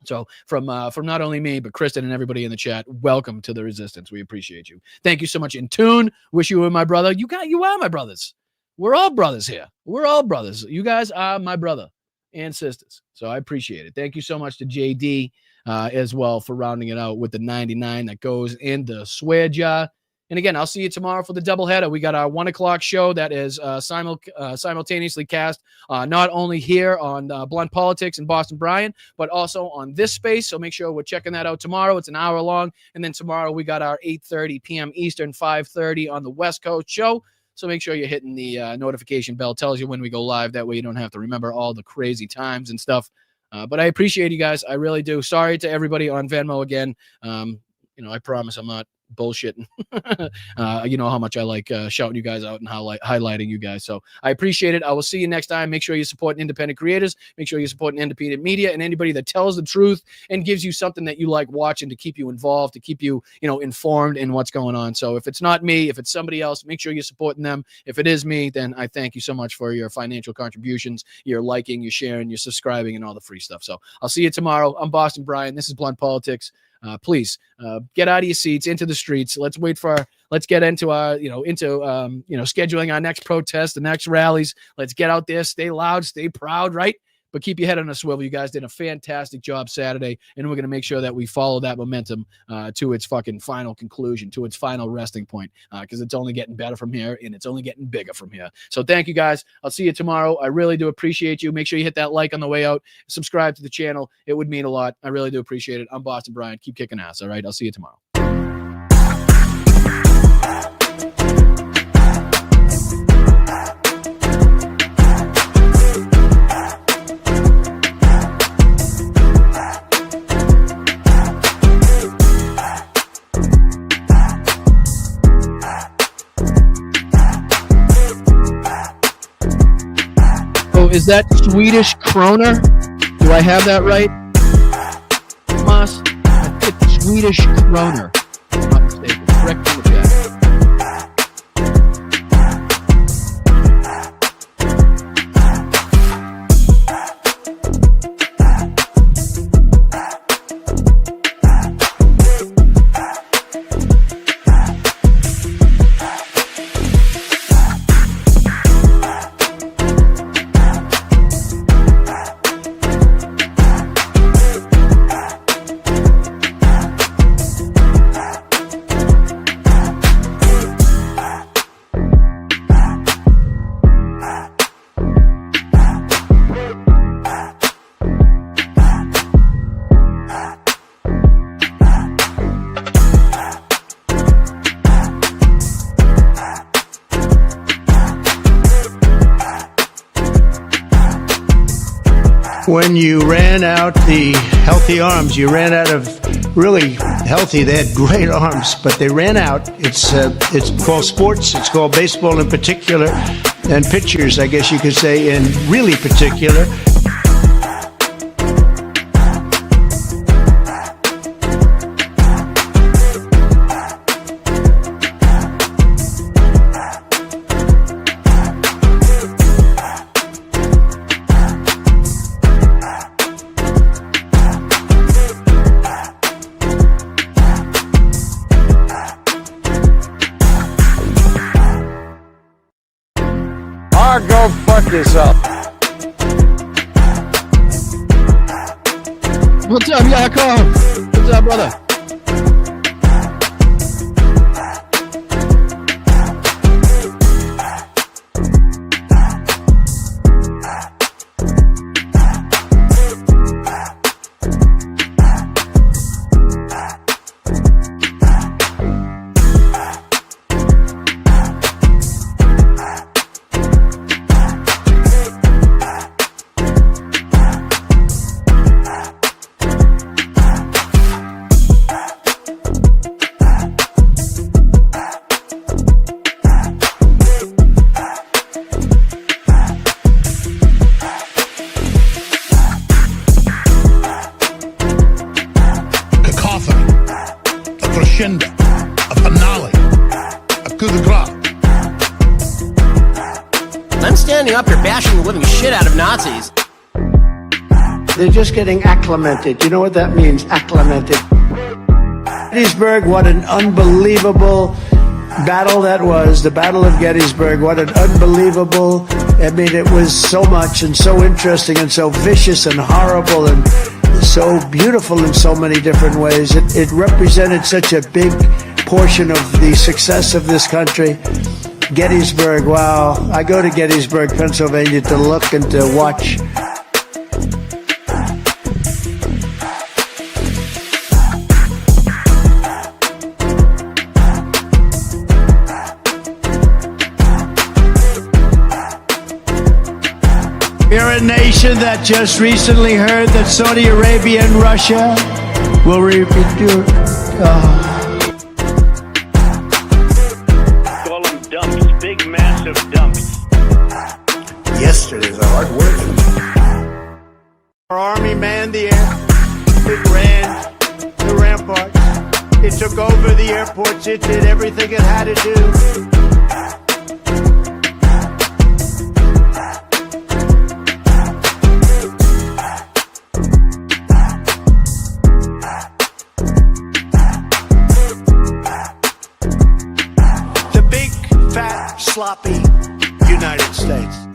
So from not only me, but Kristen and everybody in the chat, welcome to the Resistance. We appreciate you. Thank you so much. In Tune, wish you were my brother. You are my brothers. We're all brothers here. We're all brothers. You guys are my brother and sisters. So I appreciate it. Thank you so much to JD as well for rounding it out with the 99 that goes in the swear jar. And again, I'll see you tomorrow for the doubleheader. We got our 1 o'clock show that is simultaneously cast not only here on Blunt Politics and Boston Brian, but also on this space. So make sure we're checking that out tomorrow. It's an hour long. And then tomorrow we got our 8:30 p.m. Eastern, 5:30 on the West Coast show. So make sure you're hitting the notification bell. Tells you when we go live. That way you don't have to remember all the crazy times and stuff. But I appreciate you guys. I really do. Sorry to everybody on Venmo again. I promise I'm not bullshitting. You know how much I like shouting you guys out and highlighting you guys. So I appreciate it. I will see you next time. Make sure you support independent creators. Make sure you support independent media and anybody that tells the truth and gives you something that you like watching to keep you involved, to keep you, informed in what's going on. So if it's not me, if it's somebody else, make sure you're supporting them. If it is me, then I thank you so much for your financial contributions, your liking, your sharing, your subscribing, and all the free stuff. So I'll see you tomorrow. I'm Boston Brian. This is Blunt Politics. Please get out of your seats, into the streets. Let's get into our, scheduling our next protest, the next rallies. Let's get out there, stay loud, stay proud, right? But keep your head on a swivel. You guys did a fantastic job Saturday, and we're going to make sure that we follow that momentum to its fucking final conclusion, to its final resting point, because it's only getting better from here, and it's only getting bigger from here. So thank you, guys. I'll see you tomorrow. I really do appreciate you. Make sure you hit that like on the way out. Subscribe to the channel. It would mean a lot. I really do appreciate it. I'm Boston Brian. Keep kicking ass, all right? I'll see you tomorrow. Is that Swedish kroner? Do I have that right? Tomas, it's Swedish kroner. I'm not mistaken. Correct me with that. When you ran out the healthy arms, you ran out of really healthy. They had great arms, but they ran out. It's called sports. It's called baseball in particular, and pitchers, I guess you could say, in really particular. Go fuck yourself. What's up, Yaakov? What's up, brother? I'm standing up here bashing the living shit out of Nazis. They're just getting acclimated. You know what that means, acclimated? Gettysburg, what an unbelievable battle that was. The Battle of Gettysburg, what an unbelievable, I mean, it was so much and so interesting and so vicious and horrible and so beautiful in so many different ways. It represented such a big portion of the success of this country. Gettysburg, wow. I go to Gettysburg, Pennsylvania to look and to watch. We're a nation that just recently heard that Saudi Arabia and Russia will repeat. Call them dumps, big massive dumps. Yesterday's a hard word. Our army manned the air. It ran the ramparts. It took over the airports. It did everything it had to do. Sloppy United States.